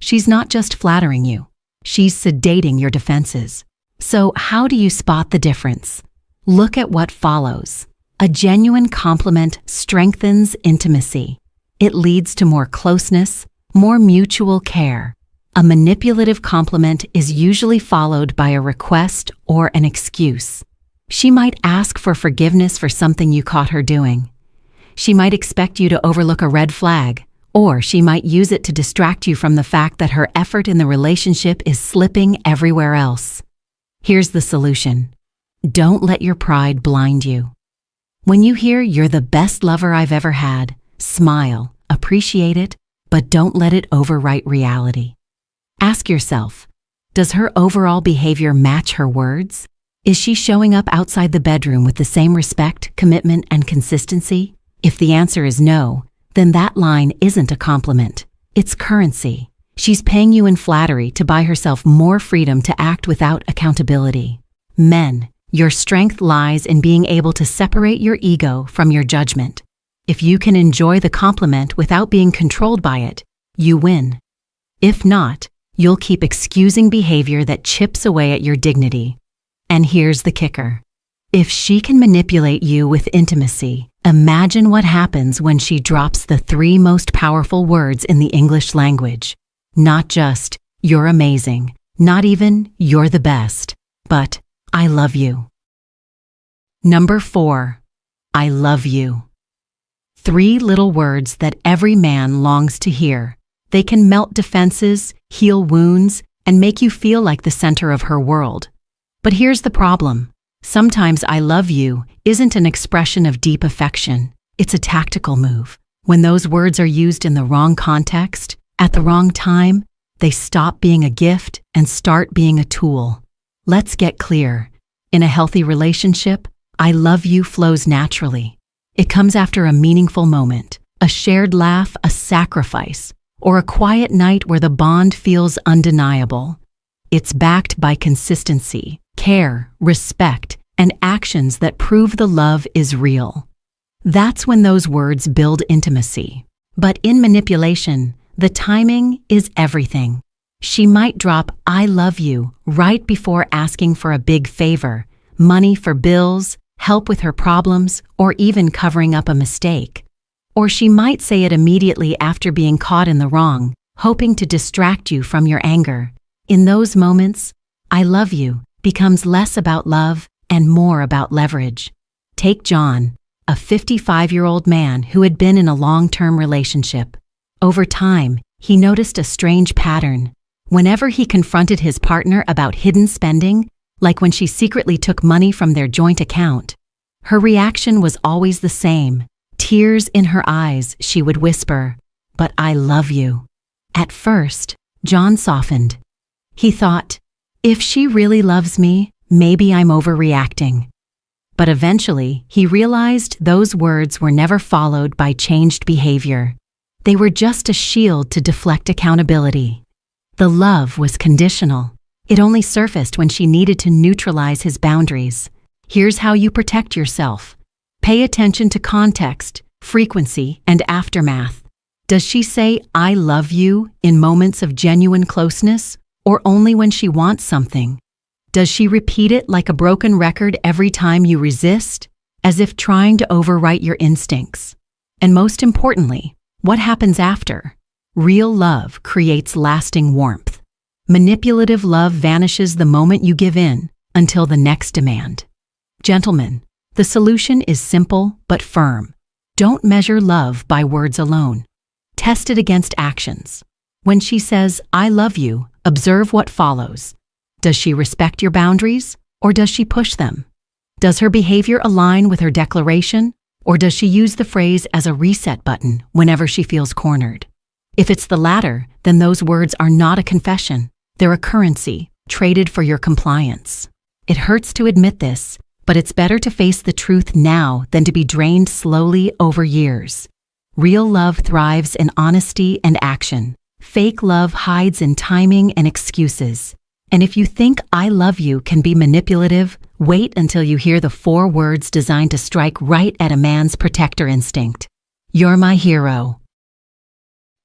She's not just flattering you, she's sedating your defenses. So how do you spot the difference? Look at what follows. A genuine compliment strengthens intimacy. It leads to more closeness, more mutual care. A manipulative compliment is usually followed by a request or an excuse. She might ask for forgiveness for something you caught her doing. She might expect you to overlook a red flag, or she might use it to distract you from the fact that her effort in the relationship is slipping everywhere else. Here's the solution. Don't let your pride blind you. When you hear "you're the best lover I've ever had," smile, appreciate it, but don't let it overwrite reality. Ask yourself, does her overall behavior match her words? Is she showing up outside the bedroom with the same respect, commitment, and consistency? If the answer is no, then that line isn't a compliment. It's currency. She's paying you in flattery to buy herself more freedom to act without accountability. Men, your strength lies in being able to separate your ego from your judgment. If you can enjoy the compliment without being controlled by it, you win. If not, you'll keep excusing behavior that chips away at your dignity. And here's the kicker. If she can manipulate you with intimacy, imagine what happens when she drops the 3 most powerful words in the English language. Not just, "You're amazing," not even, "You're the best," but, "I love you." Number 4, I love you. 3 little words that every man longs to hear. They can melt defenses, heal wounds, and make you feel like the center of her world. But here's the problem. Sometimes "I love you" isn't an expression of deep affection. It's a tactical move. When those words are used in the wrong context, at the wrong time, they stop being a gift and start being a tool. Let's get clear. In a healthy relationship, "I love you" flows naturally. It comes after a meaningful moment, a shared laugh, a sacrifice, or a quiet night where the bond feels undeniable. It's backed by consistency, care, respect, and actions that prove the love is real. That's when those words build intimacy. But in manipulation, the timing is everything. She might drop "I love you" right before asking for a big favor, money for bills, help with her problems, or even covering up a mistake. Or she might say it immediately after being caught in the wrong, hoping to distract you from your anger. In those moments, "I love you" becomes less about love and more about leverage. Take John, a 55-year-old man who had been in a long-term relationship. Over time, he noticed a strange pattern. Whenever he confronted his partner about hidden spending, like when she secretly took money from their joint account, her reaction was always the same. Tears in her eyes, she would whisper, "But I love you." At first, John softened. He thought, if she really loves me, maybe I'm overreacting. But eventually, he realized those words were never followed by changed behavior. They were just a shield to deflect accountability. The love was conditional. It only surfaced when she needed to neutralize his boundaries. Here's how you protect yourself. Pay attention to context, frequency, and aftermath. Does she say "I love you" in moments of genuine closeness, or only when she wants something? Does she repeat it like a broken record every time you resist, as if trying to overwrite your instincts? And most importantly, what happens after? Real love creates lasting warmth. Manipulative love vanishes the moment you give in, until the next demand. Gentlemen, The solution is simple but firm. Don't measure love by words alone. Test it against actions. When she says, "I love you," observe what follows. Does she respect your boundaries, or does she push them? Does her behavior align with her declaration, or does she use the phrase as a reset button whenever she feels cornered? If it's the latter, then those words are not a confession. They're a currency, traded for your compliance. It hurts to admit this, but it's better to face the truth now than to be drained slowly over years. Real love thrives in honesty and action. Fake love hides in timing and excuses. And if you think "I love you" can be manipulative, wait until you hear the 4 words designed to strike right at a man's protector instinct. You're my hero.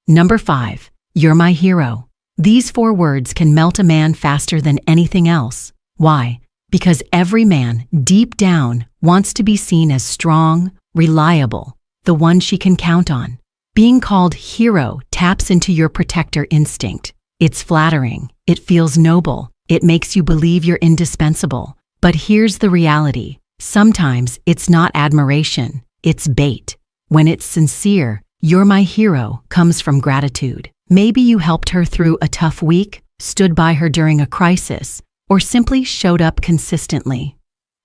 Number 5. You're my hero. These 4 words can melt a man faster than anything else. Why? Because every man, deep down, wants to be seen as strong, reliable, the one she can count on. Being called hero taps into your protector instinct. It's flattering, it feels noble, it makes you believe you're indispensable. But here's the reality. Sometimes it's not admiration, it's bait. When it's sincere, "You're my hero" comes from gratitude. Maybe you helped her through a tough week, stood by her during a crisis, or simply showed up consistently.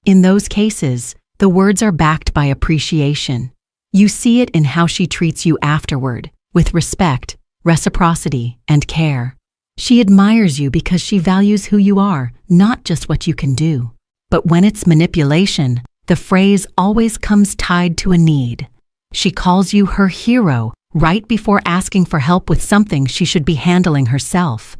In those cases, the words are backed by appreciation. You see it in how she treats you afterward, with respect, reciprocity, and care. She admires you because she values who you are, not just what you can do. But when it's manipulation, the phrase always comes tied to a need. She calls you her hero right before asking for help with something she should be handling herself.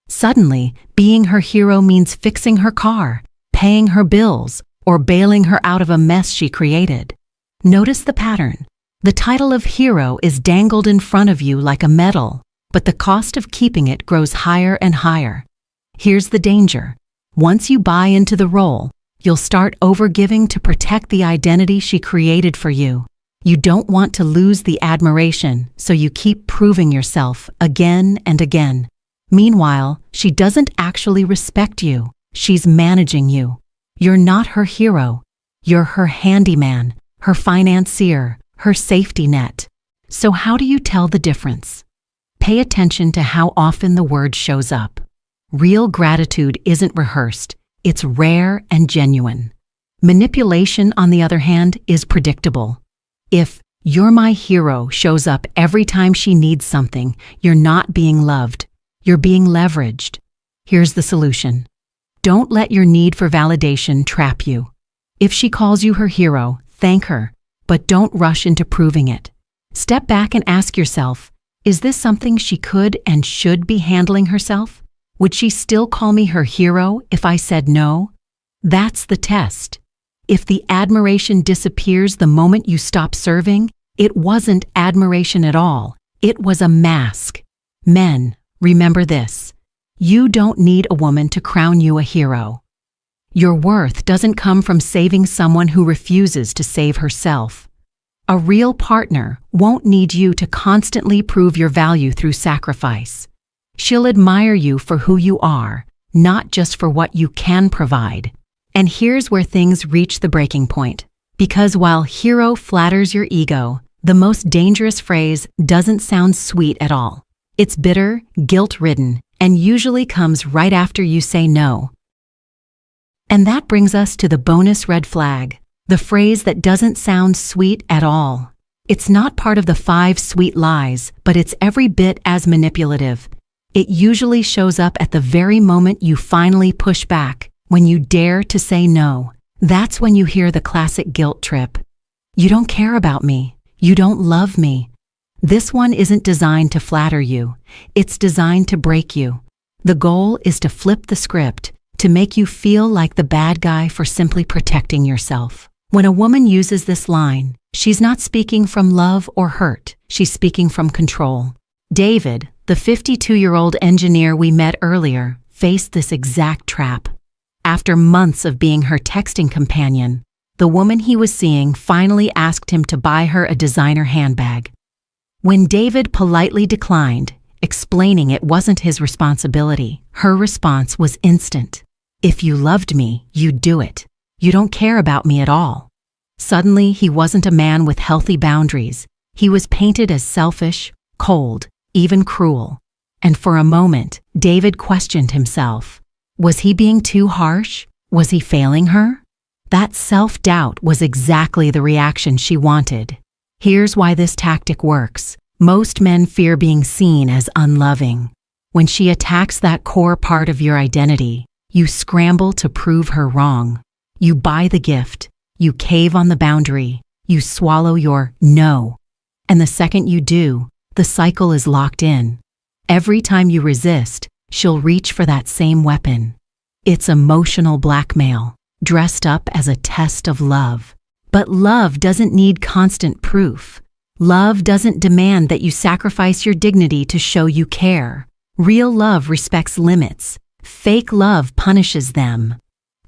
Suddenly, being her hero means fixing her car, paying her bills, or bailing her out of a mess she created. Notice the pattern. The title of hero is dangled in front of you like a medal, but the cost of keeping it grows higher and higher. Here's the danger. Once you buy into the role, you'll start overgiving to protect the identity she created for you. You don't want to lose the admiration, so you keep proving yourself again and again. Meanwhile, she doesn't actually respect you. She's managing you. You're not her hero. You're her handyman, her financier, her safety net. So how do you tell the difference? Pay attention to how often the word shows up. Real gratitude isn't rehearsed. It's rare and genuine. Manipulation, on the other hand, is predictable. If "you're my hero" shows up every time she needs something, you're not being loved. You're being leveraged. Here's the solution. Don't let your need for validation trap you. If she calls you her hero, thank her, but don't rush into proving it. Step back and ask yourself, is this something she could and should be handling herself? Would she still call me her hero if I said no? That's the test. If the admiration disappears the moment you stop serving, it wasn't admiration at all. It was a mask. Men, remember this. You don't need a woman to crown you a hero. Your worth doesn't come from saving someone who refuses to save herself. A real partner won't need you to constantly prove your value through sacrifice. She'll admire you for who you are, not just for what you can provide. And here's where things reach the breaking point. Because while hero flatters your ego, the most dangerous phrase doesn't sound sweet at all. It's bitter, guilt-ridden, and usually comes right after you say no. And that brings us to the bonus red flag, the phrase that doesn't sound sweet at all. It's not part of the 5 sweet lies, but it's every bit as manipulative. It usually shows up at the very moment you finally push back, when you dare to say no. That's when you hear the classic guilt trip. You don't care about me. You don't love me. This one isn't designed to flatter you. It's designed to break you. The goal is to flip the script, to make you feel like the bad guy for simply protecting yourself. When a woman uses this line, she's not speaking from love or hurt. She's speaking from control. David, the 52-year-old engineer we met earlier, faced this exact trap. After months of being her texting companion, the woman he was seeing finally asked him to buy her a designer handbag. When David politely declined, explaining it wasn't his responsibility, her response was instant. If you loved me, you'd do it. You don't care about me at all. Suddenly, he wasn't a man with healthy boundaries. He was painted as selfish, cold, even cruel. And for a moment, David questioned himself. Was he being too harsh? Was he failing her? That self-doubt was exactly the reaction she wanted. Here's why this tactic works. Most men fear being seen as unloving. When she attacks that core part of your identity, you scramble to prove her wrong. You buy the gift. You cave on the boundary. You swallow your no. And the second you do, the cycle is locked in. Every time you resist, she'll reach for that same weapon. It's emotional blackmail, dressed up as a test of love. But love doesn't need constant proof. Love doesn't demand that you sacrifice your dignity to show you care. Real love respects limits. Fake love punishes them.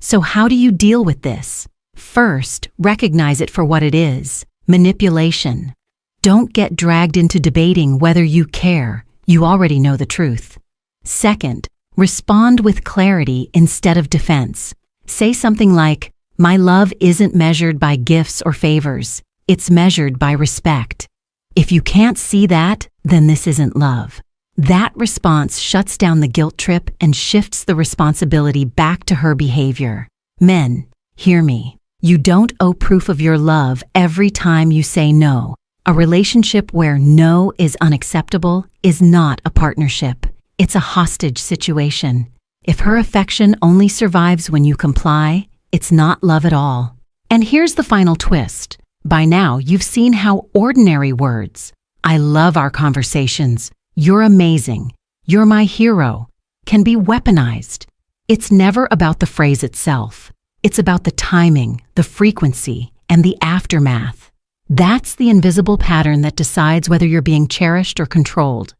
So how do you deal with this? First, recognize it for what it is: manipulation. Don't get dragged into debating whether you care. You already know the truth. Second, respond with clarity instead of defense. Say something like, "My love isn't measured by gifts or favors. It's measured by respect." If you can't see that, then this isn't love. That response shuts down the guilt trip and shifts the responsibility back to her behavior. Men, hear me. You don't owe proof of your love every time you say no. A relationship where no is unacceptable is not a partnership. It's a hostage situation. If her affection only survives when you comply, it's not love at all. And here's the final twist. By now, you've seen how ordinary words, "I love our conversations," "You're amazing," "You're my hero," can be weaponized. It's never about the phrase itself. It's about the timing, the frequency, and the aftermath. That's the invisible pattern that decides whether you're being cherished or controlled.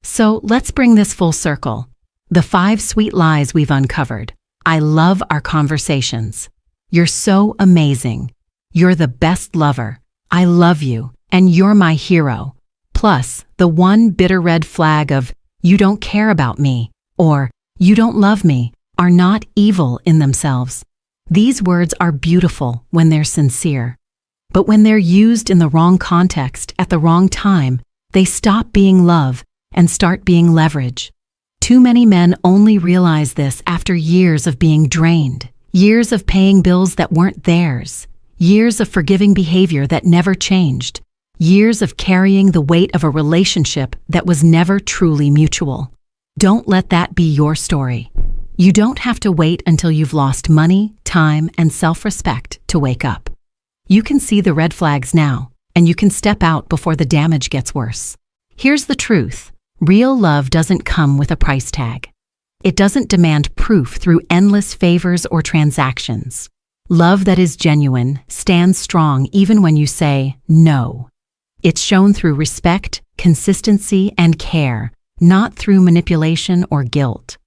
So let's bring this full circle. The 5 sweet lies we've uncovered. I love our conversations. You're so amazing. You're the best lover. I love you, and you're my hero. Plus, the one bitter red flag of, you don't care about me, or you don't love me, are not evil in themselves. These words are beautiful when they're sincere. But when they're used in the wrong context at the wrong time, they stop being love and start being leverage. Too many men only realize this after years of being drained, years of paying bills that weren't theirs, years of forgiving behavior that never changed, years of carrying the weight of a relationship that was never truly mutual. Don't let that be your story. You don't have to wait until you've lost money, time, and self-respect to wake up. You can see the red flags now, and you can step out before the damage gets worse. Here's the truth. Real love doesn't come with a price tag. It doesn't demand proof through endless favors or transactions. Love that is genuine stands strong even when you say no. It's shown through respect, consistency, and care, not through manipulation or guilt.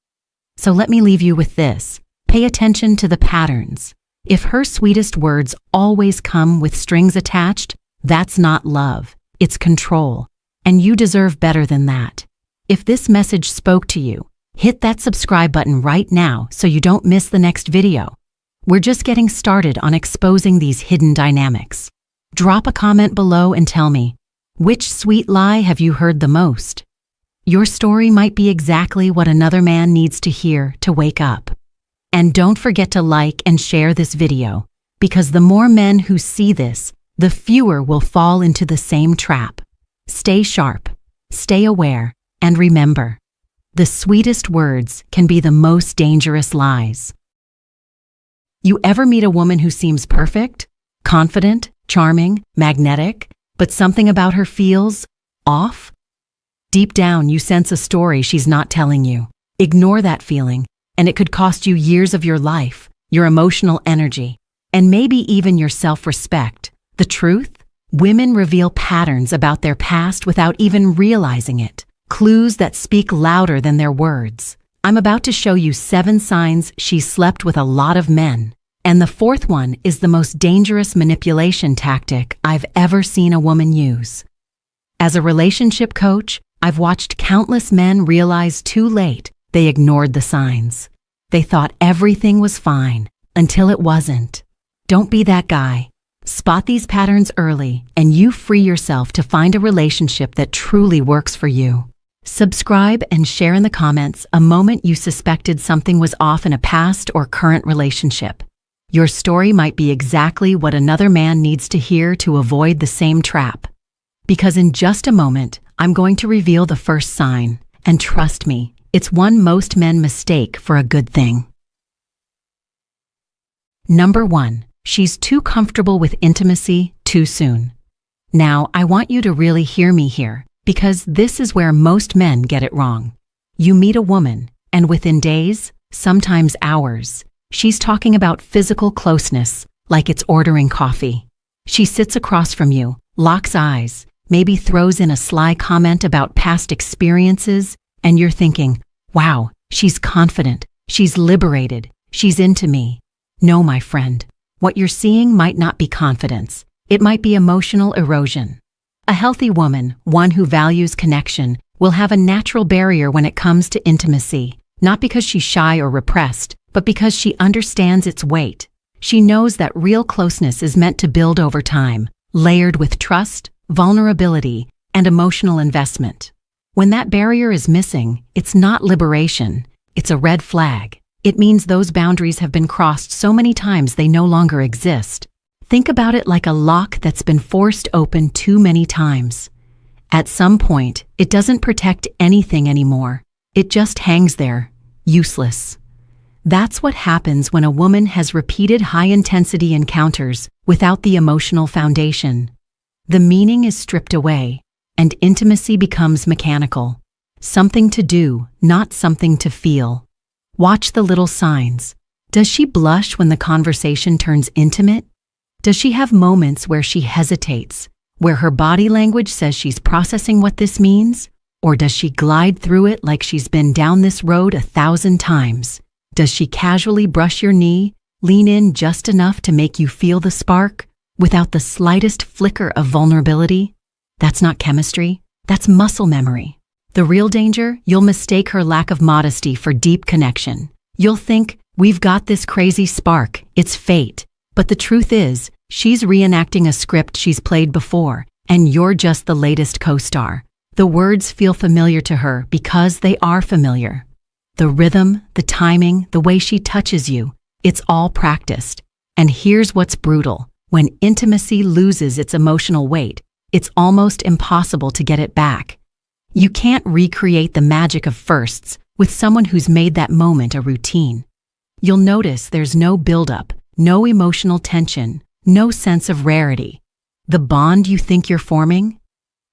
So let me leave you with this. Pay attention to the patterns. If her sweetest words always come with strings attached, that's not love. It's control. And you deserve better than that. If this message spoke to you, hit that subscribe button right now so you don't miss the next video. We're just getting started on exposing these hidden dynamics. Drop a comment below and tell me, which sweet lie have you heard the most? Your story might be exactly what another man needs to hear to wake up. And don't forget to like and share this video, because the more men who see this, the fewer will fall into the same trap. Stay sharp, stay aware, and remember, the sweetest words can be the most dangerous lies. You ever meet a woman who seems perfect, confident, charming, magnetic, but something about her feels off? Deep down, you sense a story she's not telling you. Ignore that feeling, and it could cost you years of your life, your emotional energy, and maybe even your self-respect. The truth? Women reveal patterns about their past without even realizing it, clues that speak louder than their words. I'm about to show you 7 signs she slept with a lot of men, and the 4th one is the most dangerous manipulation tactic I've ever seen a woman use. As a relationship coach, I've watched countless men realize too late they ignored the signs. They thought everything was fine until it wasn't. Don't be that guy. Spot these patterns early, and you free yourself to find a relationship that truly works for you. Subscribe and share in the comments a moment you suspected something was off in a past or current relationship. Your story might be exactly what another man needs to hear to avoid the same trap. Because in just a moment, I'm going to reveal the first sign, and trust me, it's one most men mistake for a good thing. Number 1. She's too comfortable with intimacy too soon. Now, I want you to really hear me here, because this is where most men get it wrong. You meet a woman, and within days, sometimes hours, she's talking about physical closeness, like it's ordering coffee. She sits across from you, locks eyes, maybe throws in a sly comment about past experiences, and you're thinking, wow, she's confident, she's liberated, she's into me. No, my friend, what you're seeing might not be confidence. It might be emotional erosion. A healthy woman, one who values connection, will have a natural barrier when it comes to intimacy, not because she's shy or repressed, but because she understands its weight. She knows that real closeness is meant to build over time, layered with trust, vulnerability, and emotional investment. When that barrier is missing, it's not liberation, it's a red flag. It means those boundaries have been crossed so many times they no longer exist. Think about it like a lock that's been forced open too many times. At some point, it doesn't protect anything anymore. It just hangs there, useless. That's what happens when a woman has repeated high-intensity encounters without the emotional foundation. The meaning is stripped away, and intimacy becomes mechanical. Something to do, not something to feel. Watch the little signs. Does she blush when the conversation turns intimate? Does she have moments where she hesitates, where her body language says she's processing what this means? Or does she glide through it like she's been down this road 1,000 times? Does she casually brush your knee, lean in just enough to make you feel the spark, without the slightest flicker of vulnerability? That's not chemistry, that's muscle memory. The real danger, you'll mistake her lack of modesty for deep connection. You'll think, we've got this crazy spark, it's fate. But the truth is, she's reenacting a script she's played before, and you're just the latest co-star. The words feel familiar to her because they are familiar. The rhythm, the timing, the way she touches you, it's all practiced. And here's what's brutal. When intimacy loses its emotional weight, it's almost impossible to get it back. You can't recreate the magic of firsts with someone who's made that moment a routine. You'll notice there's no buildup, no emotional tension, no sense of rarity. The bond you think you're forming?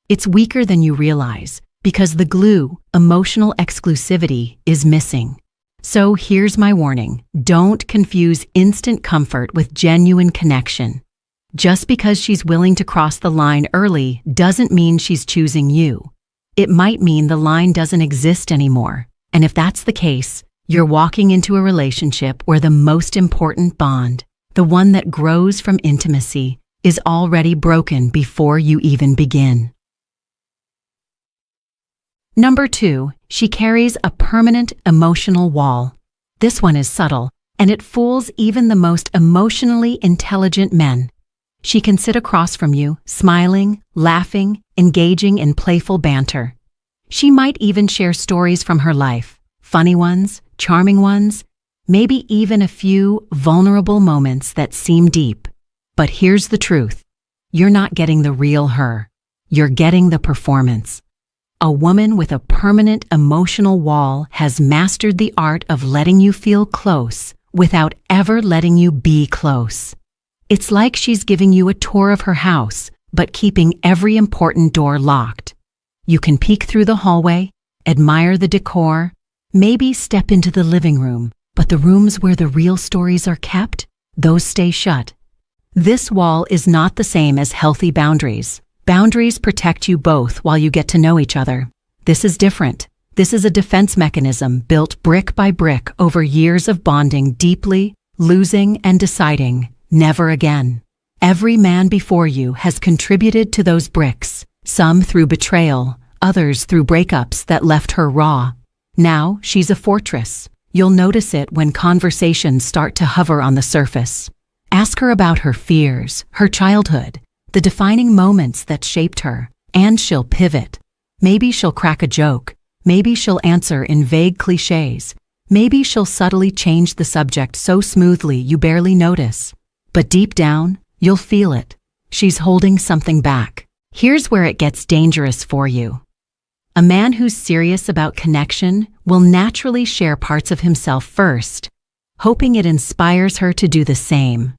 It's weaker than you realize because the glue, emotional exclusivity, is missing. So here's my warning. Don't confuse instant comfort with genuine connection. Just because she's willing to cross the line early doesn't mean she's choosing you. It might mean the line doesn't exist anymore. And if that's the case, you're walking into a relationship where the most important bond, the one that grows from intimacy, is already broken before you even begin. Number 2, she carries a permanent emotional wall. This one is subtle, and it fools even the most emotionally intelligent men. She can sit across from you, smiling, laughing, engaging in playful banter. She might even share stories from her life, funny ones, charming ones, maybe even a few vulnerable moments that seem deep. But here's the truth. You're not getting the real her. You're getting the performance. A woman with a permanent emotional wall has mastered the art of letting you feel close without ever letting you be close. It's like she's giving you a tour of her house, but keeping every important door locked. You can peek through the hallway, admire the decor, maybe step into the living room, but the rooms where the real stories are kept, those stay shut. This wall is not the same as healthy boundaries. Boundaries protect you both while you get to know each other. This is different. This is a defense mechanism built brick by brick over years of bonding deeply, losing, and deciding, never again. Every man before you has contributed to those bricks, some through betrayal, others through breakups that left her raw. Now she's a fortress. You'll notice it when conversations start to hover on the surface. Ask her about her fears, her childhood, the defining moments that shaped her, and she'll pivot. Maybe she'll crack a joke. Maybe she'll answer in vague cliches. Maybe she'll subtly change the subject so smoothly you barely notice. But deep down, you'll feel it. She's holding something back. Here's where it gets dangerous for you. A man who's serious about connection will naturally share parts of himself first, hoping it inspires her to do the same.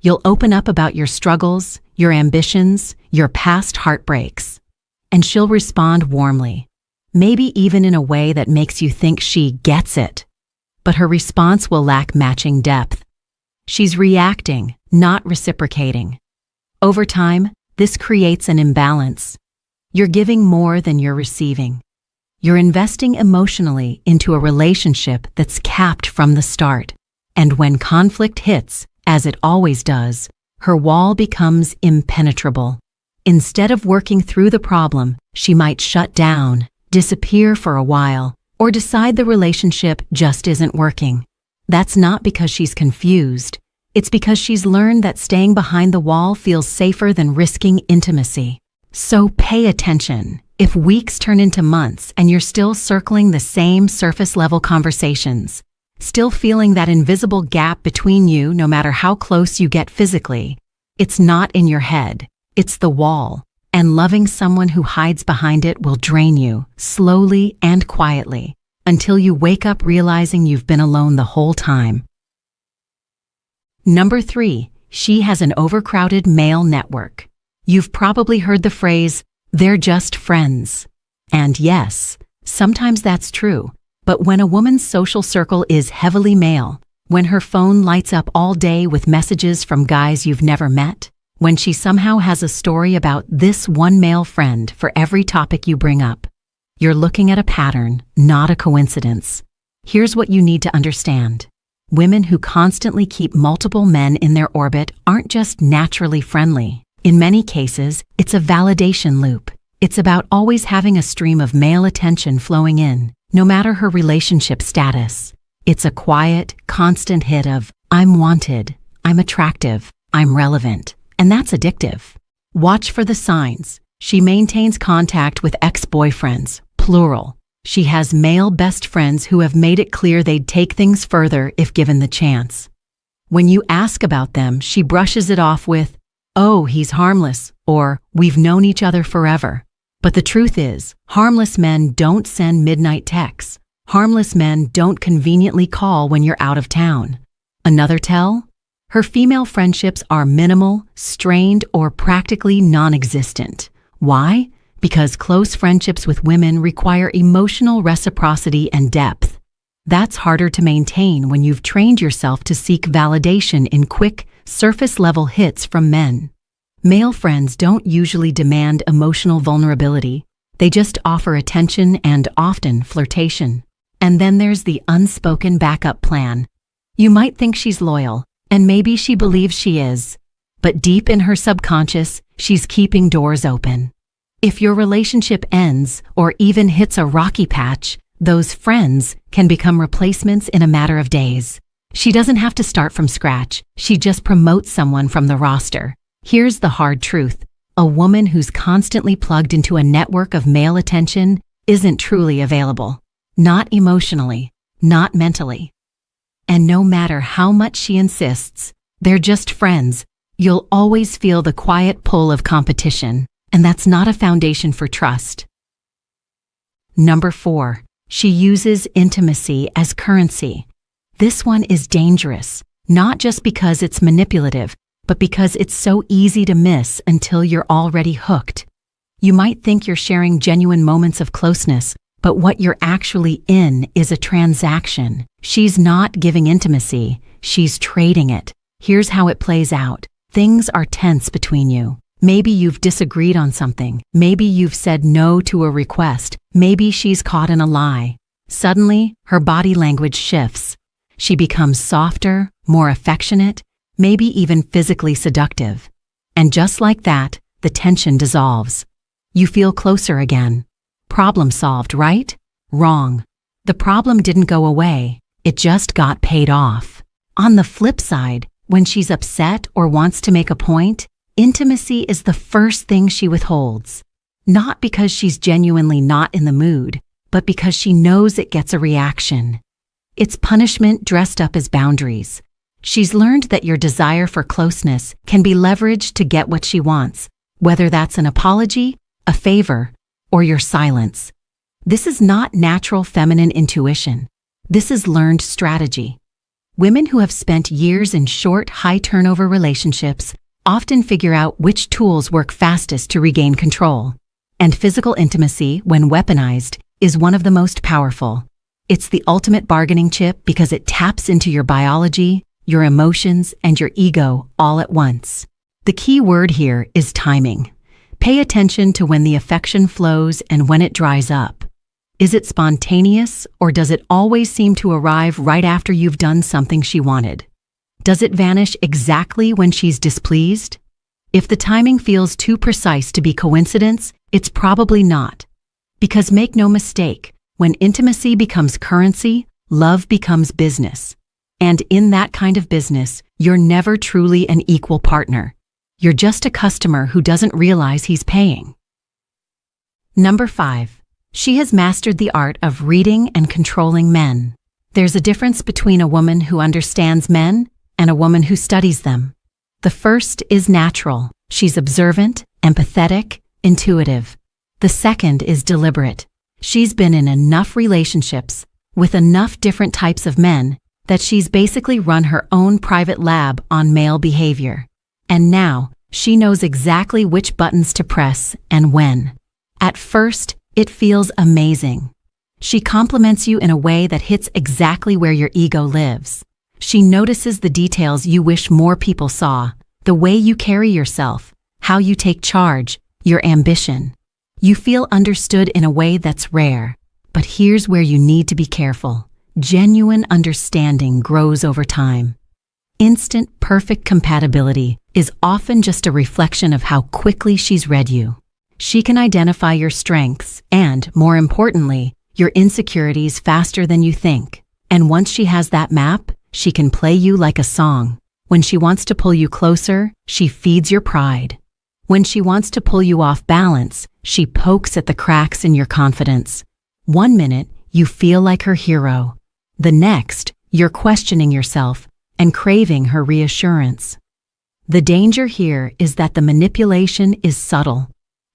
You'll open up about your struggles, your ambitions, your past heartbreaks, and she'll respond warmly, maybe even in a way that makes you think she gets it. But her response will lack matching depth. She's reacting, not reciprocating. Over time, this creates an imbalance. You're giving more than you're receiving. You're investing emotionally into a relationship that's capped from the start. And when conflict hits, as it always does, her wall becomes impenetrable. Instead of working through the problem, she might shut down, disappear for a while, or decide the relationship just isn't working. That's not because she's confused. It's because she's learned that staying behind the wall feels safer than risking intimacy. So pay attention. If weeks turn into months and you're still circling the same surface-level conversations, still feeling that invisible gap between you no matter how close you get physically, it's not in your head, it's the wall, and loving someone who hides behind it will drain you, slowly and quietly, until you wake up realizing you've been alone the whole time. Number 3, she has an overcrowded male network. You've probably heard the phrase, "they're just friends." And yes, sometimes that's true. But when a woman's social circle is heavily male, when her phone lights up all day with messages from guys you've never met, when she somehow has a story about this one male friend for every topic you bring up, you're looking at a pattern, not a coincidence. Here's what you need to understand. Women who constantly keep multiple men in their orbit aren't just naturally friendly. In many cases, it's a validation loop. It's about always having a stream of male attention flowing in, no matter her relationship status. It's a quiet, constant hit of, "I'm wanted, I'm attractive, I'm relevant," and that's addictive. Watch for the signs. She maintains contact with ex-boyfriends, plural. She has male best friends who have made it clear they'd take things further if given the chance. When you ask about them, she brushes it off with, "Oh, he's harmless," or "We've known each other forever." But the truth is, harmless men don't send midnight texts. Harmless men don't conveniently call when you're out of town. Another tell? Her female friendships are minimal, strained, or practically non-existent. Why? Because close friendships with women require emotional reciprocity and depth. That's harder to maintain when you've trained yourself to seek validation in quick, surface-level hits from men. Male friends don't usually demand emotional vulnerability. They just offer attention and often flirtation. And then there's the unspoken backup plan. You might think she's loyal, and maybe she believes she is, but deep in her subconscious, she's keeping doors open. If your relationship ends or even hits a rocky patch, those friends can become replacements in a matter of days. She doesn't have to start from scratch. She just promotes someone from the roster. Here's the hard truth. A woman who's constantly plugged into a network of male attention isn't truly available. Not emotionally, not mentally. And no matter how much she insists, they're just friends, you'll always feel the quiet pull of competition, and that's not a foundation for trust. Number 4, she uses intimacy as currency. This one is dangerous, not just because it's manipulative, but because it's so easy to miss until you're already hooked. You might think you're sharing genuine moments of closeness, but what you're actually in is a transaction. She's not giving intimacy, she's trading it. Here's how it plays out. Things are tense between you. Maybe you've disagreed on something. Maybe you've said no to a request. Maybe she's caught in a lie. Suddenly, her body language shifts. She becomes softer, more affectionate, maybe even physically seductive. And just like that, the tension dissolves. You feel closer again. Problem solved, right? Wrong. The problem didn't go away. It just got paid off. On the flip side, When she's upset or wants to make a point, intimacy is the first thing she withholds. Not because she's genuinely not in the mood, but because she knows it gets a reaction. It's punishment dressed up as boundaries. She's learned that your desire for closeness can be leveraged to get what she wants, whether that's an apology, a favor, or your silence. This is not natural feminine intuition. This is learned strategy. Women who have spent years in short, high-turnover relationships often figure out which tools work fastest to regain control. And physical intimacy, when weaponized, is one of the most powerful. It's the ultimate bargaining chip because it taps into your biology, your emotions, and your ego all at once. The key word here is timing. Pay attention to when the affection flows and when it dries up. Is it spontaneous, or does it always seem to arrive right after you've done something she wanted? Does it vanish exactly when she's displeased? If the timing feels too precise to be coincidence, it's probably not. Because make no mistake, when intimacy becomes currency, love becomes business. And in that kind of business, you're never truly an equal partner. You're just a customer who doesn't realize he's paying. Number 5. She has mastered the art of reading and controlling men. There's a difference between a woman who understands men and a woman who studies them. The first is natural. She's observant, empathetic, intuitive. The second is deliberate. She's been in enough relationships with enough different types of men that she's basically run her own private lab on male behavior. And now, she knows exactly which buttons to press and when. At first, it feels amazing. She compliments you in a way that hits exactly where your ego lives. She notices the details you wish more people saw, the way you carry yourself, how you take charge, your ambition. You feel understood in a way that's rare. But here's where you need to be careful. Genuine understanding grows over time. Instant, perfect compatibility is often just a reflection of how quickly she's read you. She can identify your strengths and, more importantly, your insecurities faster than you think. And once she has that map, she can play you like a song. When she wants to pull you closer, she feeds your pride. When she wants to pull you off balance, she pokes at the cracks in your confidence. One minute, you feel like her hero. The next, you're questioning yourself and craving her reassurance. The danger here is that the manipulation is subtle.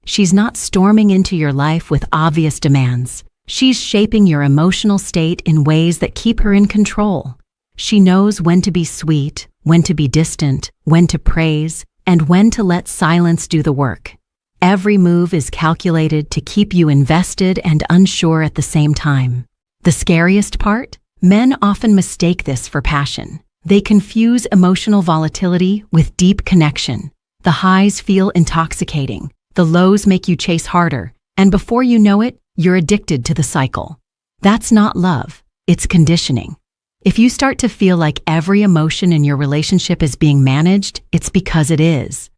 She's not storming into your life with obvious demands. She's shaping your emotional state in ways that keep her in control. She knows when to be sweet, when to be distant, when to praise, and when to let silence do the work. Every move is calculated to keep you invested and unsure at the same time. The scariest part? Men often mistake this for passion. They confuse emotional volatility with deep connection. The highs feel intoxicating. The lows make you chase harder, and before you know it, you're addicted to the cycle. That's not love, it's conditioning. If you start to feel like every emotion in your relationship is being managed, it's because it is.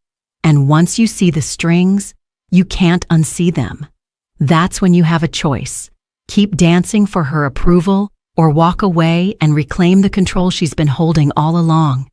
And once you see the strings, you can't unsee them. That's when you have a choice. Keep dancing for her approval, or walk away and reclaim the control she's been holding all along.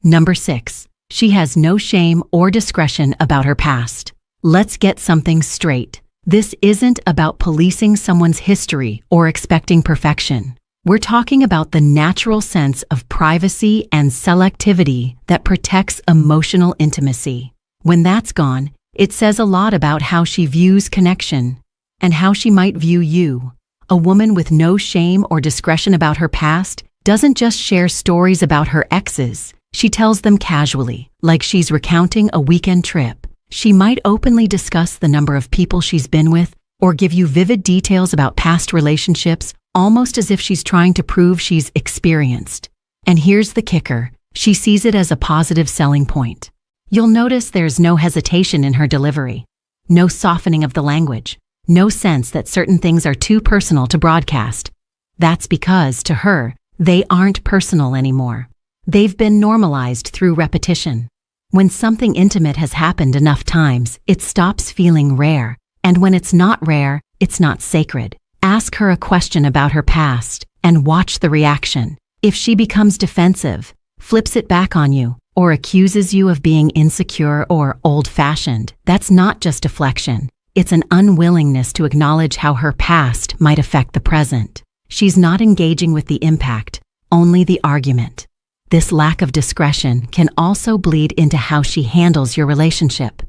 Number 6. She has no shame or discretion about her past. Let's get something straight. This isn't about policing someone's history or expecting perfection. We're talking about the natural sense of privacy and selectivity that protects emotional intimacy. When that's gone, it says a lot about how she views connection and how she might view you. A woman with no shame or discretion about her past doesn't just share stories about her exes. She tells them casually, like she's recounting a weekend trip. She might openly discuss the number of people she's been with or give you vivid details about past relationships, almost as if she's trying to prove she's experienced. And here's the kicker. She sees it as a positive selling point. You'll notice there's no hesitation in her delivery, no softening of the language, no sense that certain things are too personal to broadcast. That's because, to her, they aren't personal anymore. They've been normalized through repetition. When something intimate has happened enough times, it stops feeling rare. And when it's not rare, it's not sacred. Ask her a question about her past and watch the reaction. If she becomes defensive, flips it back on you, or accuses you of being insecure or old-fashioned, that's not just deflection. It's an unwillingness to acknowledge how her past might affect the present. She's not engaging with the impact, only the argument. This lack of discretion can also bleed into how she handles your relationship.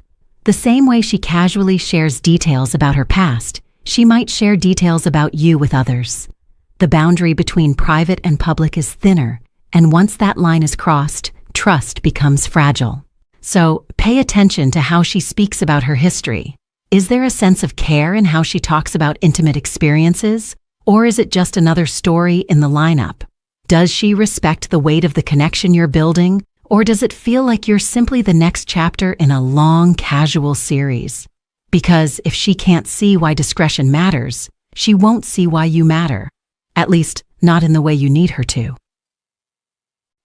The same way she casually shares details about her past, she might share details about you with others. The boundary between private and public is thinner, and once that line is crossed, trust becomes fragile. So, pay attention to how she speaks about her history. Is there a sense of care in how she talks about intimate experiences, or is it just another story in the lineup? Does she respect the weight of the connection you're building, or does it feel like you're simply the next chapter in a long, casual series? Because if she can't see why discretion matters, she won't see why you matter. At least, not in the way you need her to.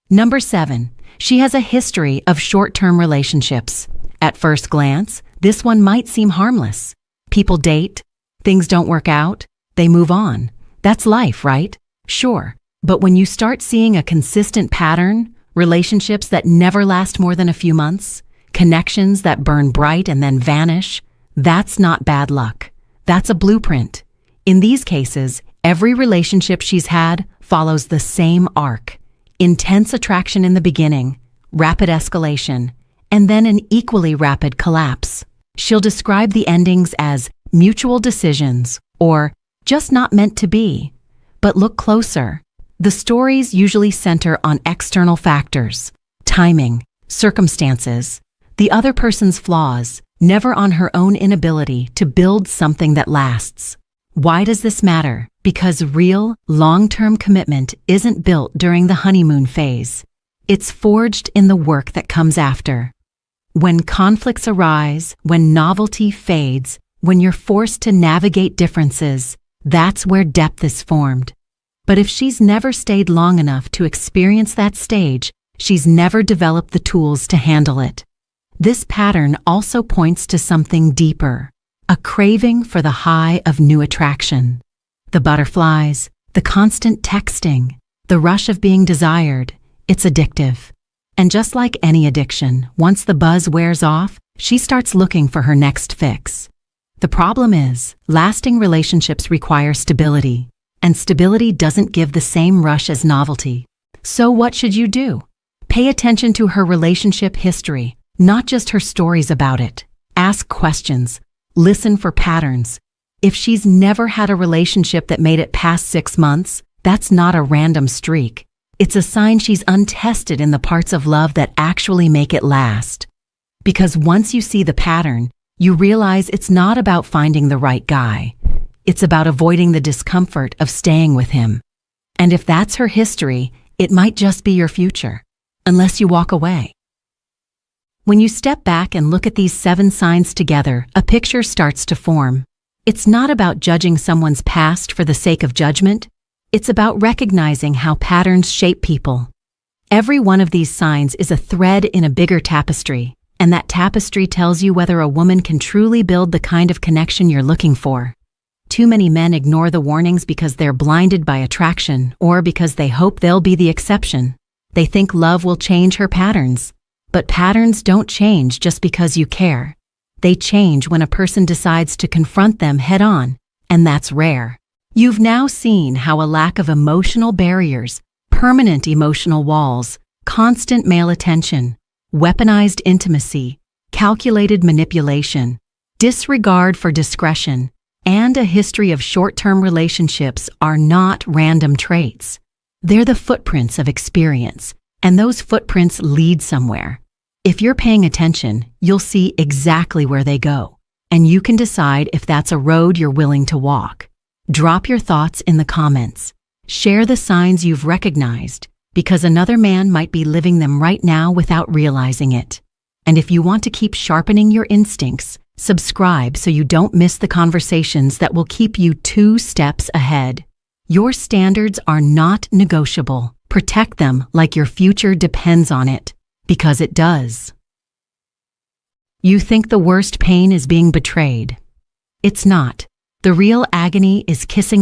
Number 7. She has a history of short-term relationships. At first glance, this one might seem harmless. People date, things don't work out, they move on. That's life, right? Sure. But when you start seeing a consistent pattern, relationships that never last more than a few months, connections that burn bright and then vanish, that's not bad luck. That's a blueprint. In these cases, every relationship she's had follows the same arc. Intense attraction in the beginning, rapid escalation, and then an equally rapid collapse. She'll describe the endings as mutual decisions or just not meant to be. But look closer. The stories usually center on external factors, timing, circumstances, the other person's flaws, never on her own inability to build something that lasts. Why does this matter? Because real, long-term commitment isn't built during the honeymoon phase. It's forged in the work that comes after. When conflicts arise, when novelty fades, when you're forced to navigate differences, that's where depth is formed. But if she's never stayed long enough to experience that stage, she's never developed the tools to handle it. This pattern also points to something deeper, a craving for the high of new attraction. The butterflies, the constant texting, the rush of being desired, it's addictive. And just like any addiction, once the buzz wears off, she starts looking for her next fix. The problem is, lasting relationships require stability, and stability doesn't give the same rush as novelty. So what should you do? Pay attention to her relationship history, not just her stories about it. Ask questions. Listen for patterns. If she's never had a relationship that made it past 6 months, that's not a random streak. It's a sign she's untested in the parts of love that actually make it last. Because once you see the pattern, you realize it's not about finding the right guy. It's about avoiding the discomfort of staying with him. And if that's her history, it might just be your future, unless you walk away. When you step back and look at these 7 signs together, a picture starts to form. It's not about judging someone's past for the sake of judgment. It's about recognizing how patterns shape people. Every one of these signs is a thread in a bigger tapestry, and that tapestry tells you whether a woman can truly build the kind of connection you're looking for. Too many men ignore the warnings because they're blinded by attraction or because they hope they'll be the exception. They think love will change her patterns. But patterns don't change just because you care. They change when a person decides to confront them head-on, and that's rare. You've now seen how a lack of emotional barriers, permanent emotional walls, constant male attention, weaponized intimacy, calculated manipulation, disregard for discretion, and a history of short-term relationships are not random traits. They're the footprints of experience, and those footprints lead somewhere. If you're paying attention, you'll see exactly where they go, and you can decide if that's a road you're willing to walk. Drop your thoughts in the comments. Share the signs you've recognized, because another man might be living them right now without realizing it. And if you want to keep sharpening your instincts, subscribe so you don't miss the conversations that will keep you 2 steps ahead. Your standards are not negotiable. Protect them like your future depends on it, because it does. You think the worst pain is being betrayed. It's not. The real agony is kissing